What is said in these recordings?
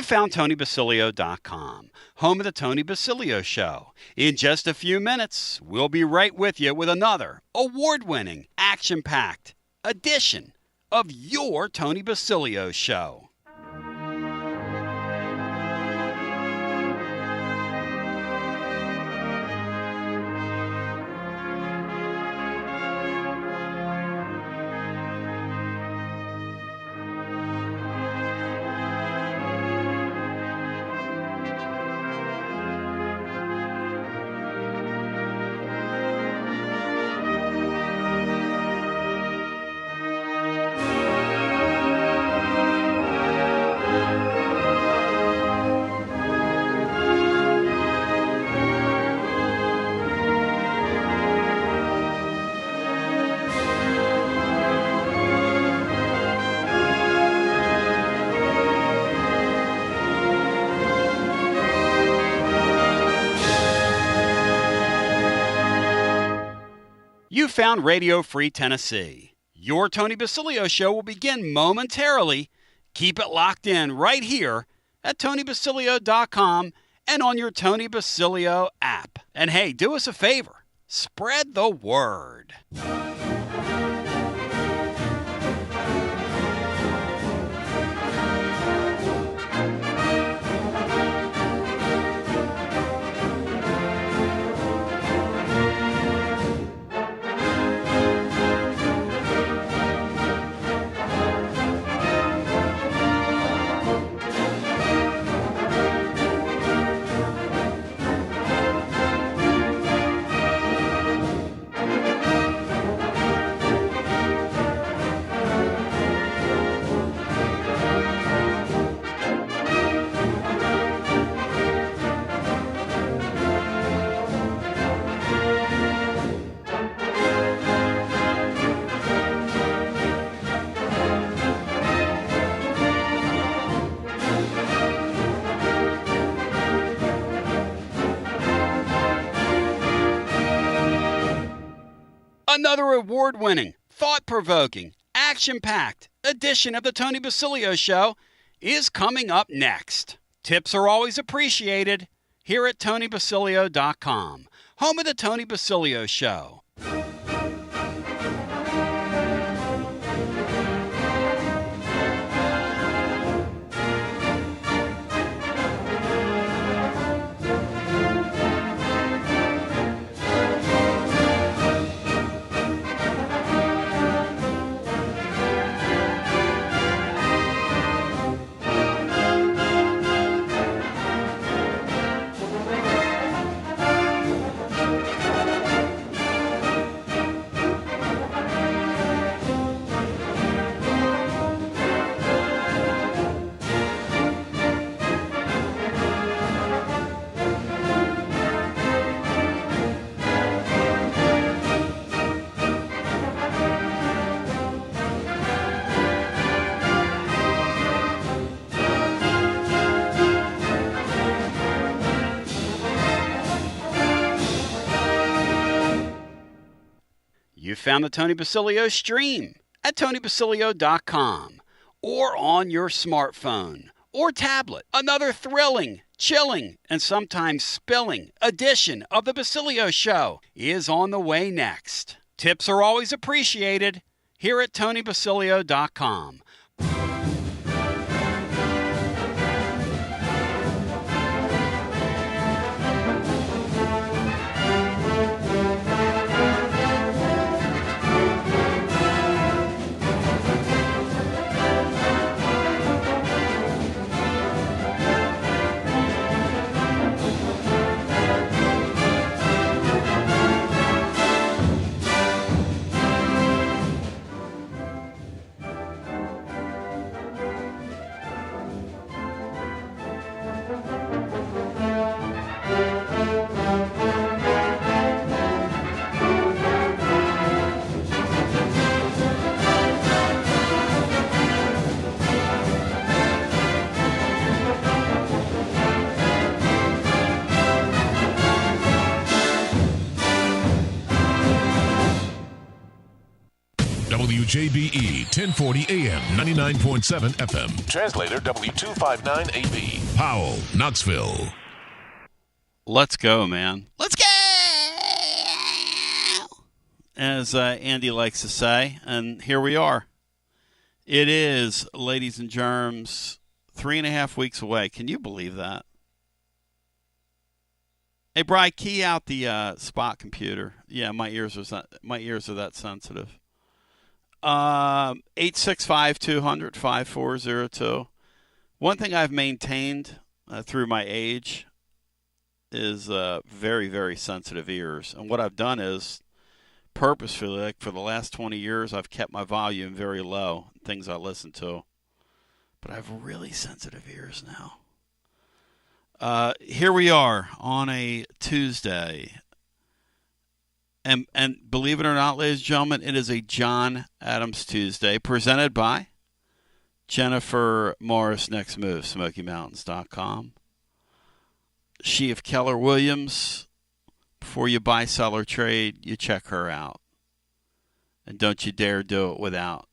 You found TonyBasilio.com, home of the Tony Basilio Show. In just a few minutes, we'll be right with you with another award-winning, action-packed edition of your Tony Basilio Show. You found Radio Free Tennessee. Your Tony Basilio Show will begin momentarily. Keep it locked in right here at TonyBasilio.com and on your Tony Basilio app. And hey, do us a favor. Spread the word. Another award-winning, thought-provoking, action-packed edition of the Tony Basilio Show is coming up next. Tips are always appreciated here at TonyBasilio.com, home of the Tony Basilio Show. You found the Tony Basilio stream at TonyBasilio.com or on your smartphone or tablet. Another thrilling, chilling, and sometimes spilling edition of the Basilio Show is on the way next. Tips are always appreciated here at TonyBasilio.com. WJBE 1040 AM 99.7 FM. Translator W259AB. Powell, Knoxville. Let's go, man. Let's go! As Andy likes to say, and here we are. It is, ladies and germs, 3.5 weeks away. Can you believe that? Hey, Bri, key out the spot computer. Yeah, my ears are that sensitive. 865-200-5402. One thing I've maintained through my age is very, very sensitive ears. And what I've done is purposefully, like for the last 20 years, I've kept my volume very low, things I listen to. But I have really sensitive ears now. Here we are on a Tuesday. And believe it or not, ladies and gentlemen, it is a John Adams Tuesday presented by Jennifer Morris Next Move, SmokyMountains.com. She of Keller Williams. Before you buy, sell, or trade, you check her out. And don't you dare do it without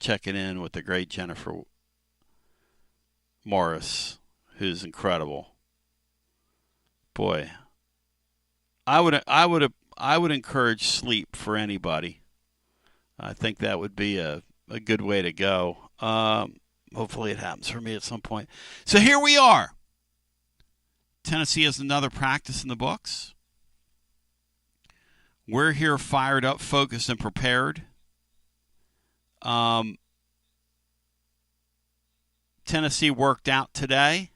checking in with the great Jennifer Morris, who's incredible. Boy, I would encourage sleep for anybody. I think that would be a good way to go. Hopefully it happens for me at some point. So here we are. Tennessee has another practice in the books. We're here fired up, focused, and prepared. Tennessee worked out today.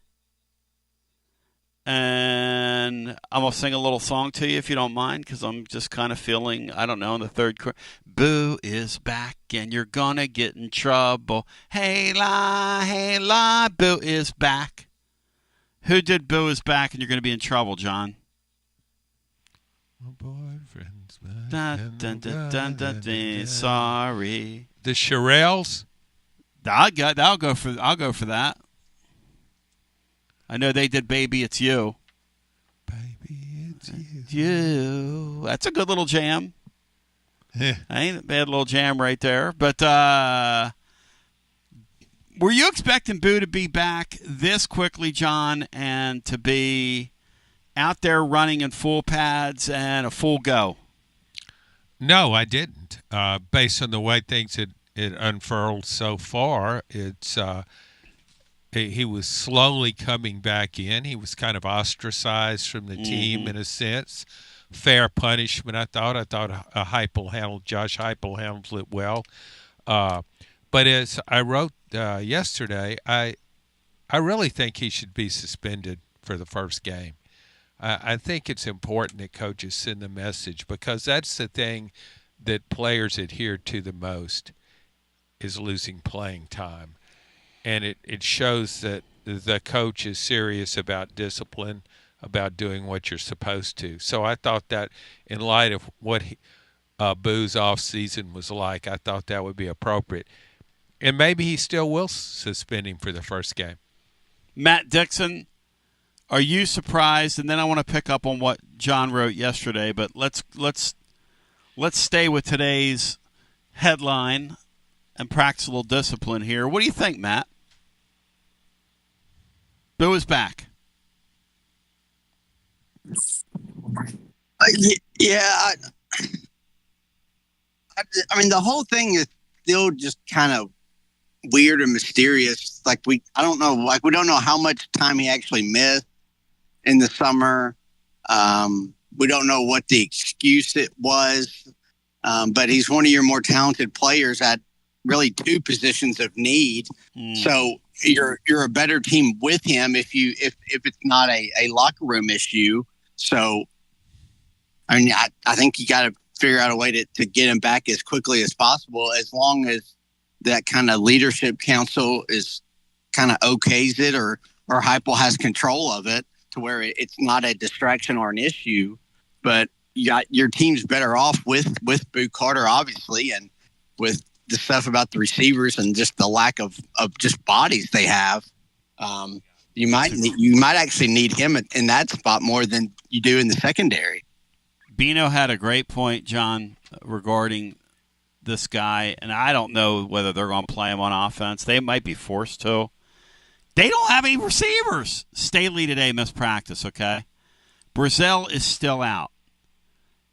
And I'm going to sing a little song to you if you don't mind, because I'm just kind of feeling, I don't know, in the third quarter. Boo is back and you're going to get in trouble. Hey, la, Boo is back. Who did Boo is back and you're going to be in trouble, John? My boyfriend's back. Sorry. The Shirelles? I'll go for that. I know they did Baby It's You. Baby, it's you. You. That's a good little jam. Yeah. Ain't a bad little jam right there. But were you expecting Boo to be back this quickly, John, and to be out there running in full pads and a full go? No, I didn't. Based on the way things had unfurled so far, it's he was slowly coming back in. He was kind of ostracized from the team in a sense. Fair punishment, I thought. Josh Heupel handled it well. But as I wrote yesterday, I really think he should be suspended for the first game. I think it's important that coaches send the message, because that's the thing that players adhere to the most, is losing playing time. And it shows that the coach is serious about discipline, about doing what you're supposed to. So I thought that in light of what Boo's offseason was like, I thought that would be appropriate. And maybe he still will suspend him for the first game. Matt Dixon, are you surprised? And then I want to pick up on what John wrote yesterday, but let's stay with today's headline and practice a little discipline here. What do you think, Matt? Boo is back. Yeah. I mean, the whole thing is still just kind of weird and mysterious. We don't know how much time he actually missed in the summer. We don't know what the excuse it was. But he's one of your more talented players at really two positions of need. So you're a better team with him if it's not a locker room issue. So I mean, I think you got to figure out a way to get him back as quickly as possible, as long as that kind of leadership council is kind of okays it, or Heupel has control of it to where it's not a distraction or an issue. But your team's better off with Boo Carter, obviously, and with the stuff about the receivers and just the lack of just bodies they have. You might actually need him in that spot more than you do in the secondary. Bino had a great point, John, regarding this guy, and I don't know whether they're going to play him on offense. They might be forced to. They don't have any receivers. Staley today missed practice, okay? Brazil is still out.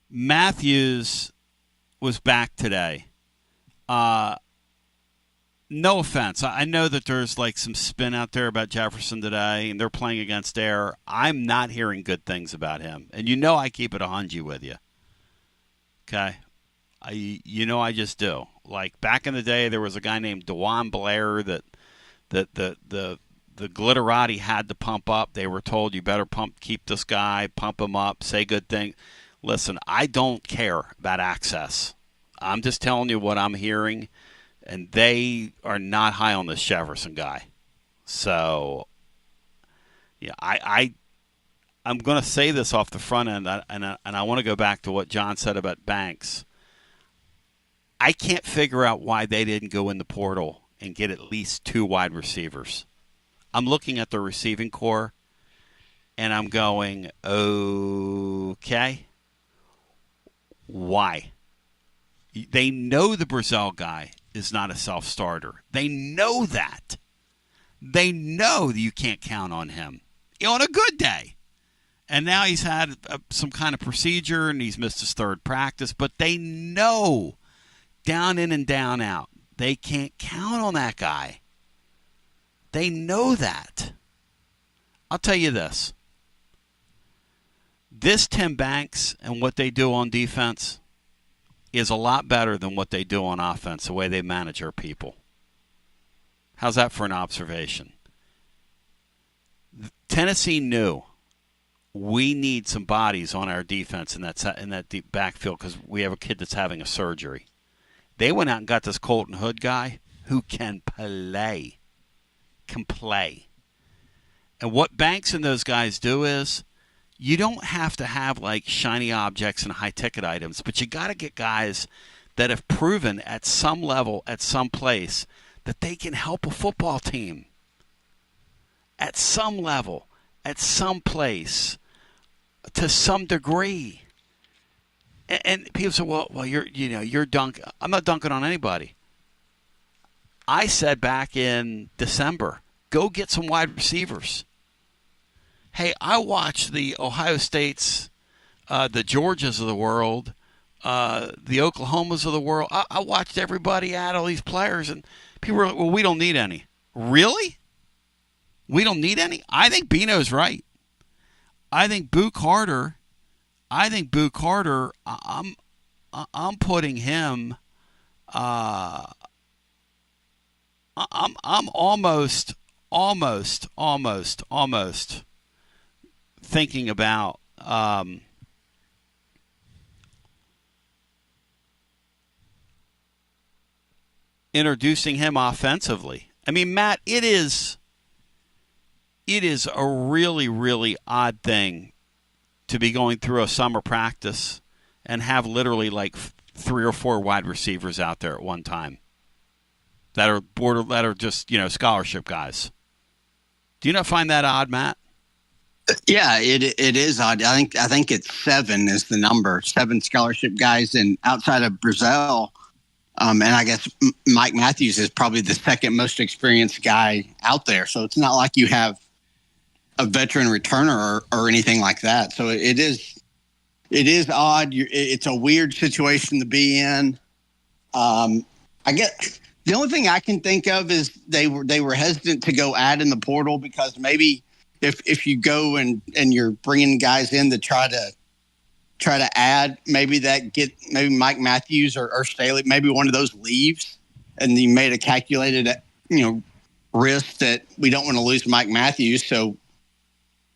Matthews was back today. No offense. I know that there's like some spin out there about Jefferson today, and they're playing against air. I'm not hearing good things about him. And you know I keep it 100 with you. Okay? I just do. Like back in the day, there was a guy named DeJuan Blair that the Glitterati had to pump up. They were told, you better keep this guy, pump him up, say good things. Listen, I don't care about access. I'm just telling you what I'm hearing. And they are not high on this Jefferson guy. So, yeah, I'm going to say this off the front end, and I want to go back to what John said about Banks. I can't figure out why they didn't go in the portal and get at least 2 wide receivers. I'm looking at the receiving core, and I'm going, okay, why? They know the Brazil guy is not a self-starter. They know that. They know that you can't count on him on a good day. And now he's had some kind of procedure, and he's missed his 3rd practice. But they know, down in and down out, they can't count on that guy. They know that. I'll tell you this. This Tim Banks and what they do on defense is a lot better than what they do on offense, the way they manage our people. How's that for an observation? Tennessee knew we need some bodies on our defense in that deep backfield because we have a kid that's having a surgery. They went out and got this Colton Hood guy who can play. And what Banks and those guys do is, you don't have to have like shiny objects and high ticket items, but you got to get guys that have proven at some level, at some place, that they can help a football team. At some level, at some place, to some degree. And people say, well, you're dunking. I'm not dunking on anybody. I said back in December, go get some wide receivers. Hey, I watched the Ohio States, the Georgias of the world, the Oklahomas of the world. I watched everybody add all these players, and people were like, well, we don't need any. Really? We don't need any? I think Bino's right. I think Boo Carter, I'm putting him, I'm almost thinking about introducing him offensively. I mean, Matt, it is a really, really odd thing to be going through a summer practice and have literally like 3 or 4 wide receivers out there at one time that are just, scholarship guys. Do you not find that odd, Matt? Yeah, it is odd. I think it's 7 is the number, 7 scholarship guys, and outside of Brazil, and I guess Mike Matthews is probably the 2nd most experienced guy out there. So it's not like you have a veteran returner or anything like that. So it is odd. It's a weird situation to be in. I get the only thing I can think of is they were hesitant to go add in the portal because maybe if you go and you're bringing guys in to try to add, maybe Mike Matthews or Staley, maybe one of those leaves, and you made a calculated risk that we don't want to lose Mike Matthews, so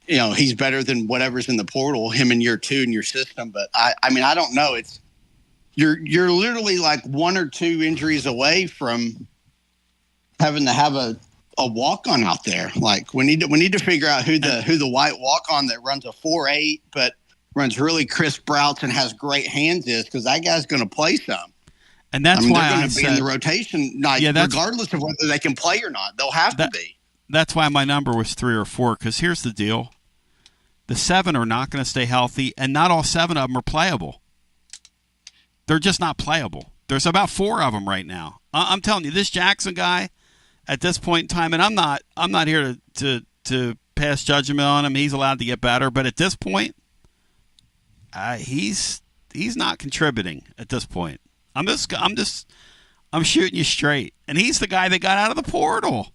he's better than whatever's in the portal, him in year 2 in your system. But I mean, I don't know. It's you're literally like 1 or 2 injuries away from having to have a walk-on out there. Like we need to figure out who the white walk-on that runs a 4.8 but runs really crisp routes and has great hands is, because that guy's going to play some. And that's why they're going to be in the rotation, regardless of whether they can play or not. They'll have to be. That's why my number was 3 or 4, because here's the deal. The 7 are not going to stay healthy, and not all 7 of them are playable. They're just not playable. There's about 4 of them right now. I'm telling you, this Jackson guy, at this point in time, and I'm not here to pass judgment on him. He's allowed to get better, but at this point, he's not contributing. At this point, I'm shooting you straight, and he's the guy that got out of the portal.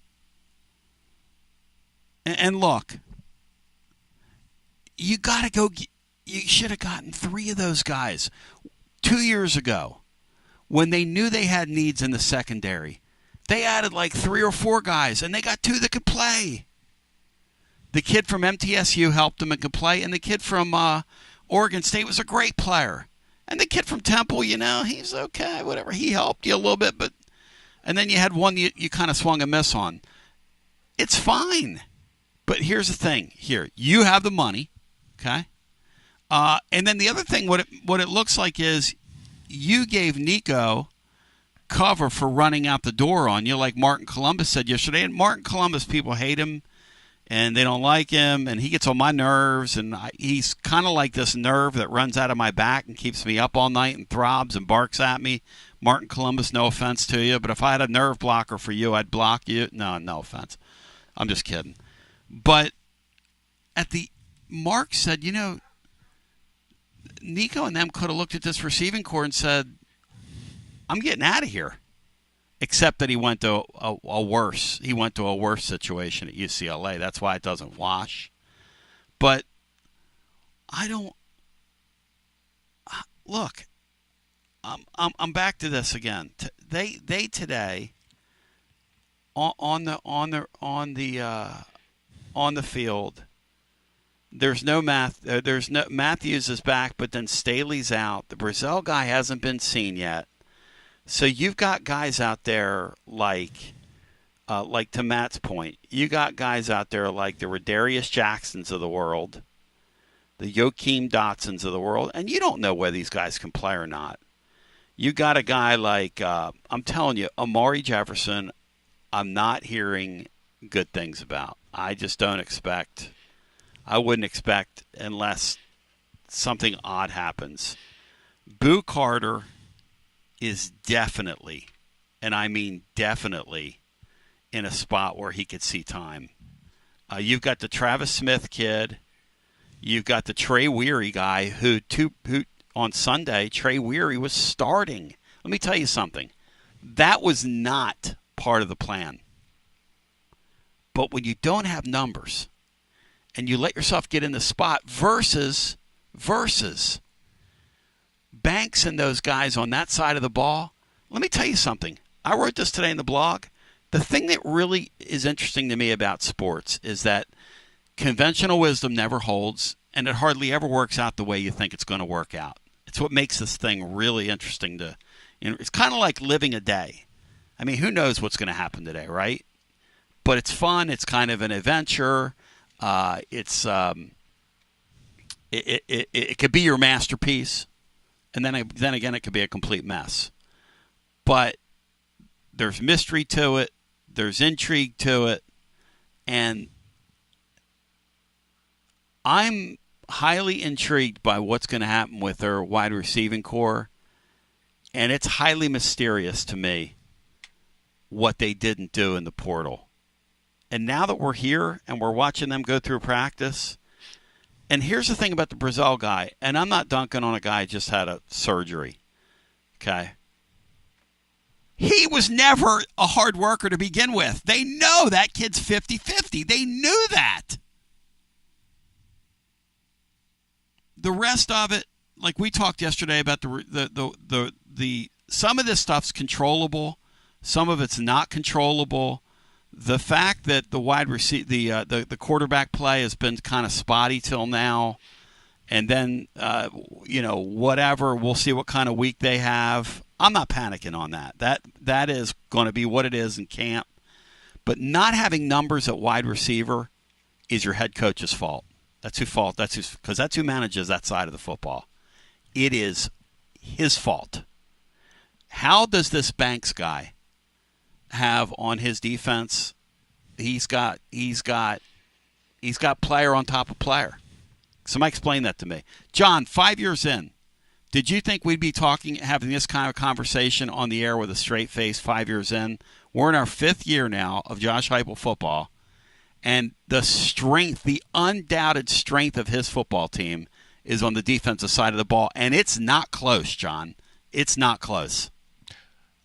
And look, you got to go. You should have gotten 3 of those guys 2 years ago when they knew they had needs in the secondary. They added like 3 or 4 guys, and they got 2 that could play. The kid from MTSU helped them and could play, and the kid from Oregon State was a great player. And the kid from Temple, he's okay, whatever. He helped you a little bit, and then you had one you kind of swung a miss on. It's fine. But here's the thing. Here, you have the money, okay? And then the other thing, what it looks like is you gave Nico cover for running out the door on you, like Martin Columbus said yesterday. And Martin Columbus, people hate him, and they don't like him, and he gets on my nerves. And he's kind of like this nerve that runs out of my back and keeps me up all night and throbs and barks at me. Martin Columbus, no offense to you, but if I had a nerve blocker for you, I'd block you. No offense. I'm just kidding. But Mark said, Nico and them could have looked at this receiving corps and said, I'm getting out of here. Except that he went to a worse situation at UCLA. That's why it doesn't wash. But look. I'm back to this again. They today on the field. There's no Matthews is back, but then Staley's out. The Brazil guy hasn't been seen yet. So you've got guys out there like to Matt's point, you got guys out there like the Rodarius Jacksons of the world, the Joakim Dotsons of the world, and you don't know whether these guys can play or not. You got a guy like, I'm telling you, Amari Jefferson, I'm not hearing good things about. I just don't expect. I wouldn't expect unless something odd happens. Boo Carter is definitely, and I mean definitely, in a spot where he could see time. You've got the Travis Smith kid. You've got the Trey Weary guy who on Sunday, Trey Weary was starting. Let me tell you something. That was not part of the plan. But when you don't have numbers and you let yourself get in the spot versus Banks and those guys on that side of the ball, let me tell you something. I wrote this today in the blog. The thing that really is interesting to me about sports is that conventional wisdom never holds, and it hardly ever works out the way you think it's going to work out. It's what makes this thing really interesting it's kind of like living a day. I mean, who knows what's going to happen today, right? But it's fun. It's kind of an adventure. It could be your masterpiece, and then again, it could be a complete mess. But there's mystery to it. There's intrigue to it, and I'm highly intrigued by what's going to happen with their wide receiving core, and it's highly mysterious to me what they didn't do in the portal. And now that we're here and we're watching them go through practice, and here's the thing about the Brazil guy, and I'm not dunking on a guy who just had a surgery, okay? He was never a hard worker to begin with. They know that kid's 50-50. They knew that. The rest of it, like we talked yesterday about the some of this stuff's controllable, some of it's not controllable. The fact that the the quarterback play has been kind of spotty till now, and then whatever, we'll see what kind of week they have. I'm not panicking on that. That is going to be what it is in camp. But not having numbers at wide receiver is your head coach's fault. That's whose fault. Because that's who manages that side of the football. It is his fault. How does this Banks guy have on his defense? He's got player on top of player. Somebody explain that to me. John, 5 years in, Did you think we'd be having this kind of conversation on the air with a straight face 5 years in? We're in our 5th year now of Josh Heupel football, and the undoubted strength of his football team is on the defensive side of the ball, and it's not close, John. It's not close.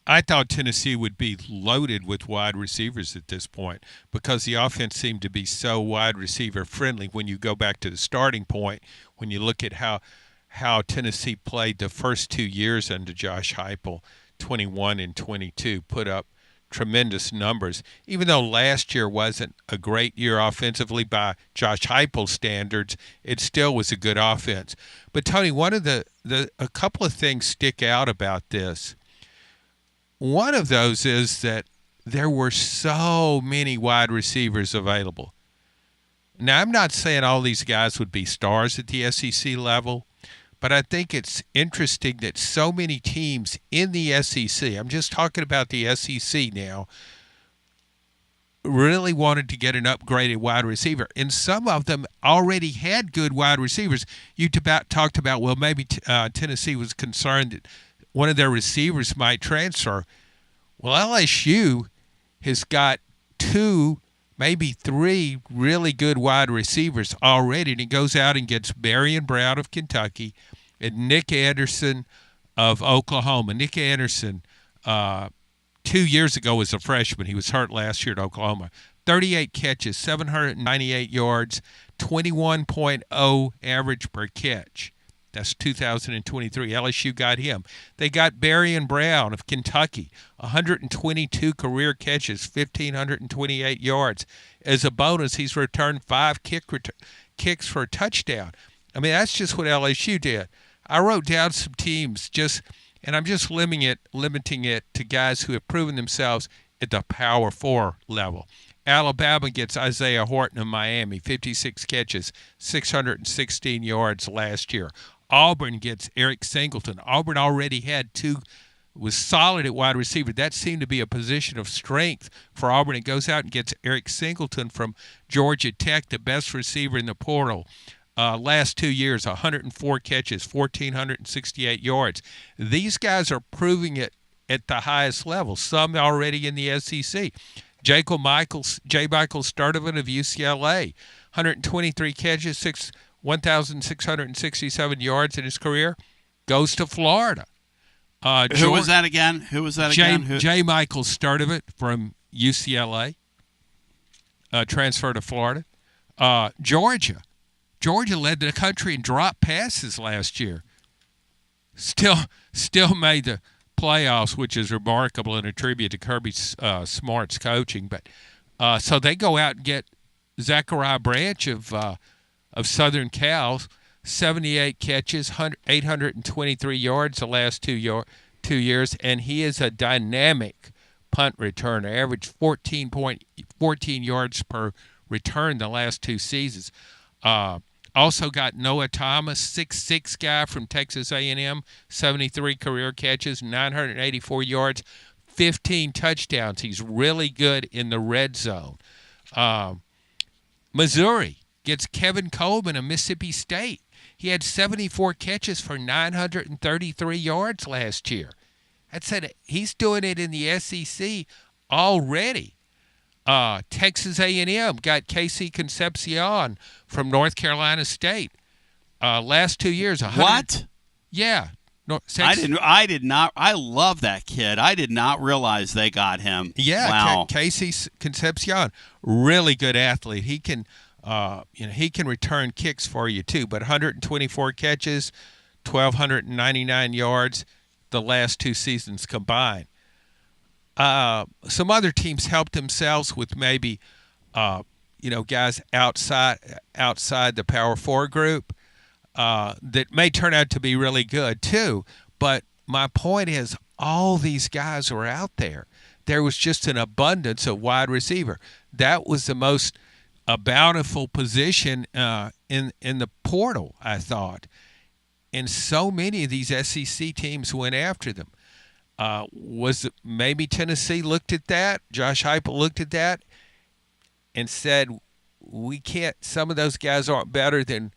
I thought Tennessee would be loaded with wide receivers at this point because the offense seemed to be so wide receiver friendly when you go back to the starting point, when you look at how Tennessee played the first 2 years under Josh Heupel, 21 and 22, put up tremendous numbers. Even though last year wasn't a great year offensively by Josh Heupel standards, it still was a good offense. But Tony, one of a couple of things stick out about this. One of those is that there were so many wide receivers available. Now, I'm not saying all these guys would be stars at the SEC level, but I think it's interesting that so many teams in the SEC, I'm just talking about the SEC now, really wanted to get an upgraded wide receiver. And some of them already had good wide receivers. You talked about, well, maybe Tennessee was concerned that one of their receivers might transfer. Well, LSU has got 2, maybe 3 really good wide receivers already, and he goes out and gets Barian Brown of Kentucky and Nick Anderson of Oklahoma. Nick Anderson, 2 years ago, was a freshman. He was hurt last year at Oklahoma. 38 catches, 798 yards, 21.0 average per catch. That's 2023. LSU got him. They got Barian Brown of Kentucky, 122 career catches, 1,528 yards. As a bonus, he's returned 5 kicks for a touchdown. I mean, that's just what LSU did. I wrote down some teams and I'm just limiting it to guys who have proven themselves at the Power 4 level. Alabama gets Isaiah Horton of Miami, 56 catches, 616 yards last year. Auburn gets Eric Singleton. Auburn already was solid at wide receiver. That seemed to be a position of strength for Auburn. It goes out and gets Eric Singleton from Georgia Tech, the best receiver in the portal. Last 2 years, 104 catches, 1,468 yards. These guys are proving it at the highest level, some already in the SEC. J. Michael Sturdivant of UCLA, 123 catches, 1,667 yards in his career, goes to Florida. Who was that again? J. Michael Sturdivant from UCLA, transferred to Florida. Georgia led the country in drop passes last year. Still made the playoffs, which is remarkable and a tribute to Kirby Smart's coaching. But so they go out and get Zachariah Branch of Southern Cal, 78 catches, 823 yards the last 2 years, and he is a dynamic punt returner, averaged 14 yards per return the last 2 seasons. Also got Noah Thomas, 6'6" guy from Texas A&M, 73 career catches, 984 yards, 15 touchdowns. He's really good in the red zone. Missouri gets Kevin Coleman of Mississippi State. He had 74 catches for 933 yards last year. He's doing it in the SEC already. Texas A&M got Casey Concepcion from North Carolina State. Last 2 years, What? Yeah. I did not. I love that kid. I did not realize they got him. Yeah. Wow. Casey Concepcion, really good athlete. He can, he can return kicks for you too. But 124 catches, 1,299 yards, the last 2 seasons combined. Some other teams helped themselves with maybe, guys outside the Power 4 group that may turn out to be really good too. But my point is, all these guys were out there. There was just an abundance of wide receiver. That was the most bountiful position in the portal, I thought. And so many of these SEC teams went after them. Maybe Tennessee looked at that, Josh Heupel looked at that and said, we can't, some of those guys aren't better than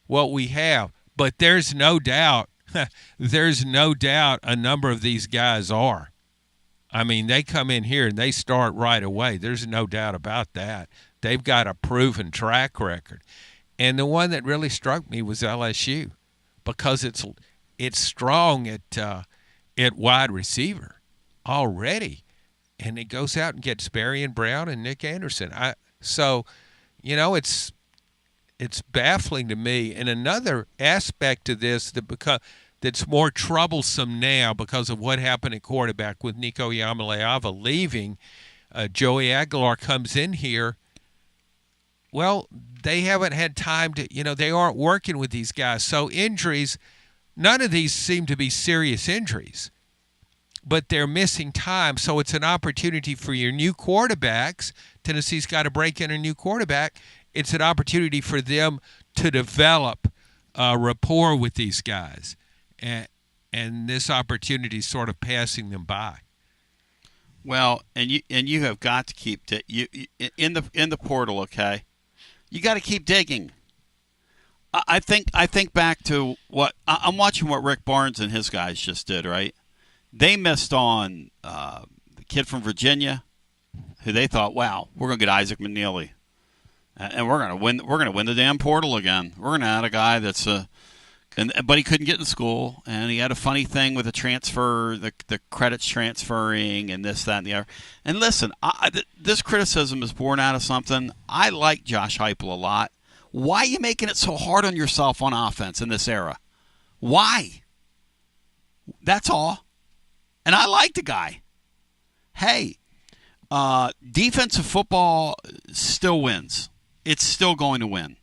what we have. But there's no doubt there's no doubt a number of these guys are. I mean, they come in here and they start right away. There's no doubt about that. They've got a proven track record. And the one that really struck me was LSU, because it's strong at wide receiver already. And it goes out and gets Barry and Brown and Nick Anderson. So, it's baffling to me. And another aspect of this that's more troublesome now because of what happened at quarterback with Nico Yamaleava leaving, Joey Aguilar comes in here. Well, they haven't had time to, they aren't working with these guys. So injuries, none of these seem to be serious injuries, but they're missing time. So it's an opportunity for your new quarterbacks. Tennessee's got to break in a new quarterback. It's an opportunity for them to develop rapport with these guys. And this opportunity is sort of passing them by. Well, and you have got to keep in the portal, okay? You got to keep digging. I think back to what I'm watching, what Rick Barnes and his guys just did, right? They missed on the kid from Virginia, who they thought, wow, we're going to get Isaac McNeely, and we're going to win. We're going to win the damn portal again. We're going to add a guy that's but he couldn't get in school, and he had a funny thing with the transfer, the credits transferring, and this, that, and the other. And listen, this criticism is born out of something. I like Josh Heupel a lot. Why are you making it so hard on yourself on offense in this era? Why? That's all. And I like the guy. Hey, defensive football still wins. It's still going to win.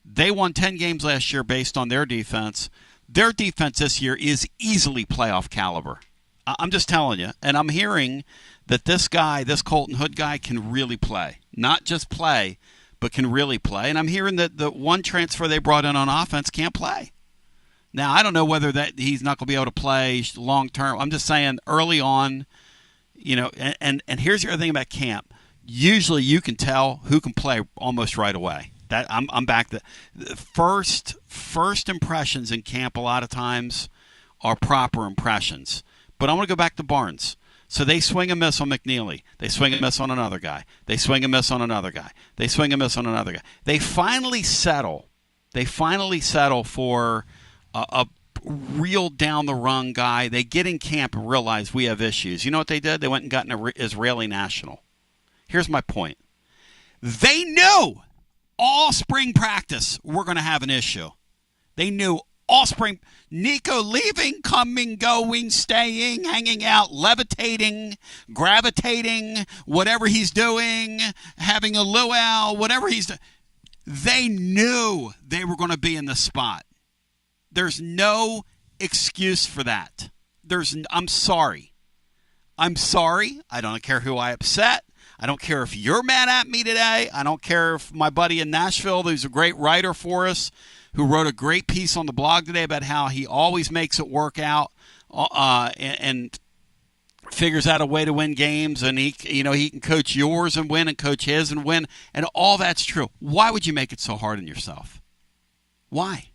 They won 10 games last year based on their defense. Their defense this year is easily playoff caliber. I'm just telling you. And I'm hearing that this Colton Hood guy, can really play. Not just play, but can really play. And I'm hearing that the one transfer they brought in on offense can't play. Now, I don't know whether that he's not going to be able to play long term. I'm just saying early on, and here's the other thing about camp. Usually you can tell who can play almost right away. That I'm back. The first impressions in camp a lot of times are proper impressions. But I'm going to go back to Barnes. So they swing and miss on McNeely. They swing and miss on another guy. They swing and miss on another guy. They swing and miss on another guy. They finally settle. For a real down-the-run guy. They get in camp and realize we have issues. You know what they did? They went and got an Israeli national. Here's my point. They knew all spring practice we're going to have an issue. They knew all spring. Nico leaving, coming, going, staying, hanging out, levitating, gravitating, whatever he's doing, having a luau, whatever he's doing. They knew they were going to be in the spot. There's no excuse for that. I'm sorry. I don't care who I upset. I don't care if you're mad at me today. I don't care if my buddy in Nashville, who's a great writer for us, who wrote a great piece on the blog today about how he always makes it work out and figures out a way to win games, and he can coach yours and win and coach his and win, and all that's true. Why would you make it so hard on yourself? Why?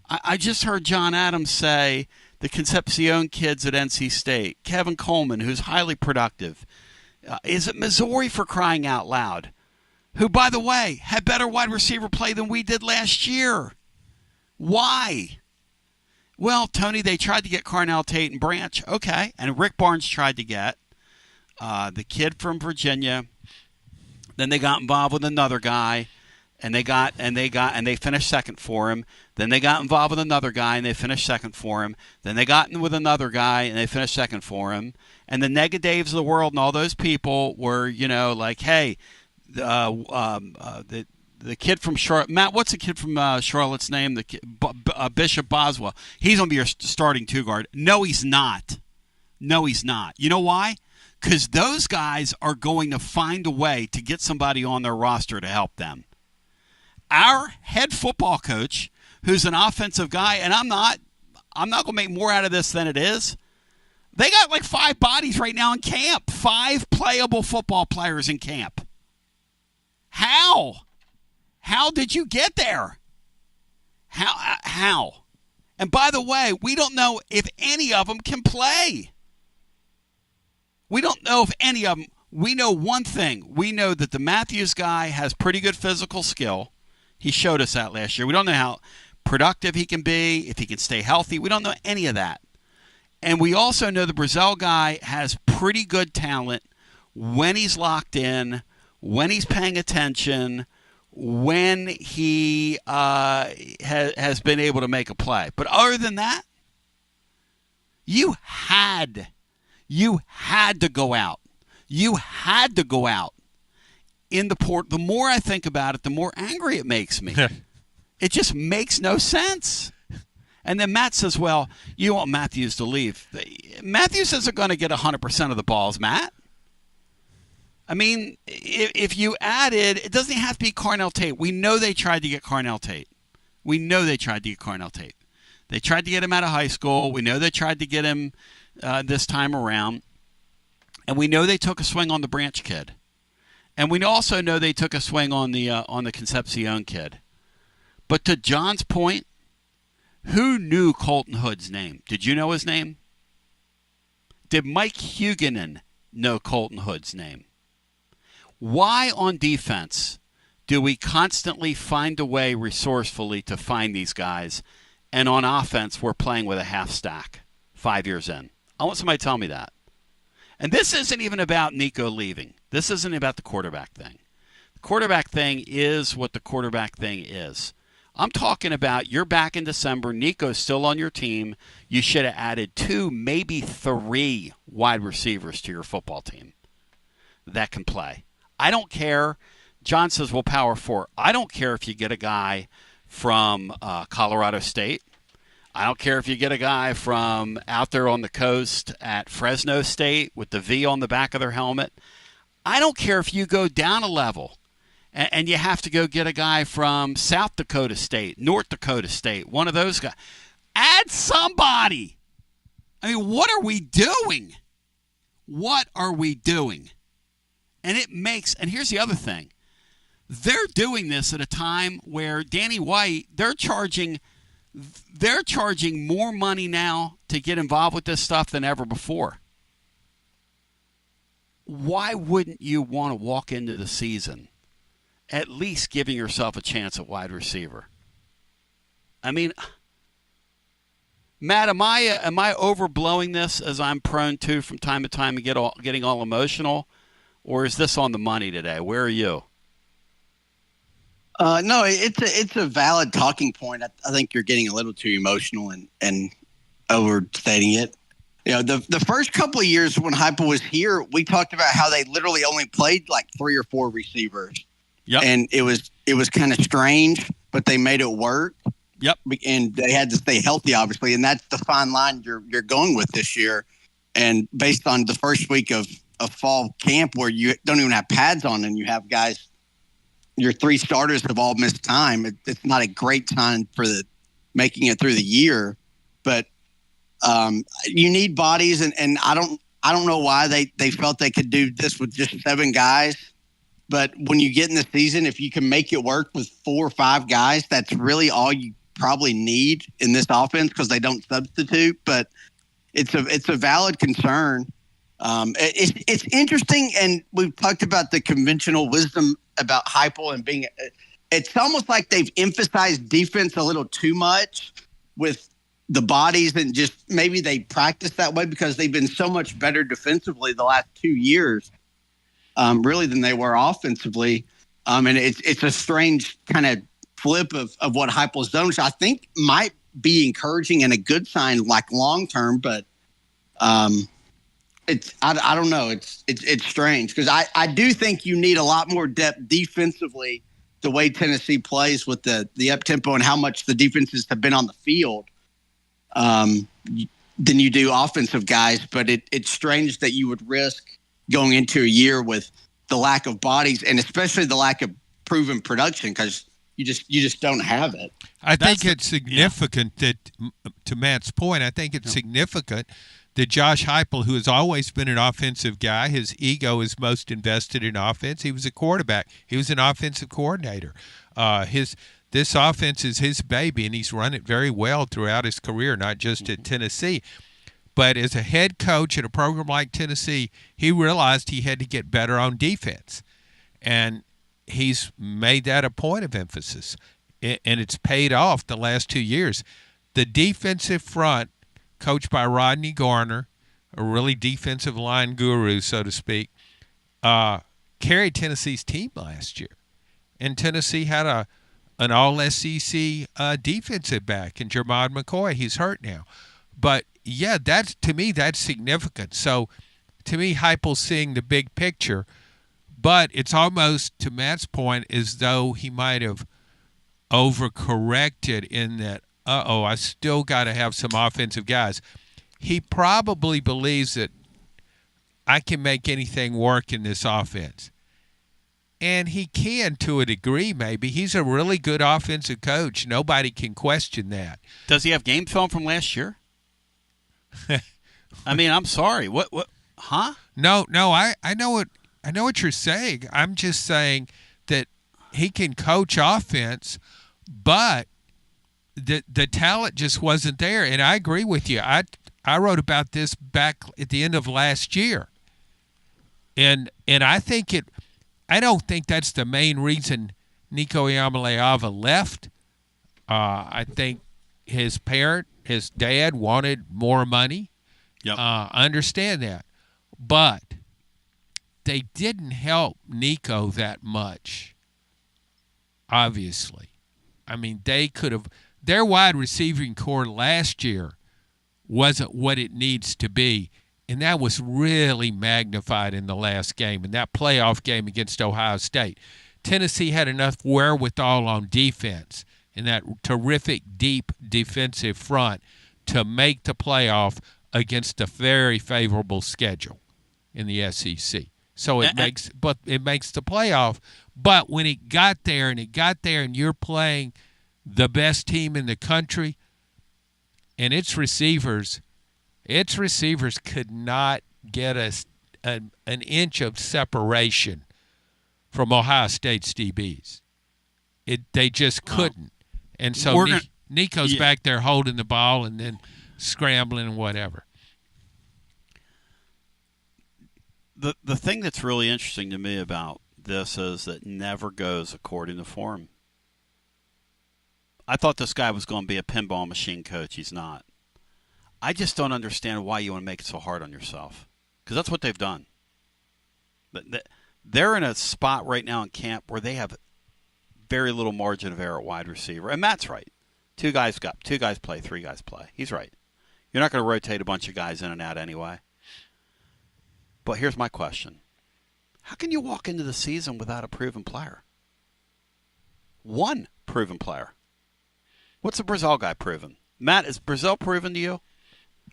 I just heard John Adams say the Concepcion kids at NC State, Kevin Coleman, who's highly productive, is it Missouri, for crying out loud, who, by the way, had better wide receiver play than we did last year. Why? Well, Tony, they tried to get Carnell Tate and Branch. Okay. And Rick Barnes tried to get the kid from Virginia. Then they got involved with another guy, and they finished second for him. Then they got involved with another guy, and they finished second for him. Then they got in with another guy, and they finished second for him. And the Negadaves of the world and all those people were, like, hey, the kid from Charlotte, Matt, what's the kid from Charlotte's name? The kid, Bishop Boswell. He's going to be your starting two guard. No, he's not. You know why? Because those guys are going to find a way to get somebody on their roster to help them. Our head football coach, who's an offensive guy, and I'm not going to make more out of this than it is. They got like 5 bodies right now in camp. 5 playable football players in camp. How? How did you get there? How? And by the way, we don't know if any of them can play. We don't know if any of them. We know one thing. We know that the Matthews guy has pretty good physical skill. He showed us that last year. We don't know how productive he can be, if he can stay healthy. We don't know any of that. And we also know the Brazil guy has pretty good talent when he's locked in, when he's paying attention, when he has been able to make a play. But other than that, you had to go out. You had to go out in the port. The more I think about it, the more angry it makes me. It just makes no sense. And then Matt says, well, you want Matthews to leave. Matthews isn't going to get 100% of the balls, Matt. I mean, if you added, it doesn't have to be Carnell Tate. We know they tried to get Carnell Tate. They tried to get him out of high school. We know they tried to get him this time around. And we know they took a swing on the Branch kid. And we also know they took a swing on the Concepcion kid. But to John's point, who knew Colton Hood's name? Did you know his name? Did Mike Huguenin know Colton Hood's name? Why on defense do we constantly find a way resourcefully to find these guys, and on offense we're playing with a half stack 5 years in? I want somebody to tell me that. And this isn't even about Nico leaving. This isn't about the quarterback thing. The quarterback thing is what the quarterback thing is. I'm talking about you're back in December. Nico's still on your team. You should have added 2, maybe 3 wide receivers to your football team that can play. I don't care. John says, well, power 4. I don't care if you get a guy from Colorado State. I don't care if you get a guy from out there on the coast at Fresno State with the V on the back of their helmet. I don't care if you go down a level and you have to go get a guy from South Dakota State, North Dakota State, one of those guys. Add somebody. I mean, what are we doing? What are we doing? And it makes, and here's the other thing. They're doing this at a time where Danny White, they're charging more money now to get involved with this stuff than ever before. Why wouldn't you want to walk into the season at least giving yourself a chance at wide receiver? I mean, Matt, am I overblowing this as I'm prone to from time to time and getting all emotional? Or is this on the money today? Where are you? No, it's a valid talking point. I think you're getting a little too emotional and overstating it. You know, the first couple of years when Heupel was here, we talked about how they literally only played like 3 or 4 receivers. Yep. And it was kind of strange, but they made it work. Yep. And they had to stay healthy, obviously, and that's the fine line you're going with this year. And based on the first week of fall camp where you don't even have pads on and you have guys, your 3 starters have all missed time. It's not a great time for making it through the year, but you need bodies, and I don't know why they felt they could do this with just 7 guys. But when you get in the season, if you can make it work with 4 or 5 guys, that's really all you probably need in this offense because they don't substitute. But it's a valid concern. It's interesting, and we've talked about the conventional wisdom about Heupel and being. It's almost like they've emphasized defense a little too much with the bodies, and just maybe they practice that way because they've been so much better defensively the last 2 years, really than they were offensively. And it's a strange kind of flip of what Heupel's done, which I think might be encouraging and a good sign, like long term. But it's I don't know. It's strange because I do think you need a lot more depth defensively. The way Tennessee plays with the up tempo and how much the defenses have been on the field. Than you do offensive guys, but it's strange that you would risk going into a year with the lack of bodies and especially the lack of proven production because you just don't have it. I think it's significant that, to Matt's point, I think it's significant that Josh Heupel, who has always been an offensive guy, his ego is most invested in offense. He was a quarterback. He was an offensive coordinator. this offense is his baby, and he's run it very well throughout his career, not just at Tennessee. But as a head coach at a program like Tennessee, he realized he had to get better on defense. And he's made that a point of emphasis, and it's paid off the last 2 years. The defensive front, coached by Rodney Garner, a really defensive line guru, so to speak, carried Tennessee's team last year. And Tennessee had an all-SEC defensive back in Jermod McCoy. He's hurt now. But, yeah, to me, that's significant. So, to me, Heupel's seeing the big picture. But it's almost, to Matt's point, as though he might have overcorrected in that, I still got to have some offensive guys. He probably believes that I can make anything work in this offense. And he can to a degree, maybe. He's a really good offensive coach. Nobody can question that. Does he have game film from last year? I mean, I'm sorry. What? Huh? No, I know what you're saying. I'm just saying that he can coach offense, but the talent just wasn't there. And I agree with you. I wrote about this back at the end of last year. And I don't think that's the main reason Nico Iamaleava left. I think his dad wanted more money. Yep. I understand that. But they didn't help Nico that much, obviously. I mean, they could have – their wide receiving core last year wasn't what it needs to be, and that was really magnified in the last game, in that playoff game against Ohio State. Tennessee had enough wherewithal on defense in that terrific, deep defensive front to make the playoff against a very favorable schedule in the SEC. So it makes the playoff. But when it got there and you're playing the best team in the country, and its receivers could not get an inch of separation from Ohio State's DBs. They just couldn't. And so Nico's back there holding the ball and then scrambling and whatever. The thing that's really interesting to me about this is that it never goes according to form. I thought this guy was going to be a pinball machine coach. He's not. I just don't understand why you want to make it so hard on yourself, because that's what they've done. But they're in a spot right now in camp where they have very little margin of error at wide receiver. And Matt's right. Two guys play, three guys play. He's right. You're not going to rotate a bunch of guys in and out anyway. But here's my question. How can you walk into the season without a proven player? One proven player. What's the Brazil guy proven? Matt, is Brazil proven to you?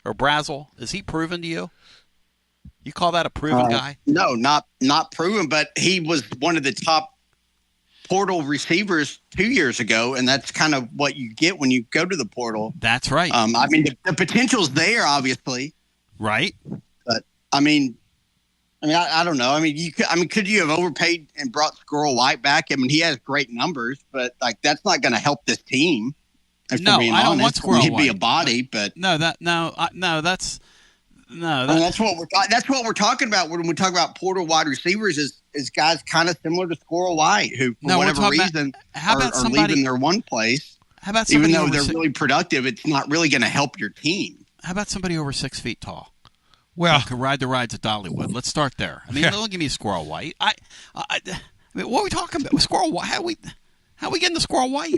Or Brazel? Is he proven to you? You call that a proven guy? No, not proven, but he was one of the top portal receivers 2 years ago, and that's kind of what you get when you go to the portal. That's right. I mean, the potential's there, obviously. Right. But I don't know. Could you have overpaid and brought Squirrel White back? I mean, he has great numbers, but that's not going to help this team. No, I don't want Squirrel White. He'd be a body, but that's what we're talking about when we talk about portal wide receivers. Is guys kind of similar to Squirrel White who, for whatever reason, are leaving their one place. How about even though they're really productive, it's not really going to help your team. How about somebody over 6 feet tall? Well, who can ride the rides at Dollywood. Let's start there. I mean, don't give me Squirrel White. I mean, what are we talking about? Squirrel White? How we getting the Squirrel White?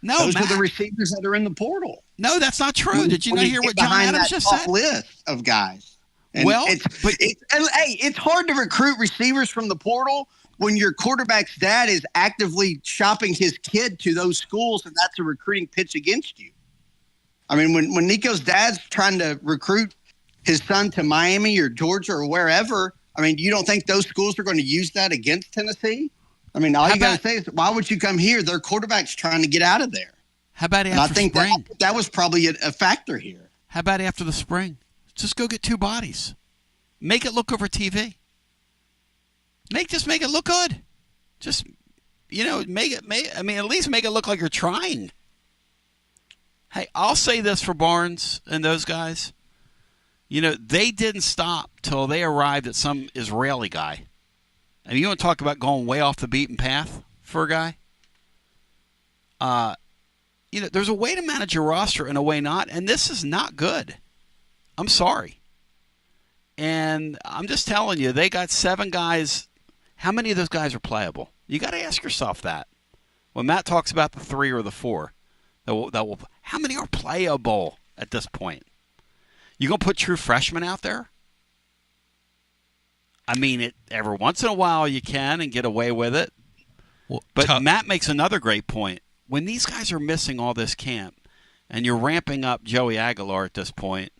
No, those are the receivers that are in the portal. No, that's not true. Did you not hear what John Adams just said? List of guys. And well, it's hard to recruit receivers from the portal when your quarterback's dad is actively shopping his kid to those schools, and that's a recruiting pitch against you. I mean, when Nico's dad's trying to recruit his son to Miami or Georgia or wherever, I mean, you don't think those schools are going to use that against Tennessee? I mean, all you got to say is, why would you come here? Their quarterback's trying to get out of there. How about after I think spring? That was probably a factor here. How about after the spring? Just go get two bodies. Make it look over TV. Just make it look good. Just at least make it look like you're trying. Hey, I'll say this for Barnes and those guys. They didn't stop till they arrived at some Israeli guy. And you want to talk about going way off the beaten path for a guy? There's a way to manage your roster and a way not, and this is not good. I'm sorry. And I'm just telling you, they got 7 guys. How many of those guys are playable? You got to ask yourself that. When Matt talks about the 3 or the 4, how many are playable at this point? You going to put true freshmen out there? I mean, every once in a while you can and get away with it. But Matt makes another great point. When these guys are missing all this camp and you're ramping up Joey Aguilar at this point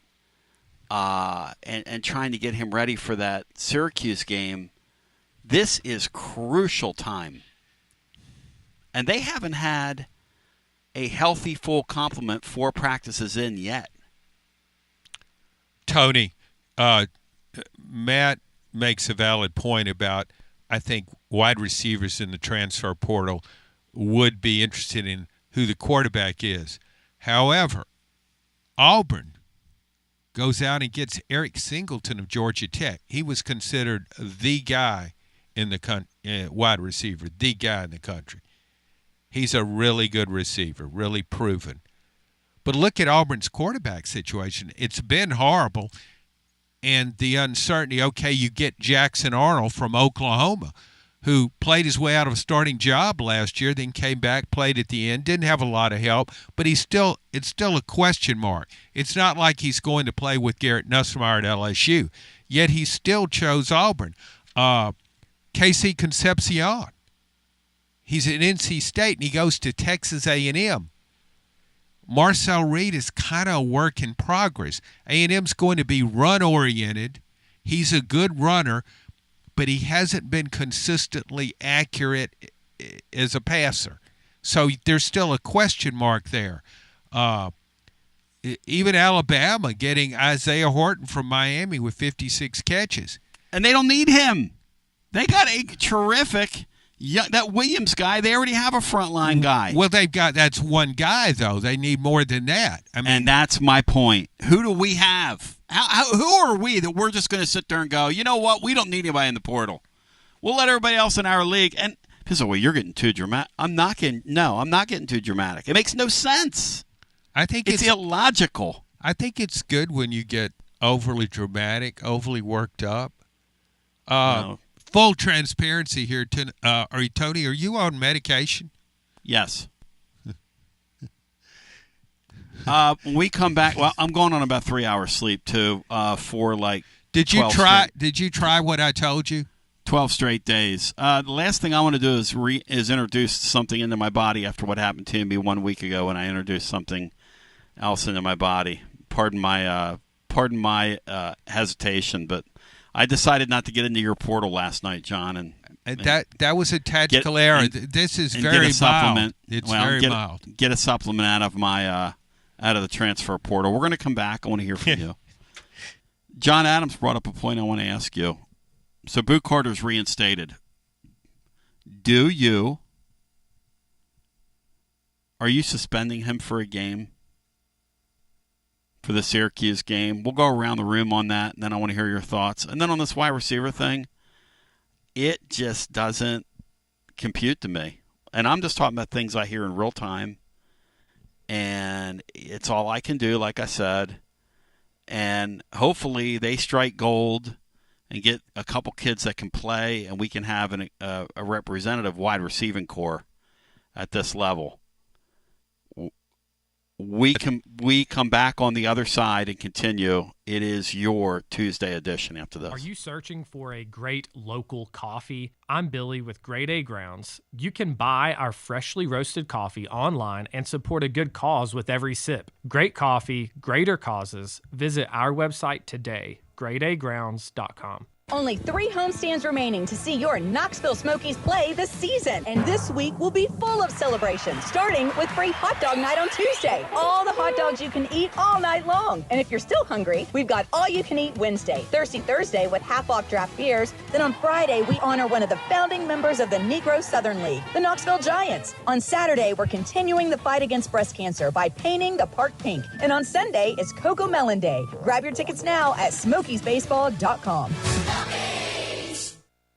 and trying to get him ready for that Syracuse game, this is crucial time. And they haven't had a healthy full complement 4 practices in yet. Tony, Matt makes a valid point about, I think, wide receivers in the transfer portal would be interested in who the quarterback is. However, Auburn goes out and gets Eric Singleton of Georgia Tech. He was considered the guy in the wide receiver, the guy in the country. He's a really good receiver, really proven. But look at Auburn's quarterback situation. It's been horrible. And the uncertainty, okay, you get Jackson Arnold from Oklahoma, who played his way out of a starting job last year, then came back, played at the end, didn't have a lot of help, but it's still a question mark. It's not like he's going to play with Garrett Nussmeier at LSU, yet he still chose Auburn. Casey Concepcion, he's at NC State, and he goes to Texas A&M. Marcel Reed is kind of a work in progress. A&M's going to be run-oriented. He's a good runner, but he hasn't been consistently accurate as a passer. So there's still a question mark there. Even Alabama getting Isaiah Horton from Miami with 56 catches. And they don't need him. They got a terrific that Williams guy. They already have a frontline guy. Well, that's one guy, though. They need more than that. I mean, and that's my point. Who do we have? Who are we that we're just going to sit there and go, you know what? We don't need anybody in the portal. We'll let everybody else in our league. And people say, well, you're getting too dramatic. I'm not getting too dramatic. It makes no sense. I think it's illogical. I think it's good when you get overly dramatic, overly worked up. No. Full transparency here. Tony, are you on medication? Yes. When we come back, well, I'm going on about 3 hours sleep too. For like. Did you try what I told you? 12 straight days. The last thing I want to do is introduce something into my body after what happened to me 1 week ago when I introduced something else into my body. Pardon my hesitation, but I decided not to get into your portal last night, John, and that was a tactical error. This is very mild. It's very mild. Get a supplement out of the transfer portal. We're going to come back. I want to hear from you. John Adams brought up a point I want to ask you. So Boot Carter's reinstated. Are you suspending him for a game? For the Syracuse game? We'll go around the room on that, and then I want to hear your thoughts. And then on this wide receiver thing, it just doesn't compute to me. And I'm just talking about things I hear in real time. And it's all I can do, like I said. And hopefully they strike gold and get a couple kids that can play, and we can have a representative wide receiving core at this level. We come back on the other side and continue. It is your Tuesday edition after this. Are you searching for a great local coffee? I'm Billy with Grade A Grounds. You can buy our freshly roasted coffee online and support a good cause with every sip. Great coffee, greater causes. Visit our website today, gradeagrounds.com. Only 3 homestands remaining to see your Knoxville Smokies play this season. And this week will be full of celebrations, starting with free hot dog night on Tuesday. All the hot dogs you can eat all night long. And if you're still hungry, we've got all you can eat Wednesday, Thirsty Thursday with half-off draft beers. Then on Friday, we honor one of the founding members of the Negro Southern League, the Knoxville Giants. On Saturday, we're continuing the fight against breast cancer by painting the park pink. And on Sunday is Cocoa Melon Day. Grab your tickets now at smokiesbaseball.com.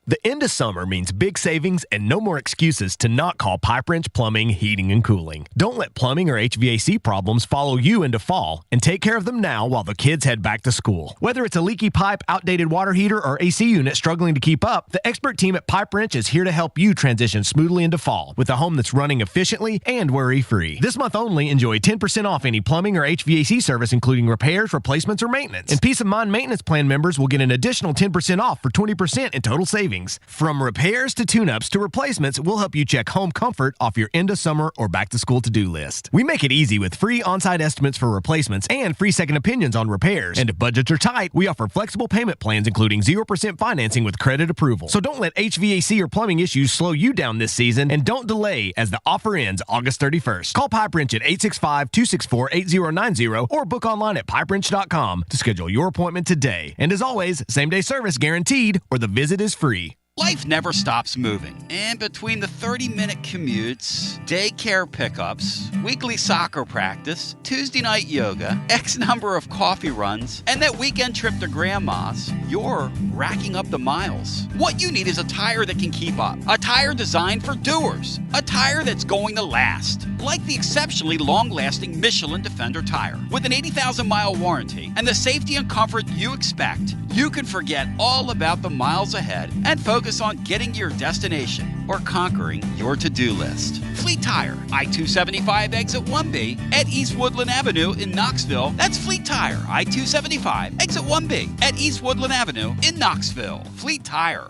The end of summer means big savings and no more excuses to not call Pipe Wrench Plumbing, Heating, and Cooling. Don't let plumbing or HVAC problems follow you into fall, and take care of them now while the kids head back to school. Whether it's a leaky pipe, outdated water heater, or AC unit struggling to keep up, the expert team at Pipe Wrench is here to help you transition smoothly into fall with a home that's running efficiently and worry-free. This month only, enjoy 10% off any plumbing or HVAC service, including repairs, replacements, or maintenance. And Peace of Mind Maintenance Plan members will get an additional 10% off for 20% in total savings. From repairs to tune-ups to replacements, we'll help you check home comfort off your end of summer or back-to-school to-do list. We make it easy with free on-site estimates for replacements and free second opinions on repairs. And if budgets are tight, we offer flexible payment plans including 0% financing with credit approval. So don't let HVAC or plumbing issues slow you down this season, and don't delay as the offer ends August 31st. Call Pipe Wrench at 865-264-8090 or book online at pipewrench.com to schedule your appointment today. And as always, same-day service guaranteed or the visit is free. Life never stops moving, and between the 30-minute commutes, daycare pickups, weekly soccer practice, Tuesday night yoga, X number of coffee runs, and that weekend trip to Grandma's, you're racking up the miles. What you need is a tire that can keep up, a tire designed for doers, a tire that's going to last, like the exceptionally long-lasting Michelin Defender tire. With an 80,000-mile warranty and the safety and comfort you expect, you can forget all about the miles ahead and focus on getting to your destination or conquering your to-do list. Fleet Tire, I-275 exit 1B at East Woodland Avenue in Knoxville. That's Fleet Tire, I-275 exit 1B at East Woodland Avenue in Knoxville. Fleet Tire.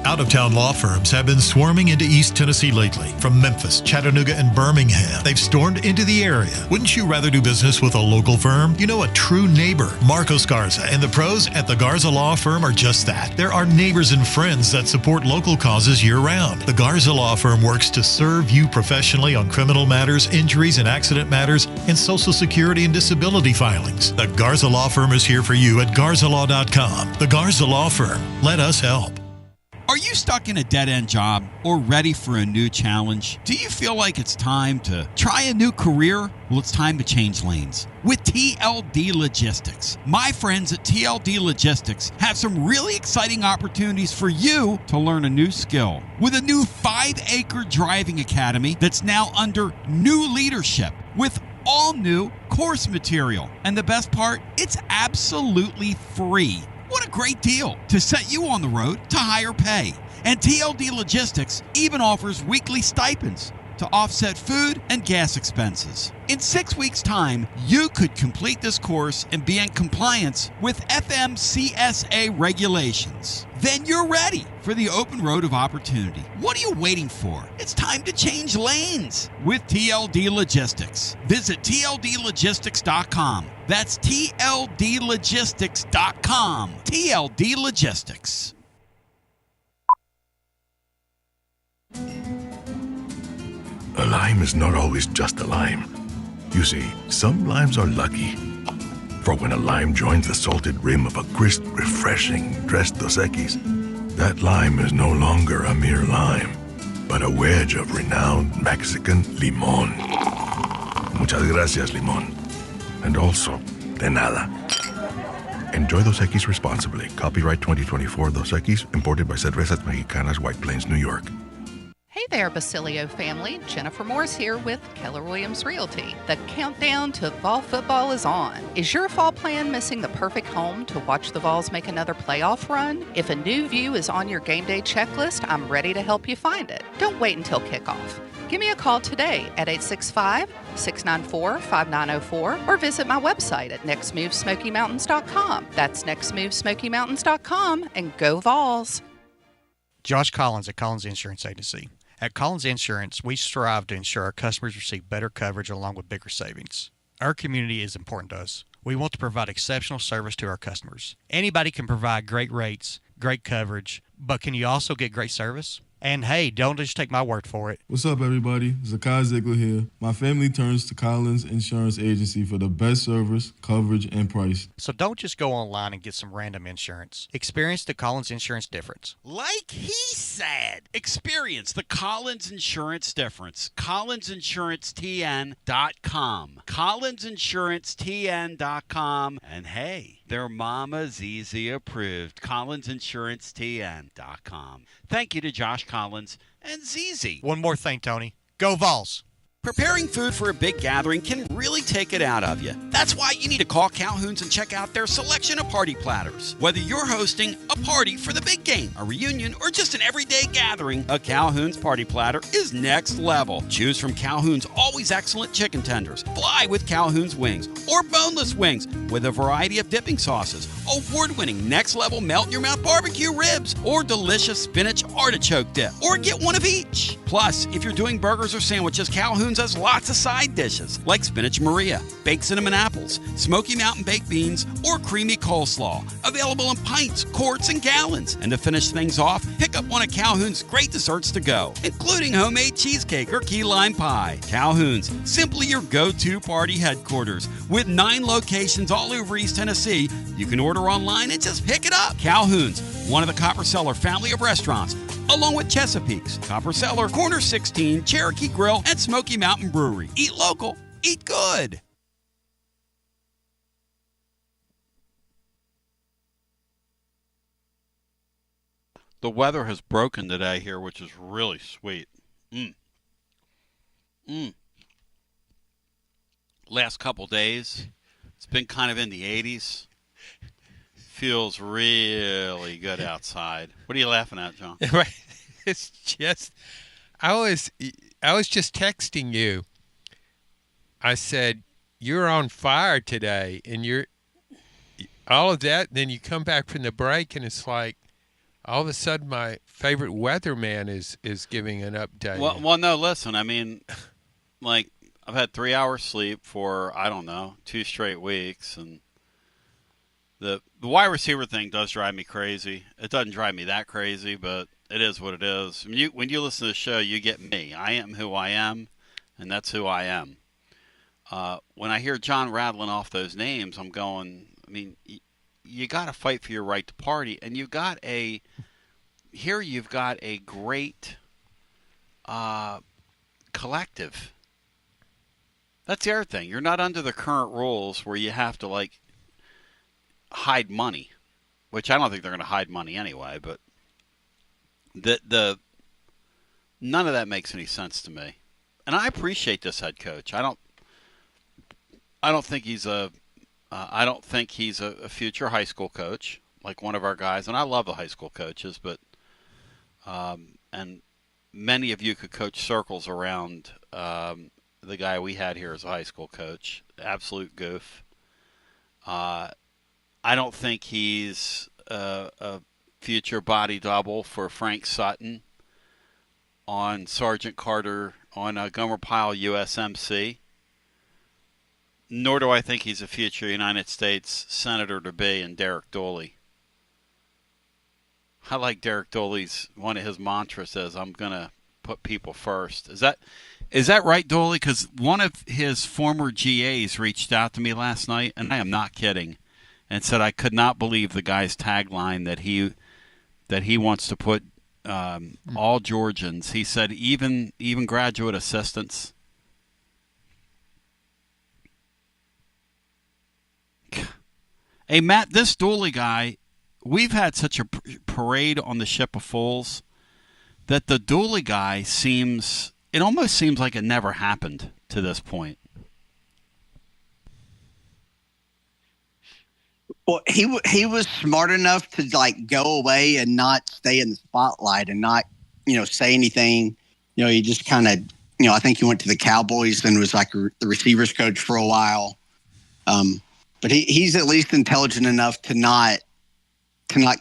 Out-of-town law firms have been swarming into East Tennessee lately. From Memphis, Chattanooga, and Birmingham, they've stormed into the area. Wouldn't you rather do business with a local firm? You know, a true neighbor. Marcos Garza and the pros at the Garza Law Firm are just that. There are neighbors and friends that support local causes year-round. The Garza Law Firm works to serve you professionally on criminal matters, injuries and accident matters, and Social Security and disability filings. The Garza Law Firm is here for you at garzalaw.com. The Garza Law Firm. Let us help. Are you stuck in a dead-end job or ready for a new challenge? Do you feel like it's time to try a new career? Well, it's time to change lanes with TLD Logistics. My friends at TLD Logistics have some really exciting opportunities for you to learn a new skill. With a new 5-acre driving academy that's now under new leadership with all new course material. And the best part, it's absolutely free. What a great deal to set you on the road to higher pay. And TLD Logistics even offers weekly stipends to offset food and gas expenses. In 6 weeks' time, you could complete this course and be in compliance with FMCSA regulations. Then you're ready for the open road of opportunity. What are you waiting for? It's time to change lanes with TLD Logistics. Visit tldlogistics.com. That's tldlogistics.com. TLD Logistics. A lime is not always just a lime. You see, some limes are lucky. For when a lime joins the salted rim of a crisp, refreshing Tres Dos Equis, that lime is no longer a mere lime, but a wedge of renowned Mexican limón. Muchas gracias, limón. And also, de nada. Enjoy Dos Equis responsibly. Copyright 2024 Dos Equis, imported by Cervezas Mexicanas, White Plains, New York. Hey there, Basilio family. Jennifer Morris here with Keller Williams Realty. The countdown to fall football is on. Is your fall plan missing the perfect home to watch the Vols make another playoff run? If a new view is on your game day checklist, I'm ready to help you find it. Don't wait until kickoff. Give me a call today at 865-694-5904 or visit my website at nextmovesmokymountains.com. That's nextmovesmokymountains.com, and go Vols. Josh Collins at Collins Insurance Agency. At Collins Insurance, we strive to ensure our customers receive better coverage along with bigger savings. Our community is important to us. We want to provide exceptional service to our customers. Anybody can provide great rates, great coverage, but can you also get great service? And hey, don't just take my word for it. What's up, everybody? Zakai Ziegler here. My family turns to Collins Insurance Agency for the best service, coverage, and price. So don't just go online and get some random insurance. Experience the Collins Insurance difference. Like he said, experience the Collins Insurance difference. CollinsInsuranceTN.com. CollinsInsuranceTN.com. And hey, their Mama ZZ approved. CollinsInsuranceTN.com. Thank you to Josh Collins and ZZ. One more thing, Tony. Go Vols! Preparing food for a big gathering can really take it out of you. That's why you need to call Calhoun's and check out their selection of party platters. Whether you're hosting a party for the big game, a reunion, or just an everyday gathering, a Calhoun's party platter is next level. Choose from Calhoun's always excellent chicken tenders, fly with Calhoun's wings, or boneless wings with a variety of dipping sauces, award-winning next-level melt-in-your-mouth barbecue ribs, or delicious spinach artichoke dip, or get one of each. Plus, if you're doing burgers or sandwiches, Calhoun's has lots of side dishes like spinach Maria, baked cinnamon apples, Smoky Mountain baked beans, or creamy coleslaw. Available in pints, quarts, and gallons. And to finish things off, pick up one of Calhoun's great desserts to go, including homemade cheesecake or key lime pie. Calhoun's, simply your go-to party headquarters. With 9 locations all over East Tennessee, you can order online and just pick it up. Calhoun's, one of the Copper Cellar family of restaurants, along with Chesapeake's, Copper Cellar, Corner 16, Cherokee Grill, and Smoky Mountain Brewery. Eat local, eat good. The weather has broken today here, which is really sweet. Last couple days, it's been kind of in the 80s. Feels really good outside. What are you laughing at, John? Right. It's just, I was just texting you. I said, you're on fire today, and you're all of that. Then you come back from the break, and it's like, all of a sudden, my favorite weatherman is giving an update. Well, no, listen. I mean, like, I've had 3 hours sleep for, I don't know, 2 straight weeks, and the wide receiver thing does drive me crazy. It doesn't drive me that crazy, but it is what it is. When you listen to the show, you get me. I am who I am, and that's who I am. When I hear John rattling off those names, I'm going, I mean, you got to fight for your right to party, and you've got a great collective. That's the other thing. You're not under the current rules where you have to, like, hide money, which I don't think they're going to hide money anyway, but the none of that makes any sense to me. And I appreciate this head coach. I don't think he's a future high school coach like one of our guys, and I love the high school coaches, but and many of you could coach circles around the guy we had here as a high school coach. Absolute goof. I don't think he's a future body double for Frank Sutton on Sergeant Carter on Gomer Pyle USMC. Nor do I think he's a future United States Senator to be in Derek Dooley. I like Derek Dooley's, one of his mantras is, I'm going to put people first. Is that right, Dooley? Because one of his former GAs reached out to me last night, and I am not kidding, and said I could not believe the guy's tagline that he wants to put all Georgians. He said even graduate assistants. Hey, Matt, this Dooley guy, we've had such a parade on the ship of fools that the Dooley guy almost seems like it never happened to this point. Well, he was smart enough to, like, go away and not stay in the spotlight and not, say anything. He just kind of, I think he went to the Cowboys and was like the receivers coach for a while. But he's at least intelligent enough to not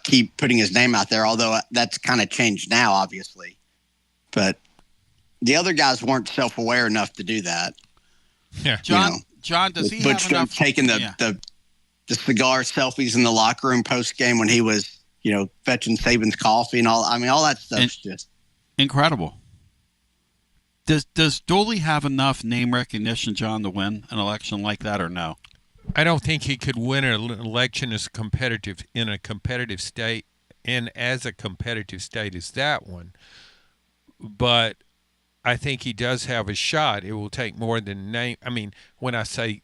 keep putting his name out there, although that's kind of changed now, obviously. But the other guys weren't self-aware enough to do that. Yeah. John, does he Butch have Jones enough? taking the cigar selfies in the locker room post game when he was, fetching Saban's coffee and all. I mean, all that stuff's just incredible. Does Dooley have enough name recognition, John, to win an election like that, or no? I don't think he could win an election in a competitive state, and as a competitive state as that one. But I think he does have a shot. It will take more than name. I mean, when I say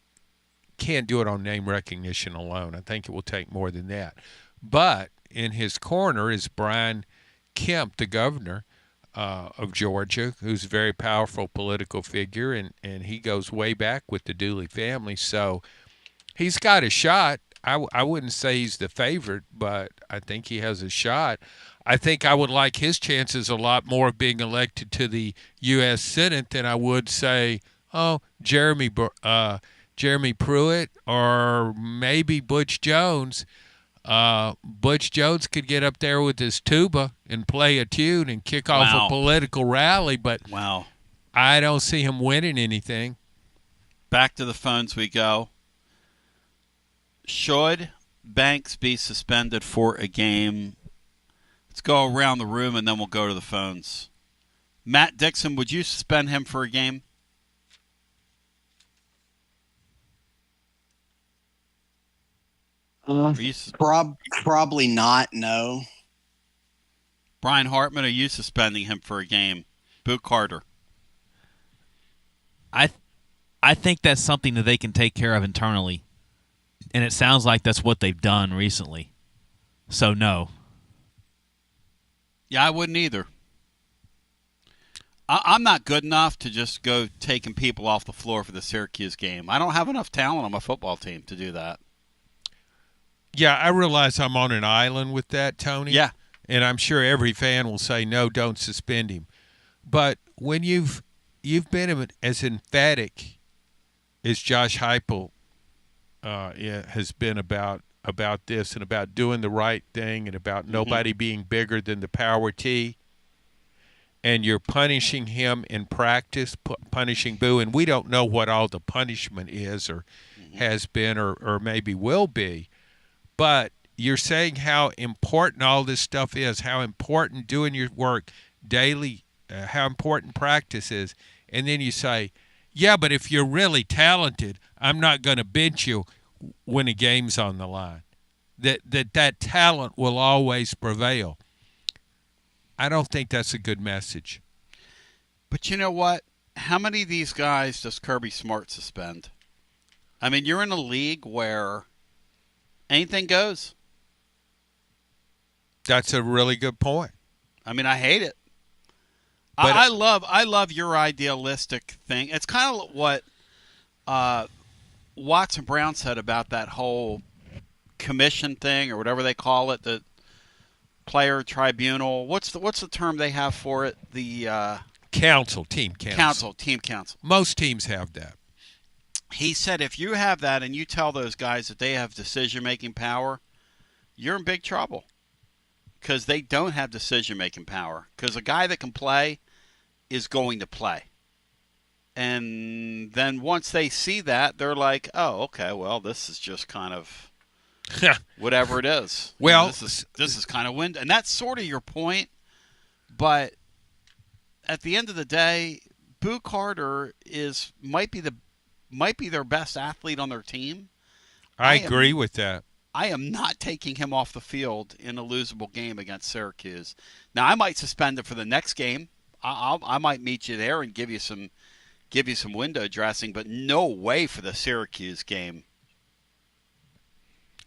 can't do it on name recognition alone, I think it will take more than that. But in his corner is Brian Kemp, the governor of Georgia, who's a very powerful political figure, and he goes way back with the Dooley family. So he's got a shot. I wouldn't say he's the favorite, but I think he has a shot. I think I would like his chances a lot more of being elected to the U.S. Senate than I would say, Jeremy Pruitt or maybe Butch Jones. Butch Jones could get up there with his tuba and play a tune and kick off a political rally, but I don't see him winning anything. Back to the phones we go. Should Banks be suspended for a game? Let's go around the room and then we'll go to the phones. Matt Dixon, would you suspend him for a game? Probably not, no. Brian Hartman, are you suspending him for a game? Boo Carter. I think that's something that they can take care of internally. And it sounds like that's what they've done recently. So, no. Yeah, I wouldn't either. I'm not good enough to just go taking people off the floor for the Syracuse game. I don't have enough talent on my football team to do that. Yeah, I realize I'm on an island with that, Tony. Yeah. And I'm sure every fan will say, no, don't suspend him. But when you've been as emphatic as Josh Heupel has been about this and about doing the right thing and about nobody being bigger than the power T, and you're punishing him in practice, punishing Boo, and we don't know what all the punishment is or has been or maybe will be, but you're saying how important all this stuff is, how important doing your work daily, how important practice is, and then you say, yeah, but if you're really talented, I'm not going to bench you when a game's on the line. That talent will always prevail. I don't think that's a good message. But you know what? How many of these guys does Kirby Smart suspend? I mean, you're in a league where anything goes. That's a really good point. I mean, I hate it. I love your idealistic thing. It's kind of what Watson Brown said about that whole commission thing or whatever they call it, the player tribunal. What's the term they have for it? The team council. Team council. Most teams have that. He said if you have that and you tell those guys that they have decision-making power, you're in big trouble because they don't have decision-making power because a guy that can play is going to play. And then once they see that, they're like, oh, okay, well, this is just kind of whatever it is. Well, this is kind of wind. And that's sort of your point. But at the end of the day, Boo Carter might be their best athlete on their team. I agree with that. I am not taking him off the field in a losable game against Syracuse. Now, I might suspend him for the next game. I might meet you there and give you some window dressing, but no way for the Syracuse game.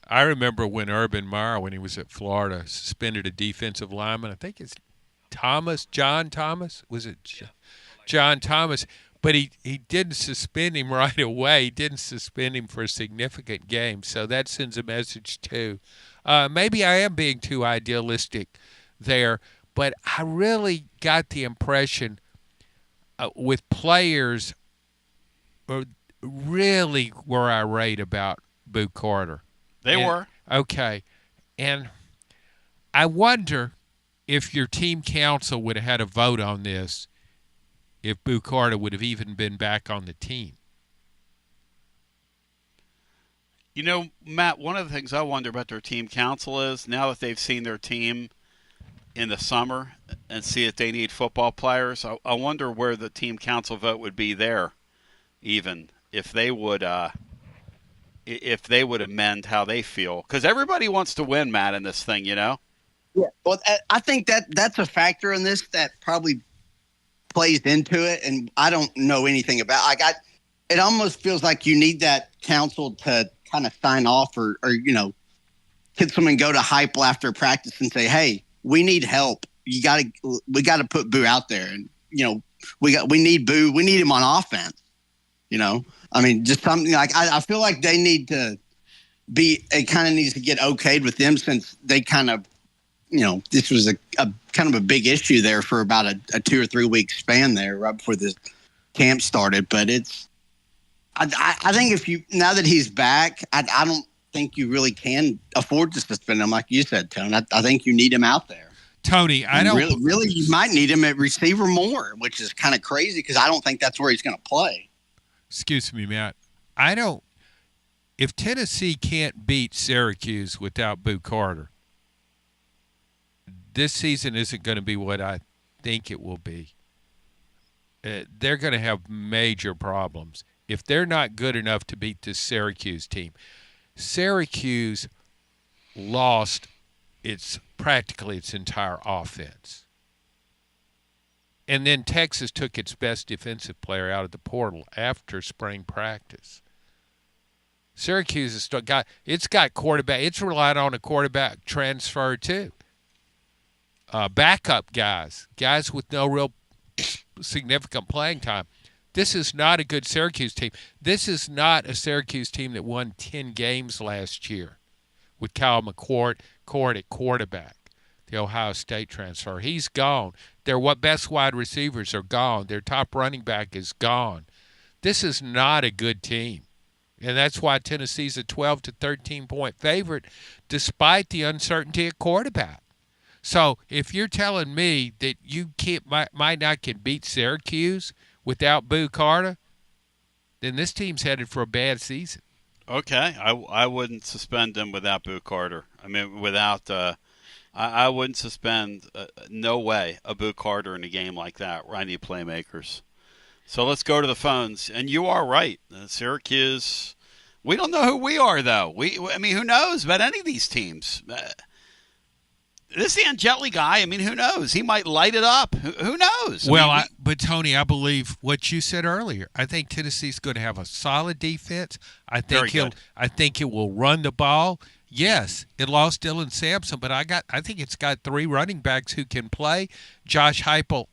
I remember when Urban Meyer, when he was at Florida, suspended a defensive lineman. I think it's John Thomas. Was it John Thomas? But he didn't suspend him right away. He didn't suspend him for a significant game. So that sends a message too. Maybe I am being too idealistic there, but I really got the impression with players really were irate about Boo Carter. They were. Okay. And I wonder if your team council would have had a vote on this, if Boo Carter would have even been back on the team. You know, Matt, one of the things I wonder about their team council is now that they've seen their team in the summer and see that they need football players, I wonder where the team council vote would be there, even if they would amend how they feel, because everybody wants to win, Matt, in this thing, you know. Yeah, well, I think that's a factor in this that probably plays into it, and I don't know anything about. It almost feels like you need that council to kind of sign off, or could someone go to Heupel after practice and say, "Hey, we need help. We got to put Boo out there, and we need Boo. We need him on offense." I mean, just something like I feel like they need to be. It kind of needs to get okayed with them, since they kind of, this was a kind of a big issue there for about a 2 or 3 week span there right before the camp started. But I think now that he's back, I don't think you really can afford to suspend him, like you said, Tone. I think you need him out there. Tony, I don't really. You might need him at receiver more, which is kind of crazy because I don't think that's where he's going to play. Excuse me, Matt. If Tennessee can't beat Syracuse without Boo Carter, this season isn't going to be what I think it will be. They're going to have major problems if they're not good enough to beat this Syracuse team. Syracuse lost practically its entire offense. And then Texas took its best defensive player out of the portal after spring practice. Syracuse has got quarterback. It's relied on a quarterback transfer too. Backup guys with no real significant playing time. This is not a good Syracuse team. This is not a Syracuse team that won 10 games last year with Kyle McCord at quarterback, the Ohio State transfer. He's gone. Their best wide receivers are gone. Their top running back is gone. This is not a good team. And that's why Tennessee's a 12 to 13 point favorite despite the uncertainty at quarterback. So if you're telling me that you might not can beat Syracuse without Boo Carter, then this team's headed for a bad season. Okay, I wouldn't suspend them without Boo Carter. I mean, without I wouldn't suspend no way a Boo Carter in a game like that where I need playmakers. So let's go to the phones. And you are right, Syracuse. We don't know who we are though. I mean, who knows about any of these teams? This Angeli guy, I mean, who knows? He might light it up. Who knows? But Tony, I believe what you said earlier. I think Tennessee's going to have a solid defense. I think it will run the ball. Yes, it lost Dylan Sampson, but I think it's got 3 running backs who can play. Josh Heupel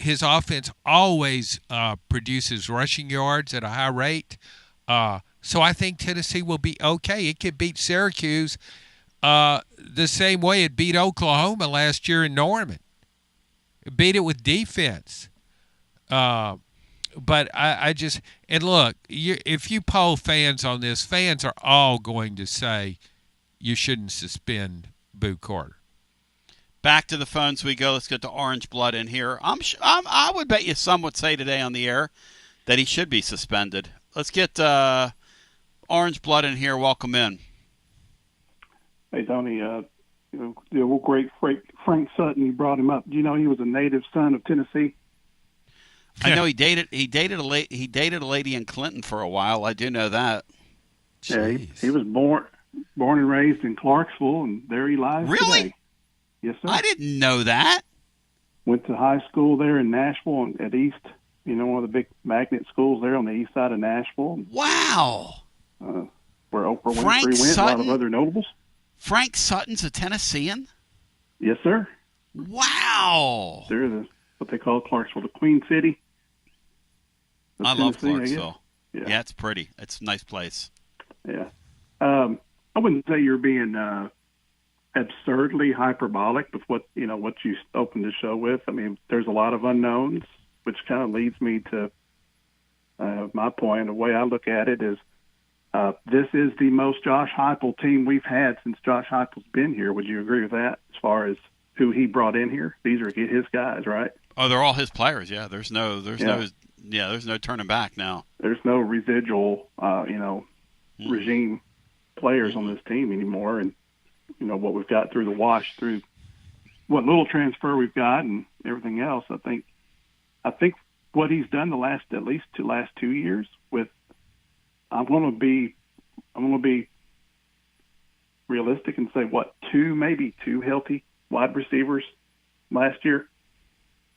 his offense always produces rushing yards at a high rate. So I think Tennessee will be okay. It could beat Syracuse the same way it beat Oklahoma last year in Norman. It beat it with defense. But and look, if you poll fans on this, fans are all going to say you shouldn't suspend Boo Carter. Back to the phones we go. Let's get to Orange Blood in here. I would bet you some would say today on the air that he should be suspended. Let's get Orange Blood in here. Welcome in. Hey, Tony, the great Frank Sutton, you brought him up. Do you know he was a native son of Tennessee? I know he dated a lady in Clinton for a while. I do know that. Yeah, he was born and raised in Clarksville, and there he lies today. Yes, sir. I didn't know that. Went to high school there in Nashville at East, one of the big magnet schools there on the east side of Nashville. Wow. Where Oprah Winfrey went, a lot of other notables. Frank Sutton's a Tennessean? Yes, sir. Wow. They're what they call Clarksville, the Queen City. I love Clarksville. Yeah, it's pretty. It's a nice place. Yeah. I wouldn't say you're being absurdly hyperbolic with what you opened the show with. I mean, there's a lot of unknowns, which kind of leads me to my point. The way I look at it is this is the most Josh Heupel team we've had since Josh Heupel's been here. Would you agree with that as far as who he brought in here? These are his guys, right? Oh, they're all his players. Yeah, there's no turning back now. There's no residual, regime players on this team anymore. And, you know, what we've got through the wash, through what little transfer we've got and everything else, I think what he's done at least the last 2 years with, I'm going to be realistic and say maybe two healthy wide receivers last year,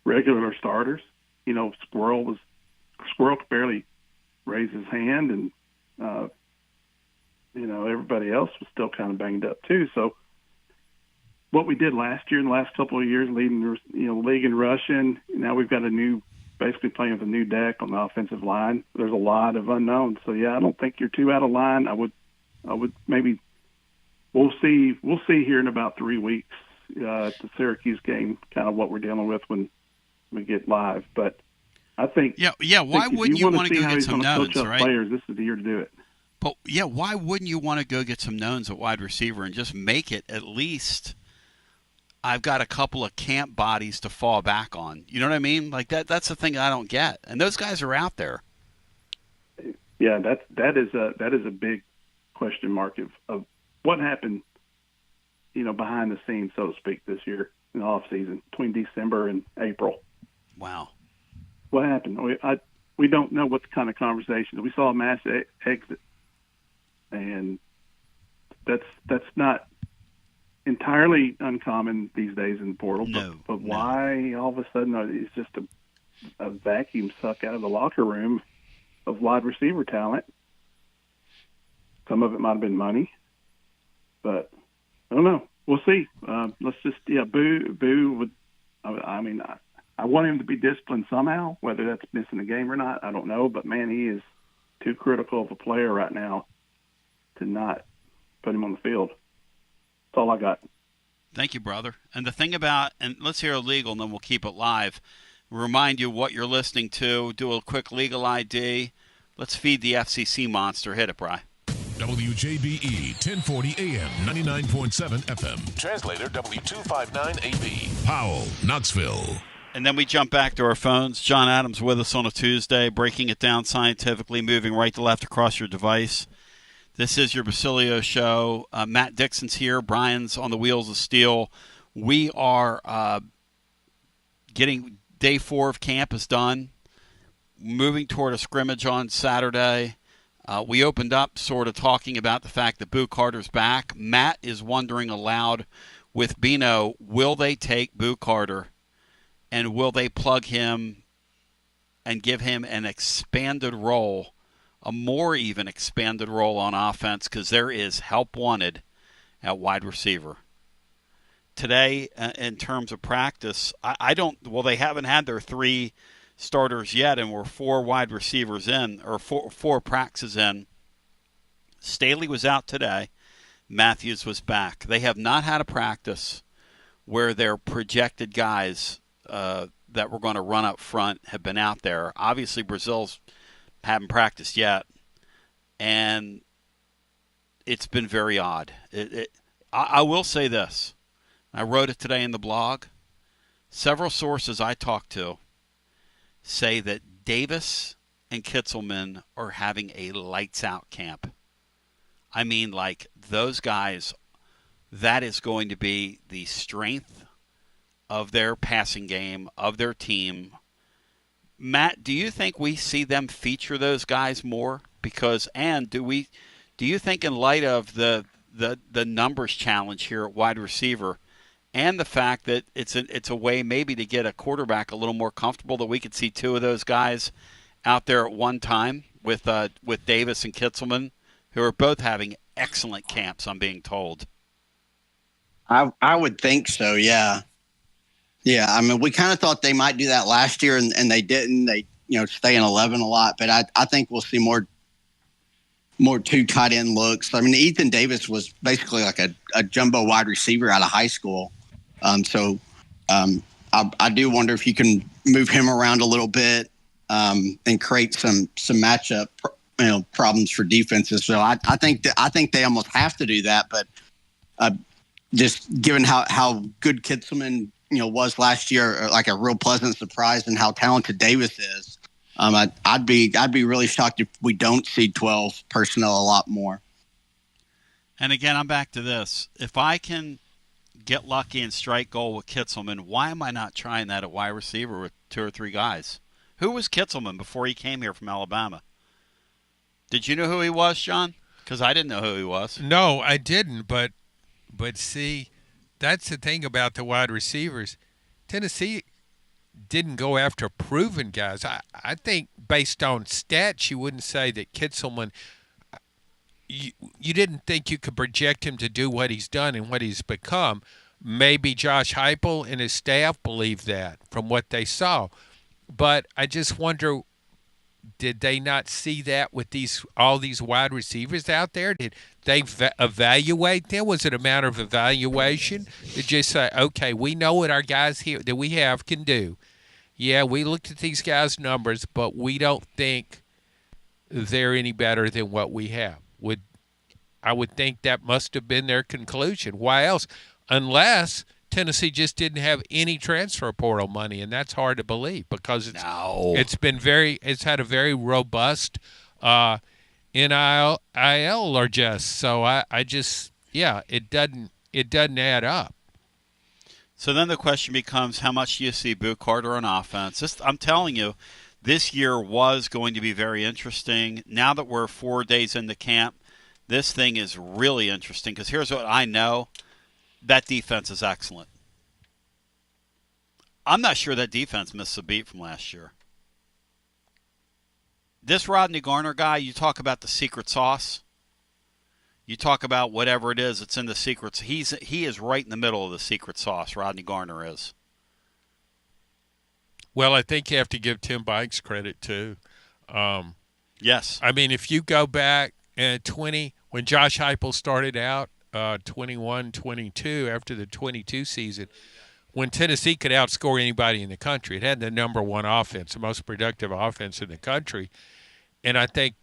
regular starters. You know, Squirrel could barely raise his hand, and you know, everybody else was still kind of banged up too. So what we did last year, in the last couple of years, leading the league in rushing, now we've got basically playing with a new deck on the offensive line. There's a lot of unknowns. So yeah, I don't think you're too out of line. I would maybe we'll see here in about 3 weeks at the Syracuse game, kind of what we're dealing with when we get live. But I think why wouldn't you want to go get some knowns, right? Players, this is the year to do it. But yeah, why wouldn't you want to go get some knowns at wide receiver and just make it at least? I've got a couple of camp bodies to fall back on. You know what I mean? Like that's the thing I don't get. And those guys are out there. Yeah, that is a big question mark of what happened, you know, behind the scenes, so to speak, this year in the off season between December and April. Wow. What happened? We don't know what kind of conversations. We saw a mass exit, and that's not entirely uncommon these days in the portal. But why all of a sudden it's just a vacuum suck out of the locker room of wide receiver talent? Some of it might have been money, but I don't know. We'll see. Let's just Boo would. I mean, I want him to be disciplined somehow. Whether that's missing a game or not, I don't know. But man, he is too critical of a player right now to not put him on the field. That's all I got. Thank you, brother. And the thing about, and let's hear illegal, and then we'll keep it live. Remind you what you're listening to. Do a quick legal ID. Let's feed the FCC monster. Hit it, Bri. WJBE 1040 AM 99.7 FM. Translator W259AB. Powell, Knoxville. And then we jump back to our phones. John Adams with us on a Tuesday, breaking it down scientifically, moving right to left across your device. This is your Basilio show. Matt Dixon's here. Brian's on the wheels of steel. We are getting day 4 of camp is done. Moving toward a scrimmage on Saturday. We opened up sort of talking about the fact that Boo Carter's back. Matt is wondering aloud with Bino, will they take Boo Carter and will they plug him and give him an expanded role, a more even expanded role on offense, because there is help wanted at wide receiver. Today, in terms of practice, they haven't had their 3 starters yet, and we're 4 wide receivers in, or four practices in. Staley was out today. Matthews was back. They have not had a practice where their projected guys that were going to run up front have been out there. Obviously, Brazil's haven't practiced yet, and it's been very odd. I will say this. I wrote it today in the blog. Several sources I talked to say that Davis and Kitzelman are having a lights-out camp. I mean, like, those guys, that is going to be the strength of their passing game, of their team. Matt, do you think we see them feature those guys more? Because, and do you think in light of the numbers challenge here at wide receiver, and the fact that it's a way maybe to get a quarterback a little more comfortable, that we could see 2 of those guys out there at one time with Davis and Kitzelman, who are both having excellent camps, I'm being told? I would think so, yeah. Yeah, I mean, we kind of thought they might do that last year, and they didn't. They, stay in 11 a lot. But I think we'll see more 2 tight end looks. I mean, Ethan Davis was basically like a jumbo wide receiver out of high school. So I do wonder if you can move him around a little bit and create some matchup problems for defenses. So I think they almost have to do that. But just given how good Kitzelman was last year, like a real pleasant surprise, and how talented Davis is, I'd be really shocked if we don't see 12 personnel a lot more. And again, I'm back to this. If I can get lucky and strike gold with Kitzelman, why am I not trying that at wide receiver with 2 or 3 guys? Who was Kitzelman before he came here from Alabama? Did you know who he was, John? Because I didn't know who he was. No, I didn't. But see, that's the thing about the wide receivers. Tennessee didn't go after proven guys. I think based on stats, you wouldn't say that Kitzelman. You didn't think you could project him to do what he's done and what he's become. Maybe Josh Heupel and his staff believe that from what they saw. But I just wonder, did they not see that with all these wide receivers out there? Did they evaluate them? Was it a matter of evaluation to just say, okay, we know what our guys here that we have can do. Yeah, we looked at these guys' numbers, but we don't think they're any better than what we have. I would think that must have been their conclusion. Why else? Unless Tennessee just didn't have any transfer portal money, and that's hard to believe because it's had a very robust NIL largesse. So I just it doesn't add up. So then the question becomes, how much do you see Boo Carter on offense? I'm telling you, this year was going to be very interesting. Now that we're 4 days into camp, this thing is really interesting because here's what I know. That defense is excellent. I'm not sure that defense missed a beat from last year. This Rodney Garner guy, you talk about the secret sauce. You talk about whatever it is that's in the secrets. He is right in the middle of the secret sauce, Rodney Garner is. Well, I think you have to give Tim Banks credit, too. Yes. I mean, if you go back at 20, when Josh Heupel started out, 21-22 after the 22 season, when Tennessee could outscore anybody in the country. It had the number one offense, the most productive offense in the country. And I think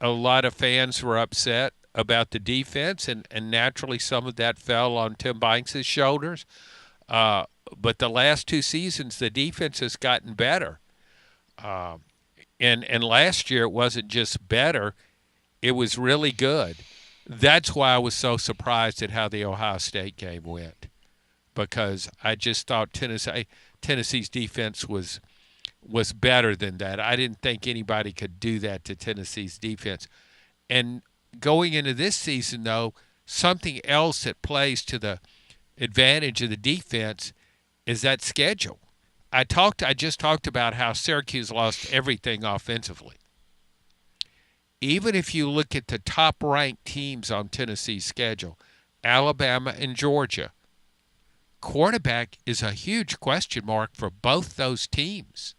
a lot of fans were upset about the defense, and naturally some of that fell on Tim Banks' shoulders. But the last 2 seasons, the defense has gotten better. And last year it wasn't just better, it was really good. That's why I was so surprised at how the Ohio State game went, because I just thought Tennessee's defense was better than that. I didn't think anybody could do that to Tennessee's defense. And going into this season, though, something else that plays to the advantage of the defense is that schedule. I just talked about how Syracuse lost everything offensively. Even if you look at the top-ranked teams on Tennessee's schedule, Alabama and Georgia, quarterback is a huge question mark for both those teams.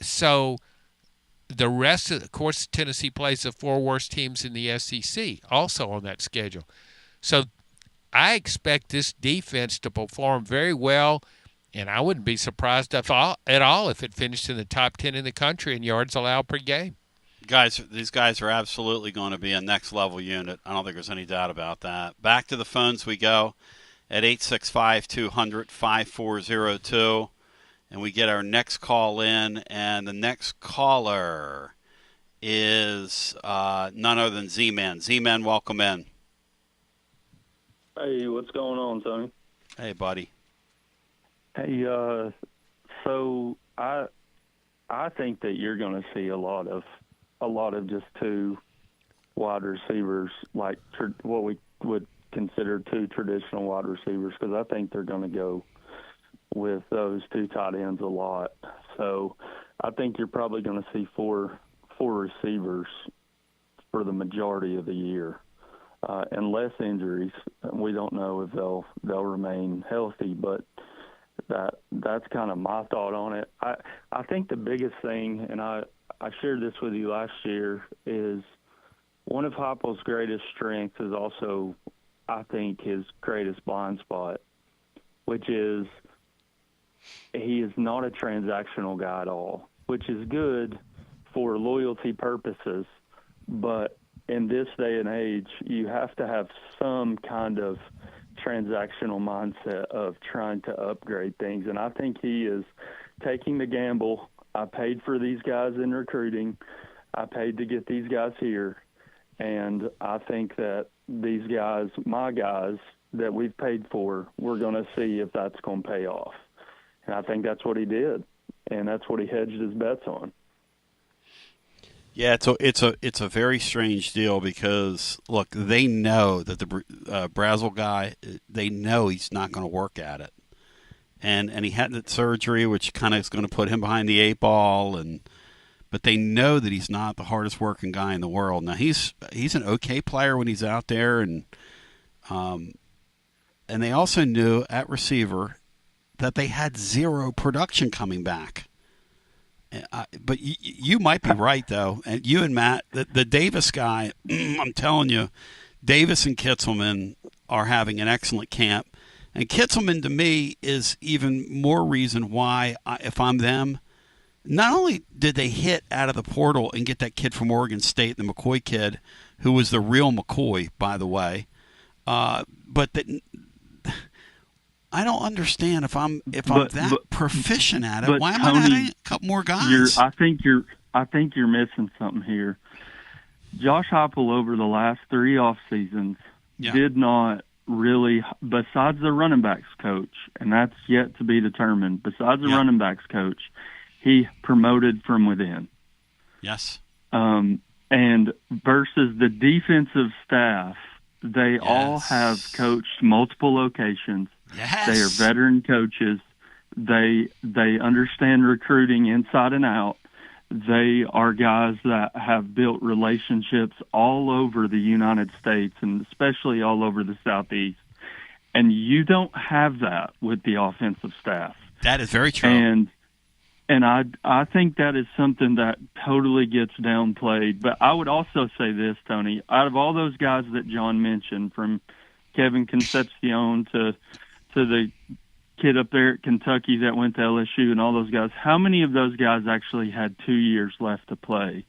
So the rest of course, Tennessee plays the 4 worst teams in the SEC also on that schedule. So I expect this defense to perform very well, and I wouldn't be surprised at all if it finished in the top 10 in the country in yards allowed per game. These guys are absolutely going to be a next-level unit. I don't think there's any doubt about that. Back to the phones we go at 865-200-5402, and we get our next call in, and the next caller is none other than Z-Man. Z-Man, welcome in. Hey, what's going on, Tony? Hey, buddy. Hey, so I think that you're going to see a lot of just 2 wide receivers, like what we would consider 2 traditional wide receivers, because I think they're going to go with those 2 tight ends a lot. So I think you're probably going to see four receivers for the majority of the year, unless injuries. We don't know if they'll remain healthy, but that's kind of my thought on it. I think the biggest thing, and I shared this with you last year, is one of Heupel's greatest strengths is also, I think, his greatest blind spot, which is he is not a transactional guy at all, which is good for loyalty purposes. But in this day and age, you have to have some kind of transactional mindset of trying to upgrade things. And I think he is taking the gamble I paid for these guys in recruiting. I paid to get these guys here. And I think that these guys, my guys that we've paid for, we're going to see if that's going to pay off. And I think that's what he did. And that's what he hedged his bets on. Yeah, it's a very strange deal because look, they know that the Brazil guy, they know he's not going to work at it, and he had that surgery, which kind of is going to put him behind the eight ball, but they know that he's not the hardest working guy in the world. Now he's an okay player when he's out there, and they also knew at receiver that they had zero production coming back. But you might be right, though. And you and Matt, the Davis guy, I'm telling you, Davis and Kitzelman are having an excellent camp. And Kitzelman, to me, is even more reason why, if I'm them, not only did they hit out of the portal and get that kid from Oregon State, the McCoy kid, who was the real McCoy, by the way, but that I don't understand if I'm that proficient at it. Why am Tony, I not adding a couple more guys? I think you're missing something here. Josh Heupel over the last 3 off seasons did not really, besides the running backs coach, and that's yet to be determined. Besides the running backs coach, he promoted from within. Yes. And versus the defensive staff, they all have coached multiple locations. Yes. They are veteran coaches. They understand recruiting inside and out. They are guys that have built relationships all over the United States and especially all over the Southeast. And you don't have that with the offensive staff. That is very true. And I think that is something that totally gets downplayed. But I would also say this, Tony, out of all those guys that John mentioned, from Kevin Concepcion to the kid up there at Kentucky that went to LSU and all those guys, how many of those guys actually had 2 years left to play?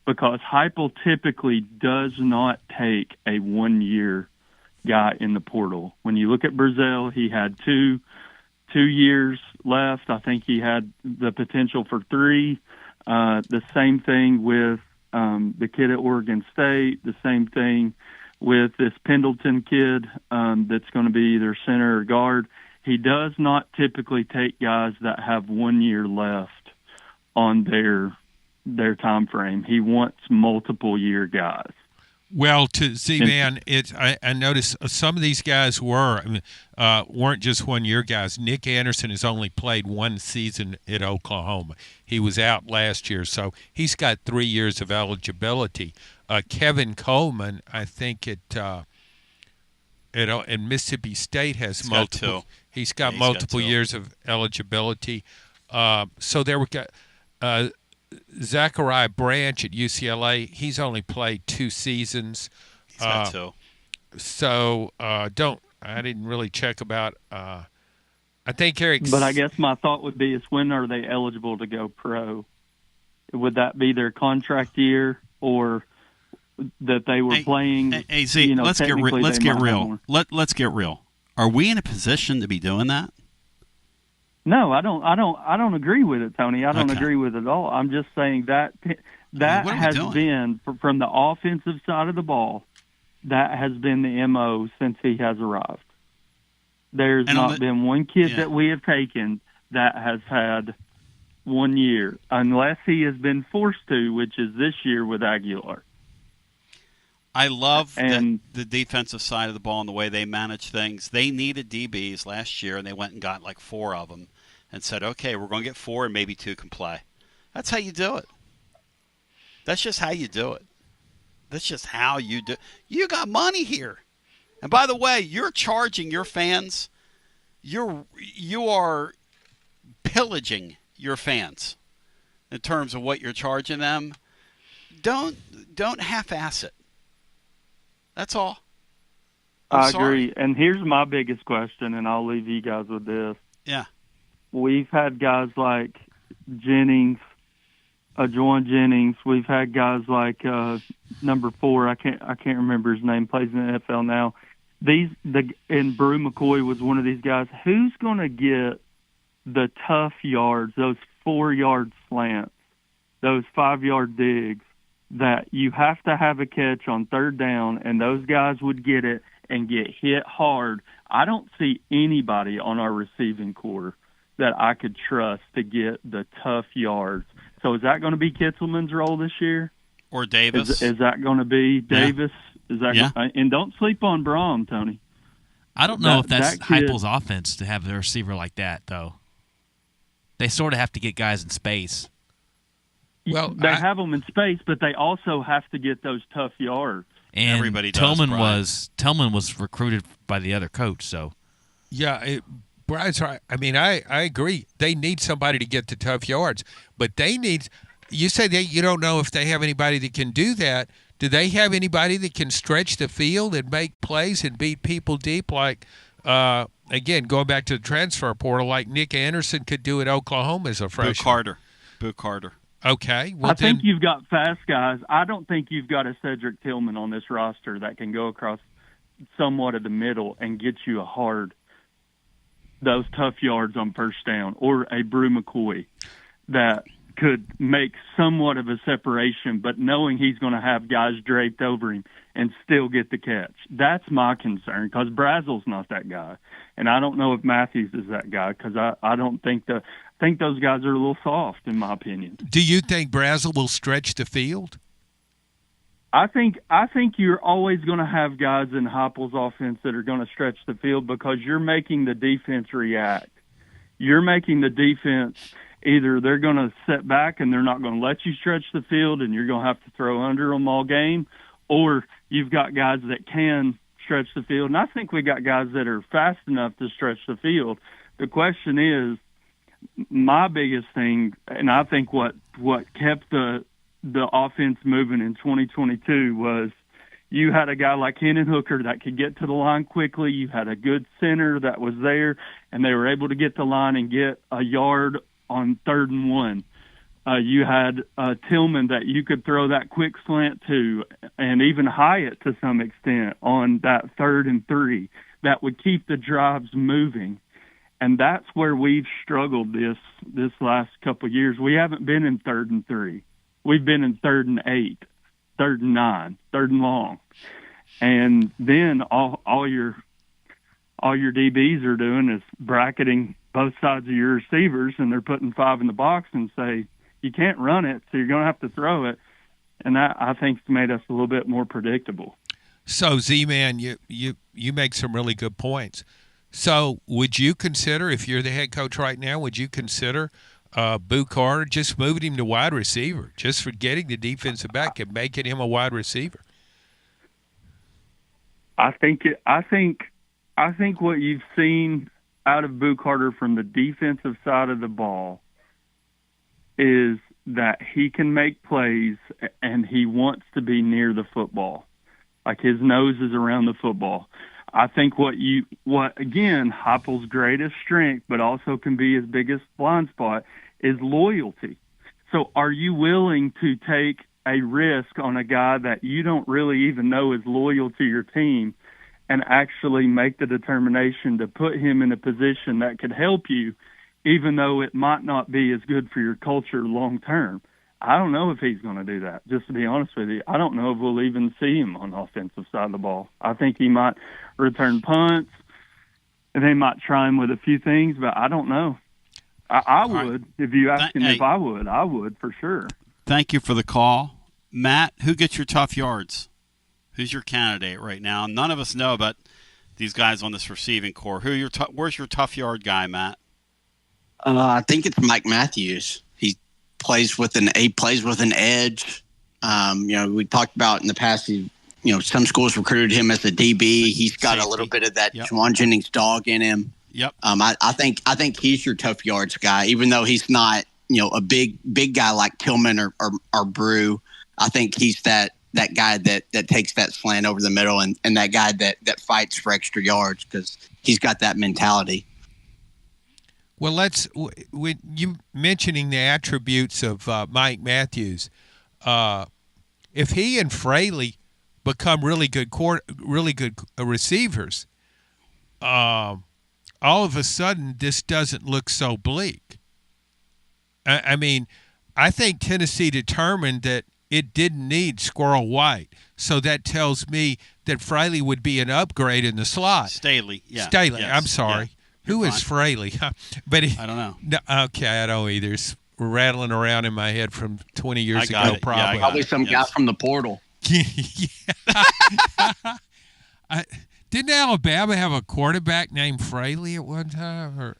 Because Heupel typically does not take a 1-year guy in the portal. When you look at Brazil, he had two years left. I think he had the potential for 3. The same thing with the kid at Oregon State, the same thing with this Pendleton kid that's going to be either center or guard. He does not typically take guys that have 1 year left on their time frame. He wants multiple year guys. Well, to Z-Man, I noticed some of these guys weren't just 1 year guys. Nick Anderson has only played 1 season at Oklahoma. He was out last year, so he's got 3 years of eligibility. Kevin Coleman, I think at Mississippi State has multiple. He's got multiple years of eligibility. So there we go. Zachariah Branch at UCLA, he's only played 2 seasons. He's got 2. So I didn't really check about. I think Eric. But I guess my thought would be is when are they eligible to go pro? Would that be their contract year or that they were playing? Hey, Z, let's get real. Let's get real. Are we in a position to be doing that? No, I don't agree with it, Tony. I don't agree with it at all. I'm just saying that has been from the offensive side of the ball. That has been the MO since he has arrived. There's not been one kid that we have taken that has had 1 year, unless he has been forced to, which is this year with Aguilar. I love the defensive side of the ball and the way they manage things. They needed DBs last year, and they went and got like 4 of them and said, okay, we're going to get 4 and maybe 2 can play. That's how you do it. That's just how you do it. That's just how you do it. You got money here. And by the way, you're charging your fans. You are pillaging your fans in terms of what you're charging them. Don't half-ass it. That's all. I agree. And here's my biggest question, and I'll leave you guys with this. Yeah. We've had guys like Jennings, Juwan Jennings. We've had guys like number 4. I can't remember his name. Plays in the NFL now. And Brew McCoy was one of these guys. Who's going to get the tough yards, those 4-yard slants, those 5-yard digs, that you have to have a catch on third down, and those guys would get it and get hit hard. I don't see anybody on our receiving core that I could trust to get the tough yards. So is that going to be Kitzelman's role this year? Or Davis? Is that going to be Davis? Yeah. Is that and don't sleep on Braum, Tony. I don't know if that's Heupel's offense to have a receiver like that, though. They sort of have to get guys in space. Well, they have them in space, but they also have to get those tough yards. And Everybody does, Tillman was recruited by the other coach, so. Yeah, Brian's right. I mean, I agree. They need somebody to get the tough yards, but they need. You say that you don't know if they have anybody that can do that. Do they have anybody that can stretch the field and make plays and beat people deep? Like, again, going back to the transfer portal, like Nick Anderson could do at Oklahoma as a freshman. Boo Carter. Okay. Well, I think you've got fast guys. I don't think you've got a Cedric Tillman on this roster that can go across somewhat of the middle and get you those tough yards on first down, or a Brew McCoy that could make somewhat of a separation, but knowing he's going to have guys draped over him and still get the catch. That's my concern, because Brazel's not that guy. And I don't know if Matthews is that guy, because I don't think those guys are a little soft, in my opinion. Do you think Brazel will stretch the field? I think you're always going to have guys in Heupel's offense that are going to stretch the field, because you're making the defense react. You're making the defense either they're going to sit back and they're not going to let you stretch the field and you're going to have to throw under them all game, or you've got guys that can stretch the field. And I think we got guys that are fast enough to stretch the field. The question is, my biggest thing, and I think what kept the offense moving in 2022 was you had a guy like Hendon Hooker that could get to the line quickly. You had a good center that was there, and they were able to get the line and get a yard on 3rd and 1. You had Tillman that you could throw that quick slant to, and even Hyatt to some extent on that 3rd and 3 that would keep the drives moving. And that's where we've struggled this last couple of years. We haven't been in 3rd and 3. We've been in 3rd and 8, 3rd and 9, 3rd and long. And then all your DBs are doing is bracketing both sides of your receivers, and they're putting 5 in the box and say, you can't run it, so you're going to have to throw it. And that, I think, has made us a little bit more predictable. So, Z-Man, you make some really good points. So would you consider, if you're the head coach right now, would you consider Boo Carter just moving him to wide receiver, just forgetting the defensive back and making him a wide receiver? I think what you've seen out of Boo Carter from the defensive side of the ball is that he can make plays and he wants to be near the football. Like, his nose is around the football. I think what again, Heupel's greatest strength, but also can be his biggest blind spot, is loyalty. So are you willing to take a risk on a guy that you don't really even know is loyal to your team and actually make the determination to put him in a position that could help you, even though it might not be as good for your culture long term? I don't know if he's going to do that, just to be honest with you. I don't know if we'll even see him on the offensive side of the ball. I think he might return punts, and they might try him with a few things, but I don't know. I would. If you ask him if I would for sure. Thank you for the call. Matt, who gets your tough yards? Who's your candidate right now? None of us know about these guys on this receiving core. Where's your tough yard guy, Matt? I think it's Mike Matthews. He plays with an edge. We talked about in the past, some schools recruited him as a DB. He's got a little bit of that Juwan Jennings dog in him. Yep. I think he's your tough yards guy, even though he's not, a big guy like Tillman or Brew. I think he's that guy that takes that slant over the middle and that guy that fights for extra yards, because he's got that mentality. Well, when you mentioning the attributes of Mike Matthews, if he and Fraley become really good receivers, all of a sudden this doesn't look so bleak. I mean, I think Tennessee determined that it didn't need Squirrel White. So that tells me that Fraley would be an upgrade in the slot. Staley, yeah. Staley, yes, I'm sorry. Yeah. Who is Fraley? But I don't know. No, okay, I don't either. It's rattling around in my head from 20 years ago, probably. Probably some guy from the portal. Didn't Alabama have a quarterback named Fraley at one time? Or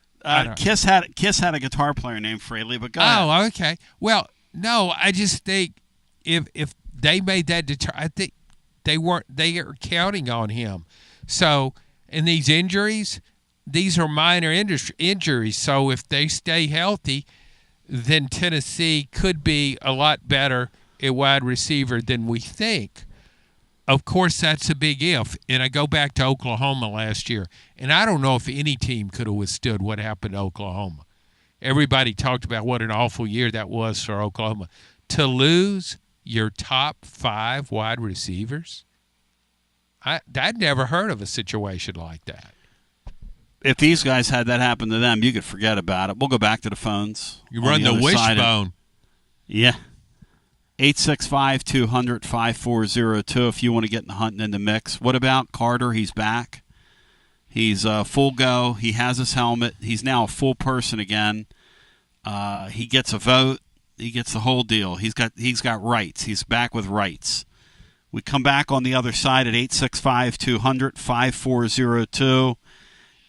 Kiss had a guitar player named Fraley, but go ahead. Oh, okay. Well, no, I just think if they made that I think they are counting on him. So, in these injuries, these are minor injuries. So if they stay healthy, then Tennessee could be a lot better at wide receiver than we think. Of course, that's a big if. And I go back to Oklahoma last year, and I don't know if any team could have withstood what happened to Oklahoma. Everybody talked about what an awful year that was for Oklahoma. To lose your top 5 wide receivers, I'd never heard of a situation like that. If these guys had that happen to them, you could forget about it. We'll go back to the phones. You run the wishbone. Yeah. 865-200-5402 if you want to get Hunting in the mix. What about Carter? He's back. He's full go. He has his helmet. He's now a full person again. He gets a vote. He gets the whole deal. He's got rights. He's back with rights. We come back on the other side at 865-200-5402.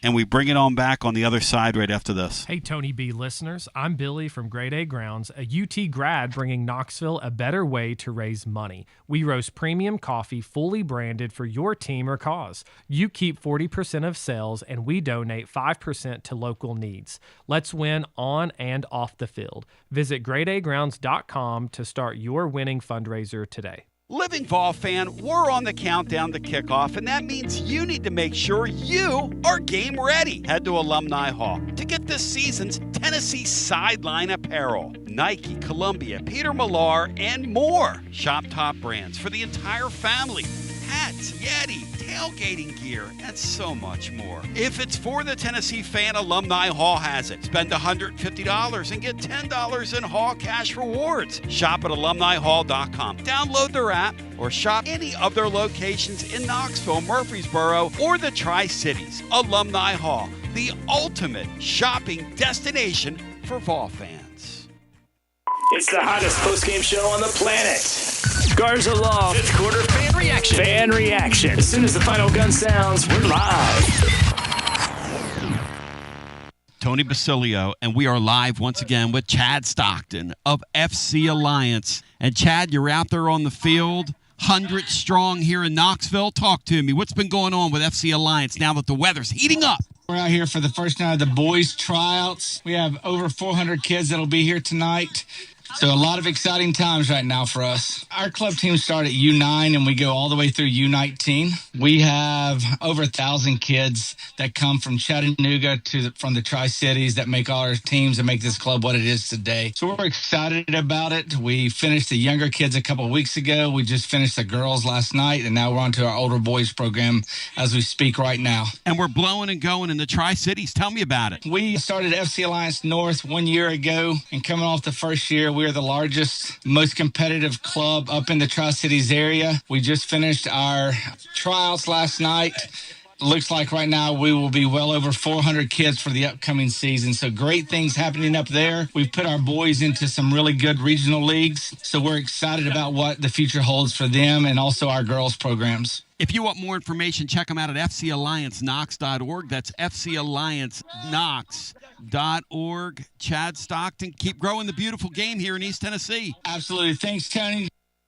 And we bring it on back on the other side right after this. Hey, Tony B listeners. I'm Billy from Grade A Grounds, a UT grad bringing Knoxville a better way to raise money. We roast premium coffee fully branded for your team or cause. You keep 40% of sales, and we donate 5% to local needs. Let's win on and off the field. Visit gradeagrounds.com to start your winning fundraiser today. Living Vol fan, we're on the countdown to kickoff, and that means you need to make sure you are game ready. Head to Alumni Hall to get this season's Tennessee sideline apparel. Nike, Columbia, Peter Millar, and more. Shop top brands for the entire family. Hats, Yeti, tailgating gear, and so much more. If it's for the Tennessee fan, Alumni Hall has it. Spend $150 and get $10 in Hall cash rewards. Shop at alumnihall.com. Download their app or shop any of their locations in Knoxville, Murfreesboro, or the Tri-Cities. Alumni Hall, the ultimate shopping destination for Vol fans. It's the hottest post-game show on the planet. Garza Law. Fifth quarter fan reaction. Fan reaction. As soon as the final gun sounds, we're live. Tony Basilio, and we are live once again with Chad Stockton of FC Alliance. And Chad, you're out there on the field, 100 strong here in Knoxville. Talk to me. What's been going on with FC Alliance now that the weather's heating up? We're out here for the first night of the boys' tryouts. We have over 400 kids that'll be here tonight. So a lot of exciting times right now for us. Our club teams start at U9 and we go all the way through U19. We have over 1,000 kids that come from Chattanooga from the Tri-Cities that make all our teams and make this club what it is today. So we're excited about it. We finished the younger kids a couple of weeks ago. We just finished the girls last night, and now we're on to our older boys program as we speak right now. And we're blowing and going in the Tri-Cities. Tell me about it. We started FC Alliance North 1 year ago, and coming off the first year, we are the largest, most competitive club up in the Tri-Cities area. We just finished our tryouts last night. Looks like right now we will be well over 400 kids for the upcoming season. So great things happening up there. We've put our boys into some really good regional leagues. So we're excited about what the future holds for them and also our girls programs. If you want more information, check them out at fcallianceknox.org. That's fcallianceknox.org. Chad Stockton, keep growing the beautiful game here in East Tennessee. Absolutely. Thanks, Tony.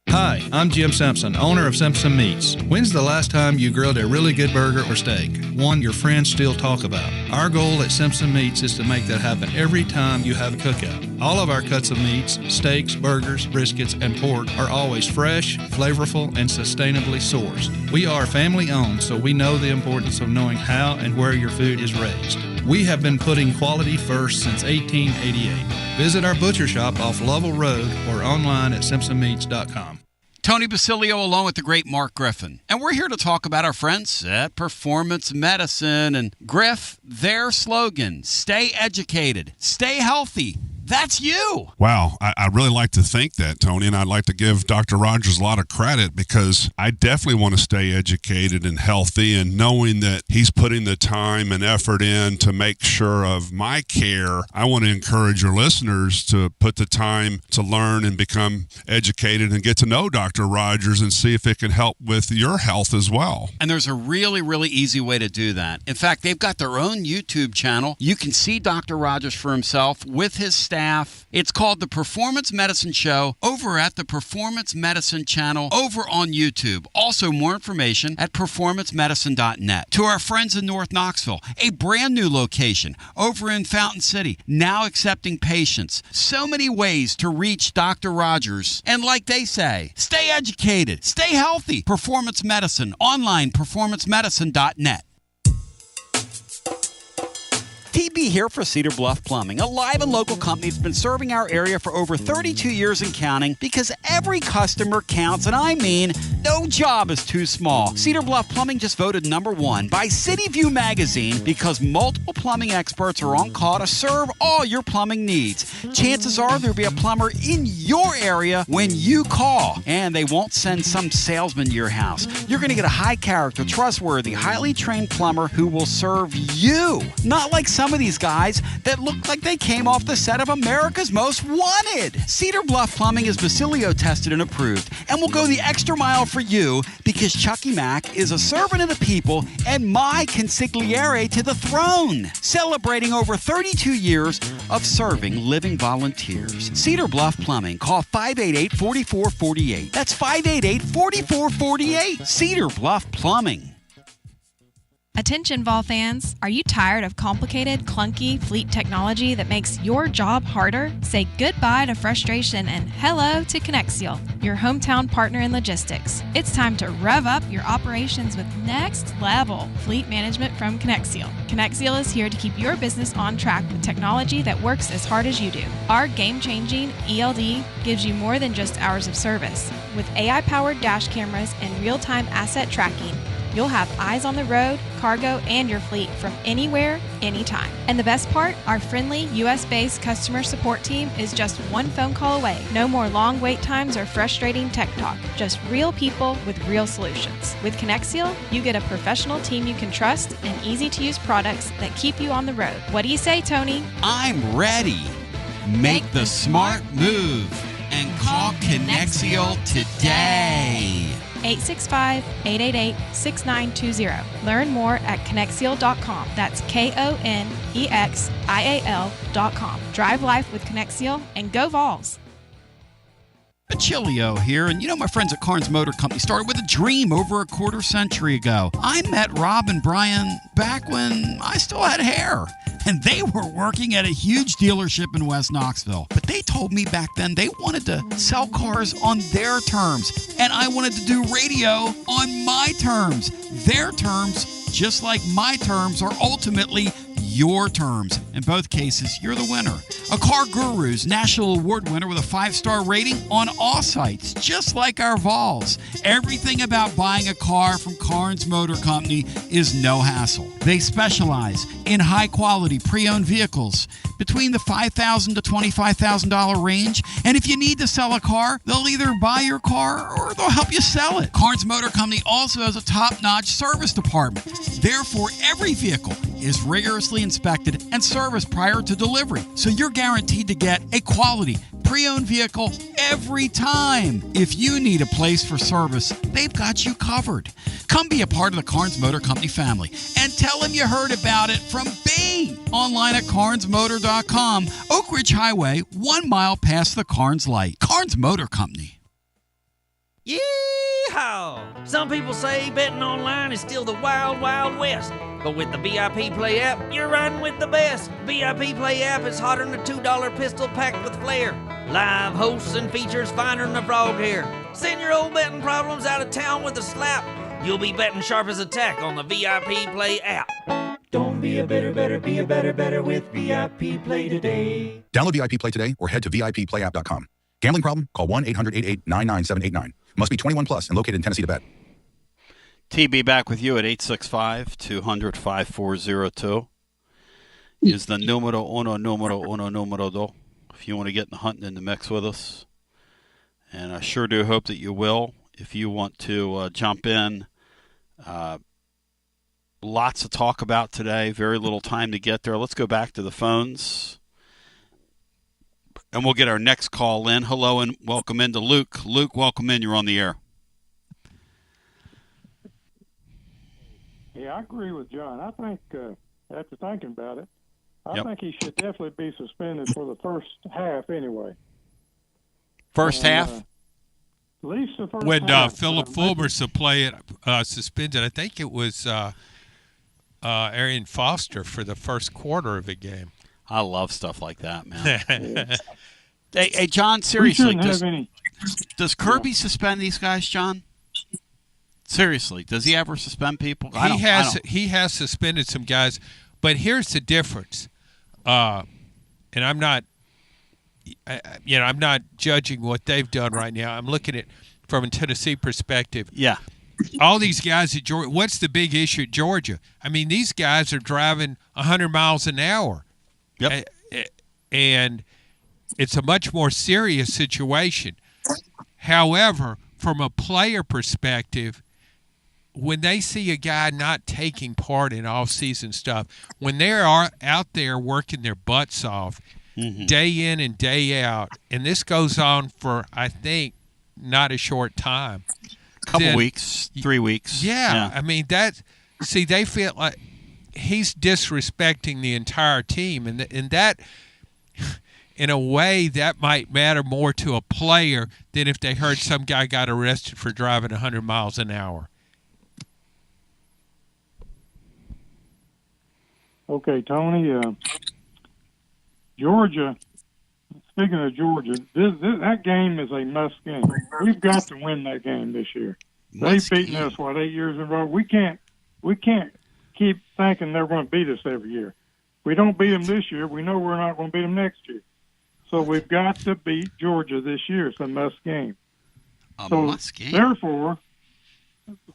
Hi, I'm Jim Simpson, owner of Simpson Meats. When's the last time you grilled a really good burger or steak? One your friends still talk about. Our goal at Simpson Meats is to make that happen every time you have a cookout. All of our cuts of meats, steaks, burgers, briskets, and pork are always fresh, flavorful, and sustainably sourced. We are family owned, so we know the importance of knowing how and where your food is raised. We have been putting quality first since 1888. Visit our butcher shop off Lovell Road or online at simpsonmeats.com. Tony Basilio along with the great Mark Griffin. And we're here to talk about our friends at Performance Medicine. And Griff, their slogan, stay educated, stay healthy, That's you. Wow, I really like to think that, Tony, and I'd like to give Dr. Rogers a lot of credit because I definitely want to stay educated and healthy, and knowing that he's putting the time and effort in to make sure of my care, I want to encourage your listeners to put the time to learn and become educated and get to know Dr. Rogers and see if it can help with your health as well. And there's a really, really easy way to do that. In fact, they've got their own YouTube channel. You can see Dr. Rogers for himself with his staff. It's called The Performance Medicine Show over at the Performance Medicine channel over on YouTube. Also, more information at performancemedicine.net. To our friends in North Knoxville, a brand new location over in Fountain City, now accepting patients. So many ways to reach Dr. Rogers. And like they say, stay educated, stay healthy. Performance Medicine, online, performancemedicine.net. TB here for Cedar Bluff Plumbing, a live and local company that's been serving our area for over 32 years and counting because every customer counts, and I mean no job is too small. Cedar Bluff Plumbing just voted #1 by City View magazine because multiple plumbing experts are on call to serve all your plumbing needs. Chances are there'll be a plumber in your area when you call, and they won't send some salesman to your house. You're going to get a high character, trustworthy, highly trained plumber who will serve you, not like some of these guys that look like they came off the set of America's Most Wanted. Cedar Bluff Plumbing is Basilio tested and approved and will go the extra mile for you because Chucky Mack is a servant of the people and my consigliere to the throne, celebrating over 32 years of serving living volunteers. Cedar Bluff Plumbing. Call 588-4448. That's 588-4448. Cedar Bluff Plumbing. Attention Vol fans, are you tired of complicated, clunky fleet technology that makes your job harder? Say goodbye to frustration and hello to Connexial, your hometown partner in logistics. It's time to rev up your operations with next level fleet management from Connexial. Connexial is here to keep your business on track with technology that works as hard as you do. Our game-changing ELD gives you more than just hours of service. With AI-powered dash cameras and real-time asset tracking, you'll have eyes on the road, cargo, and your fleet from anywhere, anytime. And the best part, our friendly US-based customer support team is just one phone call away. No more long wait times or frustrating tech talk. Just real people with real solutions. With Connexial, you get a professional team you can trust and easy-to-use products that keep you on the road. What do you say, Tony? I'm ready. Make the smart move and call Connexial today. 865-888-6920. Learn more at Connexial.com. That's Konexial.com. Drive life with Connexial and go Vols. Basilio here, and you know my friends at Carnes Motor Company started with a dream over a quarter century ago. I met Rob and Brian back when I still had hair, and they were working at a huge dealership in West Knoxville. But they told me back then they wanted to sell cars on their terms, and I wanted to do radio on my terms. Their terms, just like my terms, are ultimately your terms. In both cases, you're the winner. A Car Guru's National Award winner with a 5-star rating on all sites, just like our Vols. Everything about buying a car from Carnes Motor Company is no hassle. They specialize in high-quality pre-owned vehicles between the $5,000 to $25,000 range. And if you need to sell a car, they'll either buy your car or they'll help you sell it. Carnes Motor Company also has a top-notch service department. Therefore, every vehicle is rigorously inspected and serviced prior to delivery. So you're guaranteed to get a quality pre-owned vehicle every time. If you need a place for service, they've got you covered. Come be a part of the Carnes Motor Company family and tell them you heard about it from me. Online at carnesmotor.com. Oak Ridge Highway, 1 mile past the Carnes light. Carnes Motor Company. Yeehaw! Some people say betting online is still the wild, wild west. But with the VIP Play app, you're riding with the best. VIP Play app is hotter than a $2 pistol packed with flair. Live hosts and features finer than a frog hair. Send your old betting problems out of town with a slap. You'll be betting sharp as a tack on the VIP Play app. Don't be a better, be a better with VIP Play today. Download VIP Play today or head to VIPPlayApp.com. Gambling problem? Call 1-800-88-99789. Must be 21 plus and located in Tennessee to bet. TB back with you at 865-200-5402 is the numero uno, numero dos if you want to get in the hunting in the mix with us. And I sure do hope that you will. If you want to jump in, lots to talk about today, very little time to get there. Let's go back to the phones. And we'll get our next call in. Hello and welcome into Luke. Luke, welcome in. You're on the air. Yeah, I agree with John. I think, after thinking about it, I think he should definitely be suspended for the first half anyway. First half? At least the first When half. Philip Fulmer suspended, I think it was Arian Foster for the first quarter of the game. I love stuff like that, man. Hey, John, seriously, does Kirby suspend these guys, John? Seriously, does he ever suspend people? He has suspended some guys, but here's the difference. And I'm not, I'm not judging what they've done right now. I'm looking at it from a Tennessee perspective. Yeah. All these guys at Georgia. What's the big issue at Georgia? I mean, these guys are driving 100 miles an hour. Yep. And it's a much more serious situation. However, from a player perspective, when they see a guy not taking part in off-season stuff, when they are out there working their butts off day in and day out, and this goes on for, I think, not a short time. Couple weeks, 3 weeks. Yeah. I mean, they feel like he's disrespecting the entire team, and that, in a way, that might matter more to a player than if they heard some guy got arrested for driving 100 miles an hour. Okay, Tony. Georgia. Speaking of Georgia, that game is a must game. We've got to win that game this year. They've beaten us 8 years in a row. We can't keep thinking they're going to beat us every year. If we don't beat them this year, we know we're not going to beat them next year. So we've got to beat Georgia this year. It's a must game. Must game. Therefore,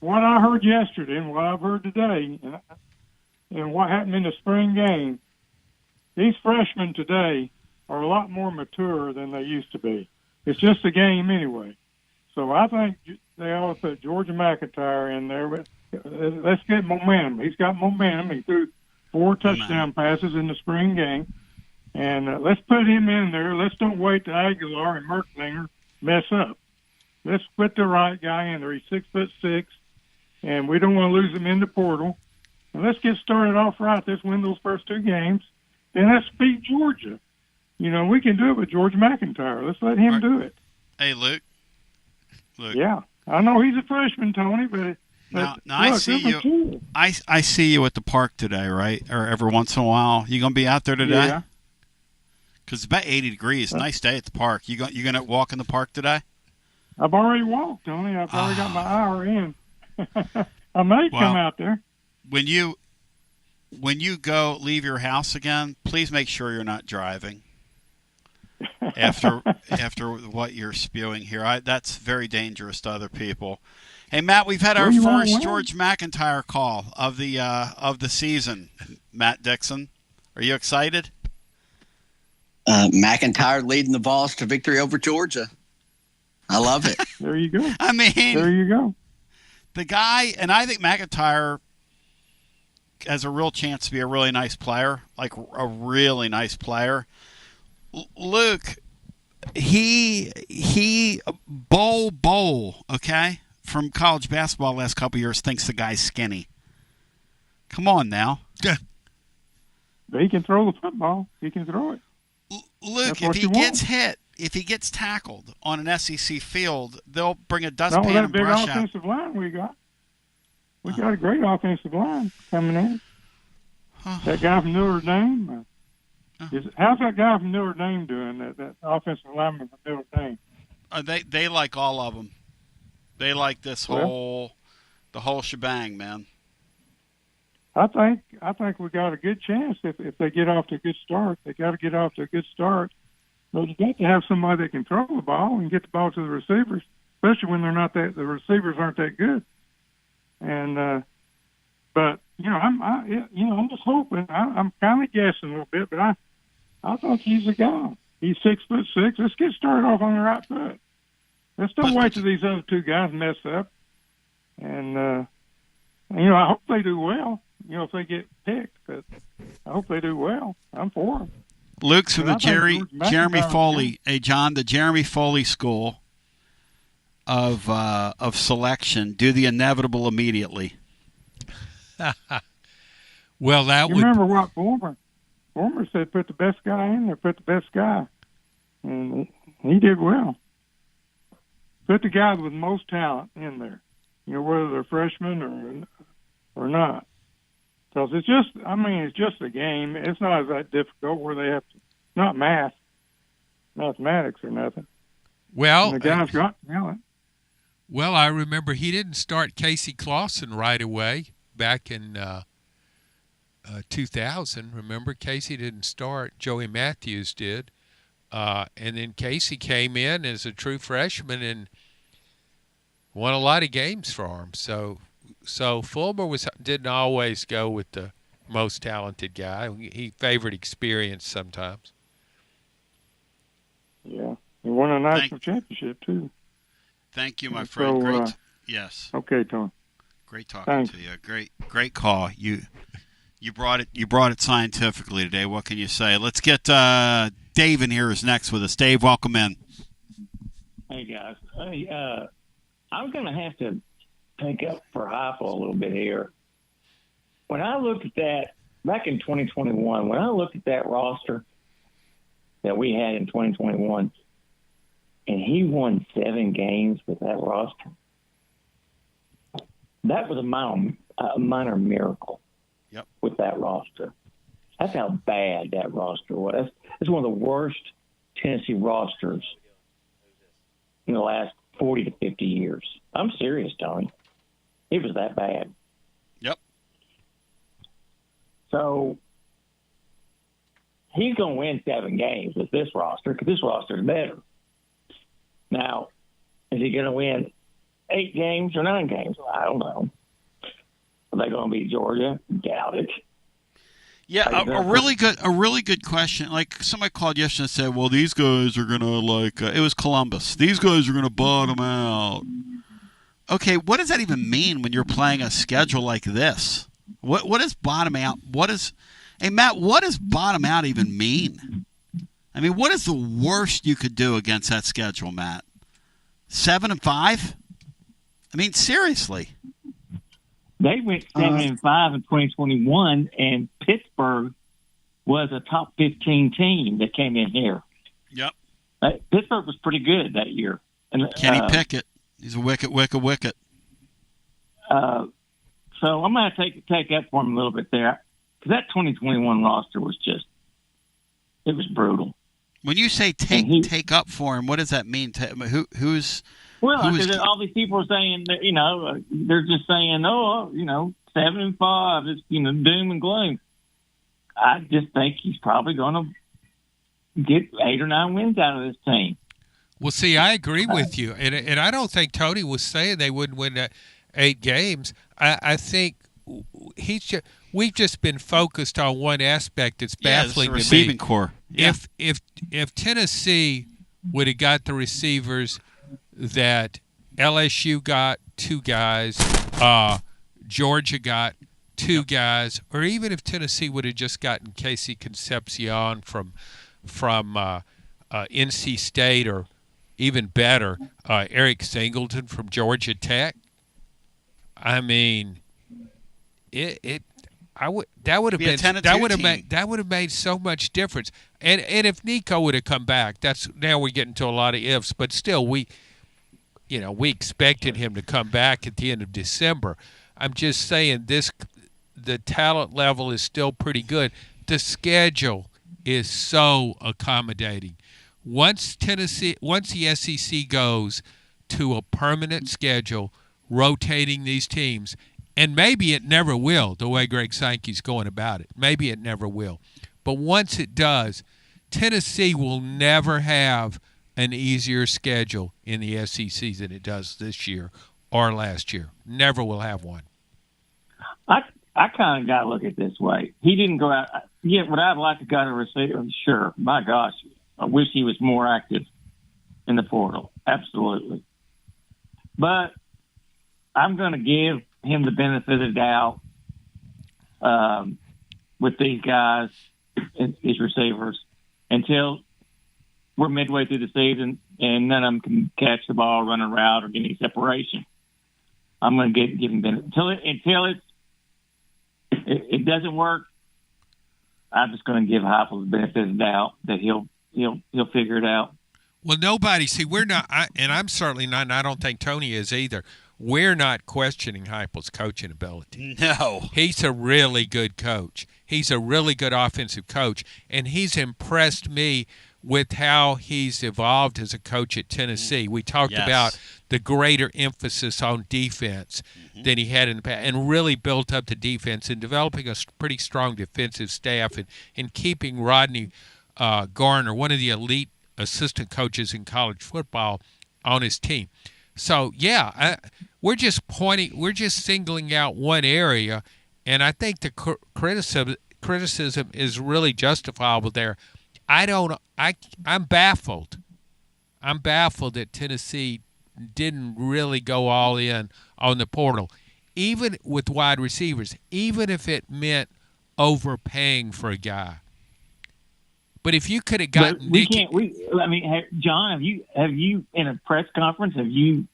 what I heard yesterday and what I've heard today, and what happened in the spring game, these freshmen today are a lot more mature than they used to be. It's just a game anyway. So I think they ought to put Georgia McIntyre in there. Let's get momentum. He's got momentum. He threw 4 touchdown passes in the spring game. And let's put him in there. Let's don't wait till Aguilar and Merklinger mess up. Let's put the right guy in there. He's 6'6", and we don't want to lose him in the portal. And let's get started off right. Let's win those first 2 games. Then let's beat Georgia. We can do it with George McIntyre. Let's let him do it. Hey, Luke. Yeah. I know he's a freshman, Tony, but now I see you. I see you at the park today, right? Or every once in a while. You going to be out there today? Yeah. Because it's about 80 degrees. Nice day at the park. You going to walk in the park today? I've already walked, Tony. I've already got my hour in. I may come out there. When you leave your house again, please make sure you're not driving. After what you're spewing here, that's very dangerous to other people. Hey, Matt, we've had our first George McIntyre call of the season. Matt Dixon, are you excited? McIntyre leading the Vols to victory over Georgia. I love it. There you go. I mean, there you go. The guy, and I think McIntyre has a real chance to be a really nice player, like a really nice player. Luke, he Bowl, okay, from college basketball the last couple of years thinks the guy's skinny. Come on now. Yeah. He can throw the football. He can throw it. Luke, if he gets hit, if he gets tackled on an SEC field, they'll bring a dustpan and brush out. That big offensive line we got. We got a great offensive line coming in. That guy from Notre Dame. How's that guy from Notre Dame doing? That offensive lineman from Notre Dame. They like all of them. They like the whole shebang, man. I think we got a good chance if they get off to a good start. They got to get off to a good start. But you got to have somebody that can throw the ball and get the ball to the receivers, especially when the receivers aren't that good. And but I'm just hoping. I'm kind of guessing a little bit, but I think he's a guy. He's 6'6". Let's get started off on the right foot. Let's don't wait till these other two guys mess up. And I hope they do well. If they get picked, but I hope they do well. I'm for them. Luke's from the Jeremy Foley. Hey, John, the Jeremy Foley School of selection. Do the inevitable immediately. Well, you remember what Former said? Put the best guy in there. Put the best guy, and he did well. Put the guy with most talent in there. Whether they're freshmen or not. Because it's just a game. It's not that difficult where they have to, not mathematics or nothing. Well, and the guy's got talent. Well, I remember he didn't start Casey Clausen right away back in 2000. Remember, Casey didn't start. Joey Matthews did. And then Casey came in as a true freshman and won a lot of games for him. So Fulmer didn't always go with the most talented guy. He favored experience sometimes. Yeah, he won a national championship too. Thank you, my friend. Great. Yes. Okay, Tony. Great talking to you. Great call. You brought it scientifically today. What can you say? Let's get Dave in here is next with us. Dave, welcome in. Hey guys. I'm going to have to take up for Heifel a little bit here. When I looked at that back in 2021, when I looked at that roster that we had in 2021, and he won 7 games with that roster, that was a minor miracle. Yep. With that roster. That's how bad that roster was. It's one of the worst Tennessee rosters in the last 40 to 50 years. I'm serious, Tony. It was that bad. Yep. So he's going to win 7 games with this roster because this roster is better. Now, is he going to win 8 games or 9 games? I don't know. Are they going to beat Georgia? Doubt it. Yeah, a really good question. Like somebody called yesterday and said, "Well, these guys are gonna it was Columbus. These guys are gonna bottom out." Okay, what does that even mean when you're playing a schedule like this? What does bottom out? Hey Matt, what does bottom out even mean? I mean, what is the worst you could do against that schedule, Matt? 7-5? I mean, seriously. They went 7-5 in 2021, and Pittsburgh was a top 15 team that came in here. Yep. Pittsburgh was pretty good that year. And Kenny Pickett, he's a wicket. So I'm going to take up for him a little bit there because that 2021 roster was it was brutal. When you say take up for him, what does that mean? Who's because all these people are saying that, they're just saying, 7-5 is, doom and gloom. I just think he's probably going to get 8 or 9 wins out of this team. Well, see, I agree with you, and I don't think Tony was saying they wouldn't win 8 games. I think we've just been focused on one aspect that's baffling the to receiving me. core. Yeah. If Tennessee would have got the receivers that LSU got 2 guys, Georgia got 2 guys, or even if Tennessee would have just gotten Casey Concepcion from NC State, or even better, Eric Singleton from Georgia Tech. I mean, that would have made so much difference. And if Nico would have come back, now we're getting to a lot of ifs, but still we expected him to come back at the end of December. I'm just saying the talent level is still pretty good. The schedule is so accommodating. Once the SEC goes to a permanent schedule, rotating these teams, and maybe it never will, the way Greg Sankey's going about it. Maybe it never will. But once it does, Tennessee will never have an easier schedule in the SEC than it does this year or last year. Never will have one. I kind of got to look at it this way. He didn't go out. Yeah, would I have liked to got a receiver? Sure. My gosh. I wish he was more active in the portal. Absolutely. But I'm going to give him the benefit of the doubt with these guys, these receivers, until we're midway through the season and none of them can catch the ball, run a route, or get any separation. I'm going to give him benefit until it doesn't work. I'm just going to give Heupel the benefit of the doubt that he'll figure it out. Well, nobody. See, we're not, and I'm certainly not, and I don't think Tony is either. We're not questioning Heupel's coaching ability. No. He's a really good coach. He's a really good offensive coach, and he's impressed me with how he's evolved as a coach at Tennessee. We talked about the greater emphasis on defense than he had in the past, and really built up the defense and developing a pretty strong defensive staff and keeping Rodney Garner, one of the elite assistant coaches in college football, on his team. So, we're just singling out one area, and I think the criticism is really justifiable there. I'm baffled. I'm baffled that Tennessee didn't really go all in on the portal, even with wide receivers, even if it meant overpaying for a guy. But if you could have gotten, John, have you in a press conference, have you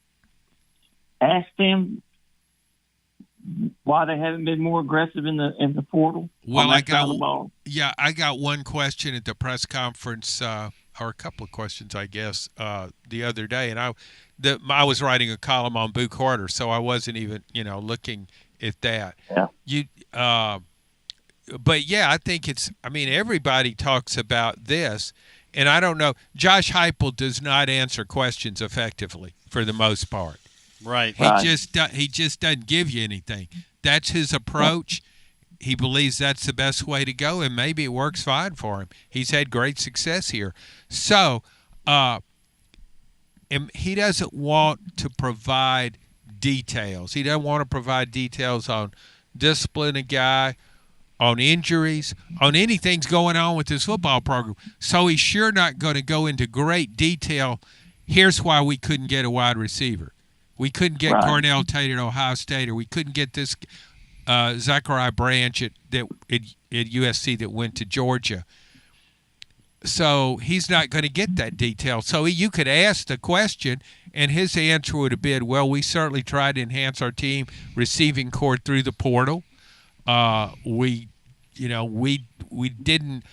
asked them why they haven't been more aggressive in the portal? Well, I got one question at the press conference, or a couple of questions, I guess, the other day, and I was writing a column on Boo Carter, so I wasn't even looking at that. Yeah. But I think everybody talks about this, and I don't know. Josh Heupel does not answer questions effectively for the most part. Right. He just doesn't give you anything. That's his approach. He believes that's the best way to go, and maybe it works fine for him. He's had great success here. So, he doesn't want to provide details. He doesn't want to provide details on discipline a guy, on injuries, on anything's going on with his football program. So he's sure not going to go into great detail. Here's why we couldn't get a wide receiver. We couldn't get Cornell Tate at Ohio State, or we couldn't get this Zachariah Branch at USC that went to Georgia. So he's not going to get that detail. So you could ask the question, and his answer would have been, well, we certainly tried to enhance our team receiving core through the portal. We didn't.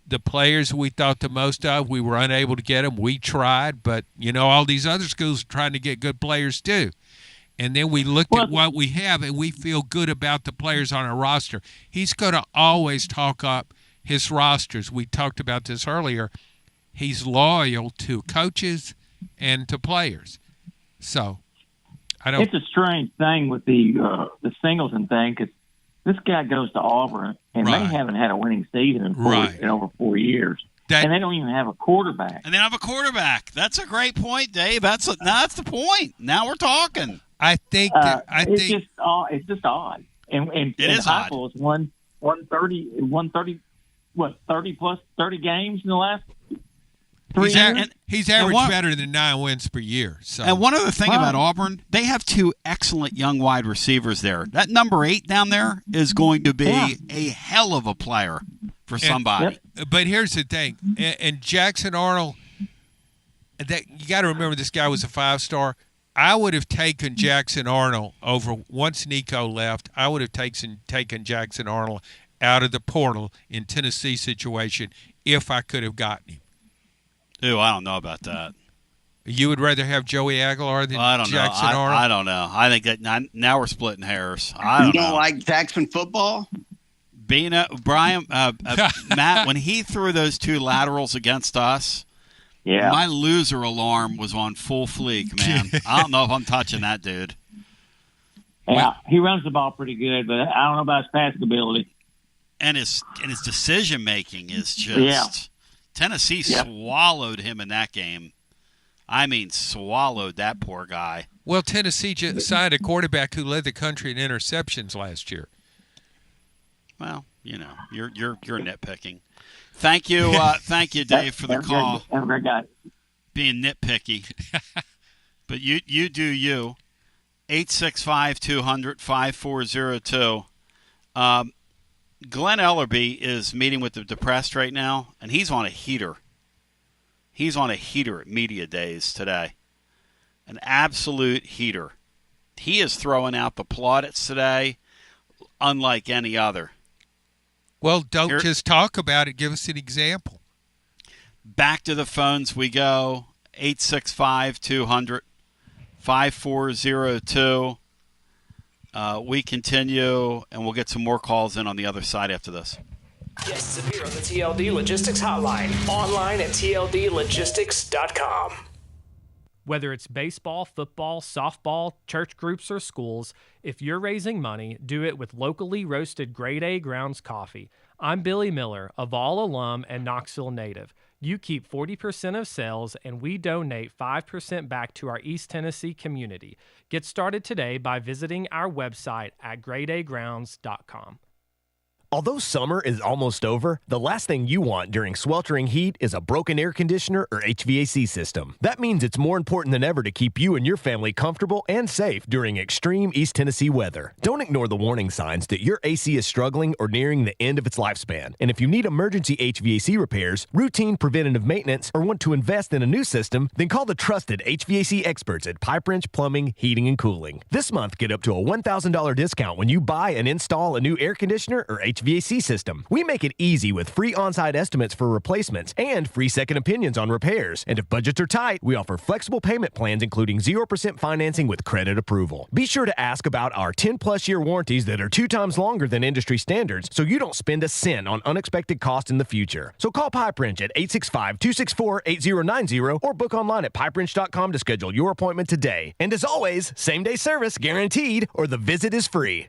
The players we thought the most of, we were unable to get them. We tried, but all these other schools are trying to get good players too. And then we looked at what we have, and we feel good about the players on our roster. He's going to always talk up his rosters. We talked about this earlier. He's loyal to coaches and to players. So I don't. It's a strange thing with the Singleton thing, because this guy goes to Auburn, and they haven't had a winning season in over 4 years. And they don't even have a quarterback. And they don't have a quarterback. That's a great point, Dave. That's the point. Now we're talking. I think it's just odd. And it is odd. Heupel has won 30 games in the last 3 years. He's averaged better than 9 wins per year. So. And one other thing about Auburn, they have 2 excellent young wide receivers there. That number 8 down there is going to be a hell of a player for somebody. But here's the thing, and Jackson Arnold, you got to remember this guy was a 5-star. I would have taken Jackson Arnold over, once Nico left, I would have taken Jackson Arnold out of the portal in Tennessee situation if I could have gotten him. Ooh, I don't know about that. You would rather have Joey Aguilar than Jackson I Arnold? don't know. I think that now we're splitting hairs. You don't like Jackson football? Matt, when he threw those 2 laterals against us, my loser alarm was on full fleek, man. I don't know if I'm touching that dude. Yeah, he runs the ball pretty good, but I don't know about his passing ability. And his decision making is just Tennessee swallowed him in that game. I mean, swallowed that poor guy. Well, Tennessee just signed a quarterback who led the country in interceptions last year. Well, you're nitpicking. Thank you, Dave, for the call. Have a great guy. Being nitpicky, but you do you. 865-200-5402. Glenn Ellerby is meeting with the depressed right now, and he's on a heater. He's on a heater at Media Days today. An absolute heater. He is throwing out the plaudits today unlike any other. Well, don't just talk about it. Give us an example. Back to the phones we go. 865-200-5402. We continue, and we'll get some more calls in on the other side after this. Guests appear on the TLD Logistics Hotline. Online at tldlogistics.com. Whether it's baseball, football, softball, church groups, or schools, if you're raising money, do it with locally roasted Grade A Grounds coffee. I'm Billy Miller, a Vol alum and Knoxville native. You keep 40% of sales, and we donate 5% back to our East Tennessee community. Get started today by visiting our website at gradeagrounds.com. Although summer is almost over, the last thing you want during sweltering heat is a broken air conditioner or HVAC system. That means it's more important than ever to keep you and your family comfortable and safe during extreme East Tennessee weather. Don't ignore the warning signs that your AC is struggling or nearing the end of its lifespan. And if you need emergency HVAC repairs, routine preventative maintenance, or want to invest in a new system, then call the trusted HVAC experts at Pipe Wrench Plumbing, Heating, and Cooling. This month, get up to a $1,000 discount when you buy and install a new air conditioner or HVAC system. We make it easy with free on-site estimates for replacements and free second opinions on repairs. And if budgets are tight, we offer flexible payment plans including 0% financing with credit approval. Be sure to ask about our 10-plus year warranties that are 2 times longer than industry standards so you don't spend a cent on unexpected costs in the future. So call Pipe Wrench at 865-264-8090 or book online at pipewrench.com to schedule your appointment today. And as always, same-day service guaranteed or the visit is free.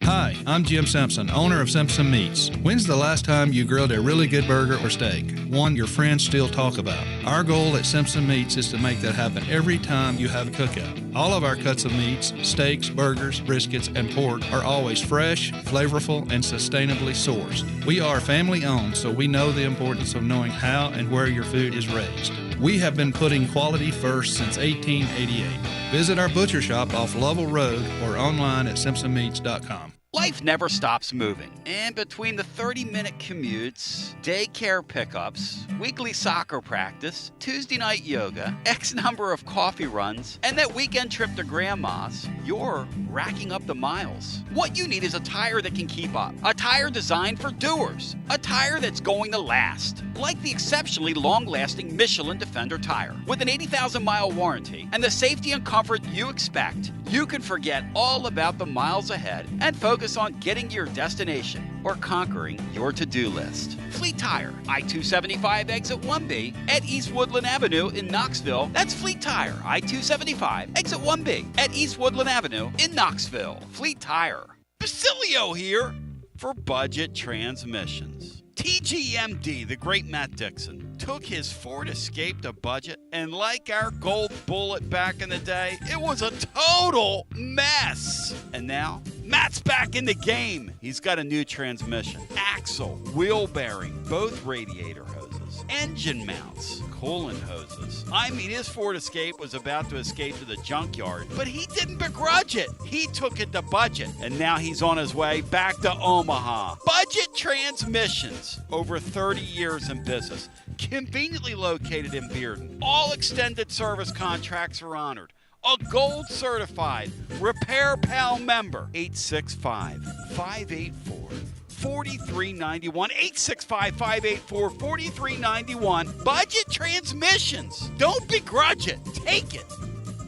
Hi, I'm Jim Simpson, owner of Simpson Meats. When's the last time you grilled a really good burger or steak? One your friends still talk about. Our goal at Simpson Meats is to make that happen every time you have a cookout. All of our cuts of meats, steaks, burgers, briskets, and pork are always fresh, flavorful, and sustainably sourced. We are family owned, so we know the importance of knowing how and where your food is raised. We have been putting quality first since 1888. Visit our butcher shop off Lovell Road or online at simpsonmeats.com. Life never stops moving. And between the 30-minute commutes, daycare pickups, weekly soccer practice, Tuesday night yoga, X number of coffee runs, and that weekend trip to Grandma's, you're racking up the miles. What you need is a tire that can keep up. A tire designed for doers. A tire that's going to last. Like the exceptionally long-lasting Michelin Defender tire. With an 80,000-mile warranty and the safety and comfort you expect, you can forget all about the miles ahead and focus on getting to your destination or conquering your to-do list. Fleet Tire, I-275 exit 1B at East Woodland Avenue in Knoxville. That's Fleet Tire, I-275 exit 1B at East Woodland Avenue in Knoxville. Fleet Tire. Basilio here for Budget Transmissions. TGMD, the great Matt Dixon, took his Ford Escape to budget, and like our gold bullet back in the day, it was a total mess. And now, Matt's back in the game. He's got a new transmission, axle, wheel bearing, both radiator hoses, engine mounts, coolant hoses. I mean, his Ford Escape was about to escape to the junkyard, but he didn't begrudge it. He took it to budget, and now he's on his way back to Omaha. Budget Transmissions, over 30 years in business, conveniently located in Bearden. All extended service contracts are honored. A gold certified Repair Pal member. 865-584-4391. 865-584-4391. Budget Transmissions. Don't begrudge it. Take it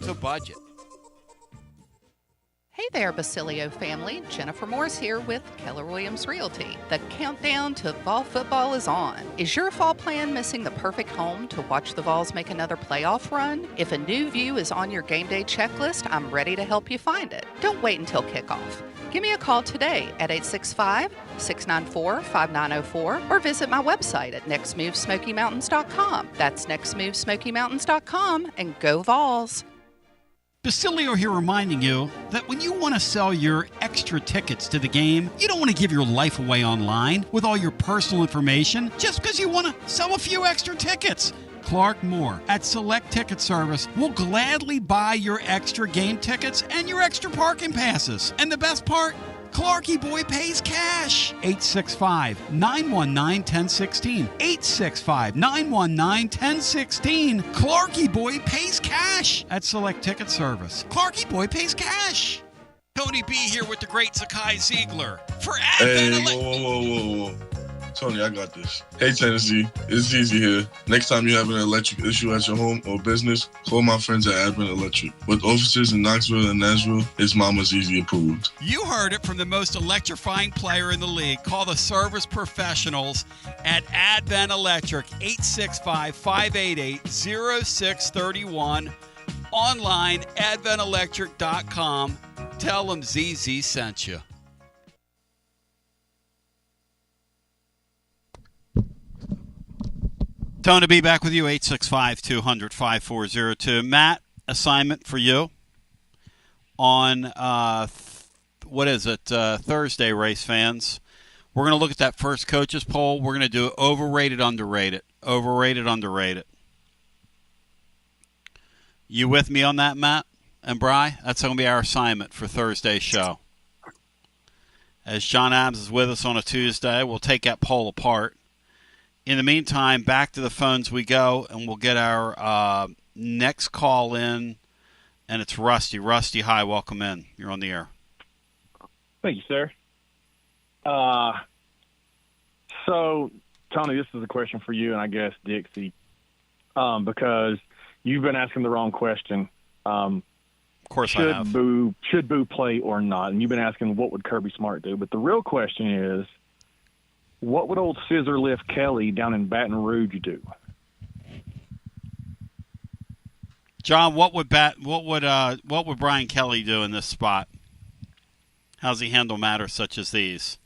to budget. Hey there, Basilio family. Jennifer Morris here with Keller Williams Realty. The countdown to fall football is on. Is your fall plan missing the perfect home to watch the Vols make another playoff run? If a new view is on your game day checklist, I'm ready to help you find it. Don't wait until kickoff. Give me a call today at 865-694-5904 or visit my website at nextmovesmokymountains.com. That's nextmovesmokymountains.com, and go Vols. Basilio here reminding you that when you want to sell your extra tickets to the game, you don't want to give your life away online with all your personal information just because you want to sell a few extra tickets. Clark Moore at Select Ticket Service will gladly buy your extra game tickets and your extra parking passes. And the best part? Clarky Boy pays cash. 865-919-1016. 865-919-1016. Clarky Boy pays cash at Select Ticket Service. Clarky Boy pays cash. Tony B here with the great Zakai Ziegler for Advent. Hey, whoa. Tony, I got this. Hey, Tennessee, it's Easy here. Next time you have an electric issue at your home or business, call my friends at Advent Electric. With offices in Knoxville and Nashville, it's Mama's Easy approved. You heard it from the most electrifying player in the league. Call the service professionals at Advent Electric, 865-588-0631. Online, adventelectric.com. Tell them ZZ sent you. Tony to be back with you, 865-200-5402. Matt, assignment for you on, Thursday, race fans. We're going to look at that first coaches poll. We're going to do overrated, underrated. Overrated, underrated. You with me on that, Matt and Bri? That's going to be our assignment for Thursday's show. As John Adams is with us on a Tuesday, we'll take that poll apart. In the meantime, back to the phones we go, and we'll get our next call in, and it's Rusty. Rusty, hi, welcome in. You're on the air. Thank you, sir. So, Tony, this is a question for you, and I guess Dixie, because you've been asking the wrong question. Of course I have. Should Boo play or not? And you've been asking what would Kirby Smart do. But the real question is, what would old Scissor Lift Kelly down in Baton Rouge do? John, what would Brian Kelly do in this spot? How's he handle matters such as these?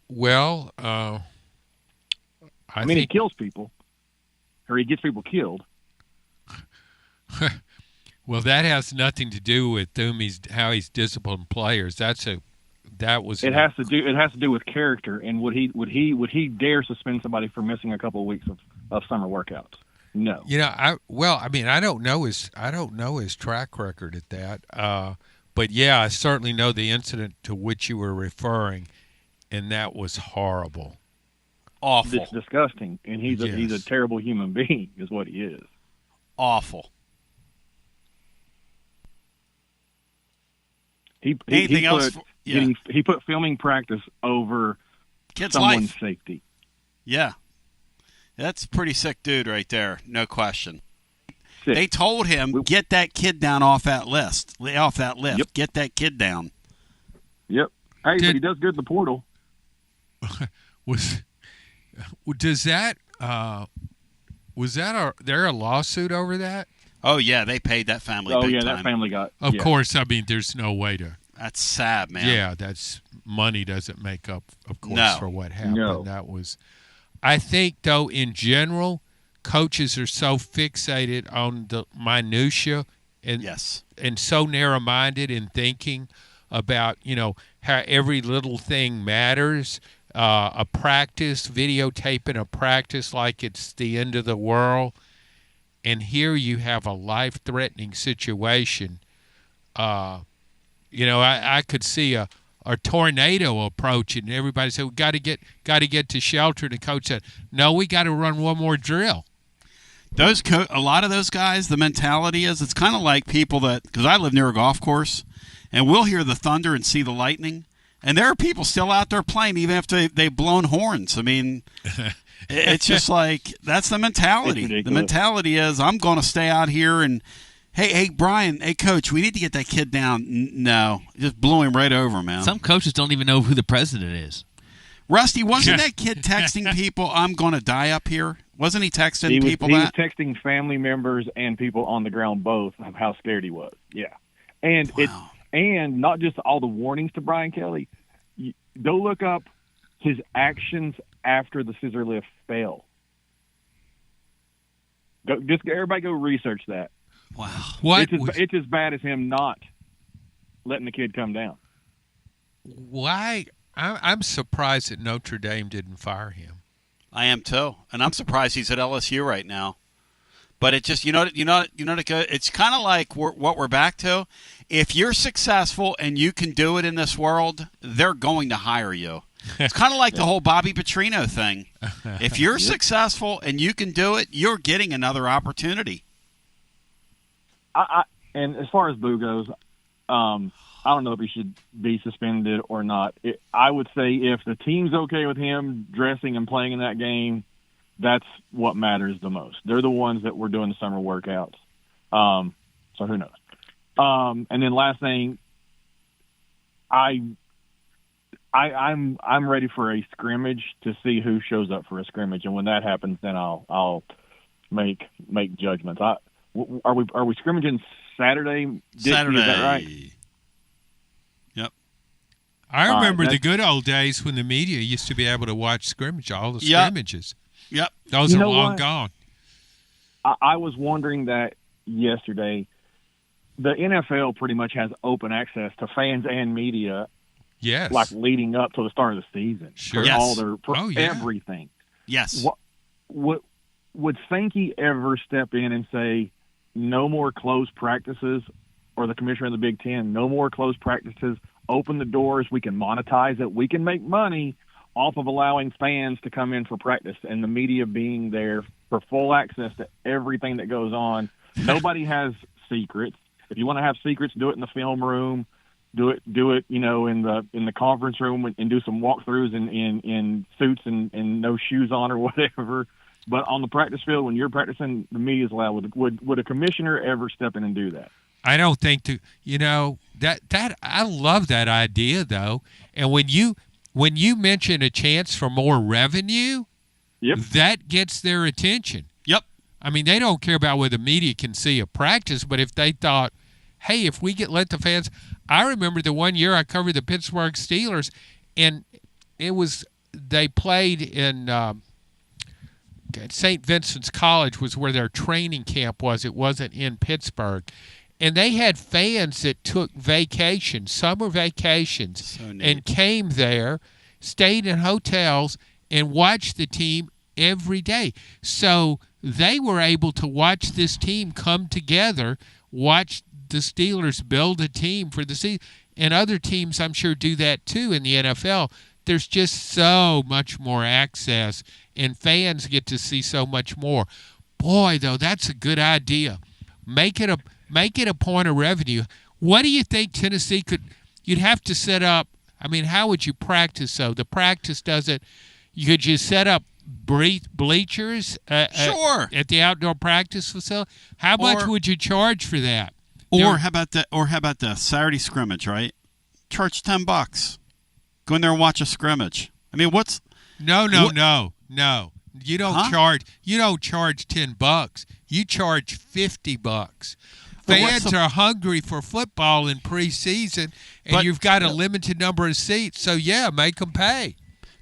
Well, I mean, he kills people, or he gets people killed. Well, that has nothing to do with how he's disciplined players. It has to do with character, and would he dare suspend somebody for missing a couple of weeks of summer workouts? No. I don't know his track record at that. But yeah, I certainly know the incident to which you were referring, and that was horrible. Awful. It's disgusting, and he's a terrible human being, is what he is. Awful. He put filming practice over Kid's someone's life. safety. Yeah. That's a pretty sick dude right there, no question. Sick. They told him, get that kid down off that lift. Yep. Get that kid down. Yep. Hey, but he does good in the portal. Was there a lawsuit over that? Oh, yeah, they paid that family big time. That family got... Of course, I mean, there's no way to... That's sad, man. Yeah, money doesn't make up, of course, for what happened. No. That was... I think, though, in general, coaches are so fixated on the minutia and so narrow-minded in thinking about, how every little thing matters. A practice, videotaping a practice like it's the end of the world. And here you have a life-threatening situation. I could see a tornado approaching, and everybody said, "We got to get to shelter." And the coach said, "No, we got to run one more drill." A lot of those guys, the mentality is it's kind of like people because I live near a golf course, and we'll hear the thunder and see the lightning, and there are people still out there playing even after they've blown horns. I mean. It's just like that's the mentality. The mentality is I'm going to stay out here and hey Brian, hey coach, we need to get that kid down. No, just blew him right over, man. Some coaches don't even know who the president is. Rusty, wasn't that kid texting people, "I'm going to die up here"? Wasn't he texting people He that? was texting family members and people on the ground both of how scared he was. Yeah, and and not just all the warnings to Brian Kelly. Go look up his actions after the scissor lift fail. Everybody go research that. Wow. It's as bad as him not letting the kid come down. Why? I'm surprised that Notre Dame didn't fire him. I am too, and I'm surprised he's at LSU right now. But it just, it's kind of like what we're back to. If you're successful and you can do it in this world, they're going to hire you. It's kind of like the whole Bobby Petrino thing. If you're successful and you can do it, you're getting another opportunity. And as far as Boo goes, I don't know if he should be suspended or not. I would say if the team's okay with him dressing and playing in that game, that's what matters the most. They're the ones that were doing the summer workouts. So who knows? And then last thing, I'm ready for a scrimmage to see who shows up for a scrimmage, and when that happens, then I'll make judgments. Are we scrimmaging Saturday? Saturday, is that right? Yep. I remember the good old days when the media used to be able to watch all the scrimmages. Yep. Those are long gone. I was wondering that yesterday. The NFL pretty much has open access to fans and media. Yes. Like leading up to the start of the season. Sure. For Yes. all their everything. Yes. Would Sankey ever step in and say, no more closed practices, or the commissioner of the Big Ten, no more closed practices, open the doors, we can monetize it, we can make money off of allowing fans to come in for practice and the media being there for full access to everything that goes on. Nobody has secrets. If you want to have secrets, do it in the film room, do it, in the conference room and do some walkthroughs in suits and no shoes on or whatever. But on the practice field, when you're practicing, the media's allowed. Would a commissioner ever step in and do that? I don't think that I love that idea though. And when you mention a chance for more revenue, that gets their attention. Yep. I mean, they don't care about whether the media can see a practice, but if they thought, hey, if we let the fans, I remember the one year I covered the Pittsburgh Steelers, and they played in St. Vincent's College was where their training camp was. It wasn't in Pittsburgh. And they had fans that took vacations, summer vacations, and came there, stayed in hotels, and watched the team every day. So they were able to watch this team come together, watch the Steelers build a team for the season. And other teams, I'm sure, do that too in the NFL. There's just so much more access, and fans get to see so much more. Boy, though, that's a good idea. Make it a point of revenue. What do you think Tennessee could – you'd have to set up – I mean, how would you practice, though? The practice doesn't – you could just set up bleachers sure. At the outdoor practice facility? How much would you charge for that? Or how about the Saturday scrimmage, right? Charge $10. Go in there and watch a scrimmage. I mean, what's No. You don't charge $10. You charge $50. Fans are hungry for football in preseason, and you've got a limited number of seats. So yeah, make them pay.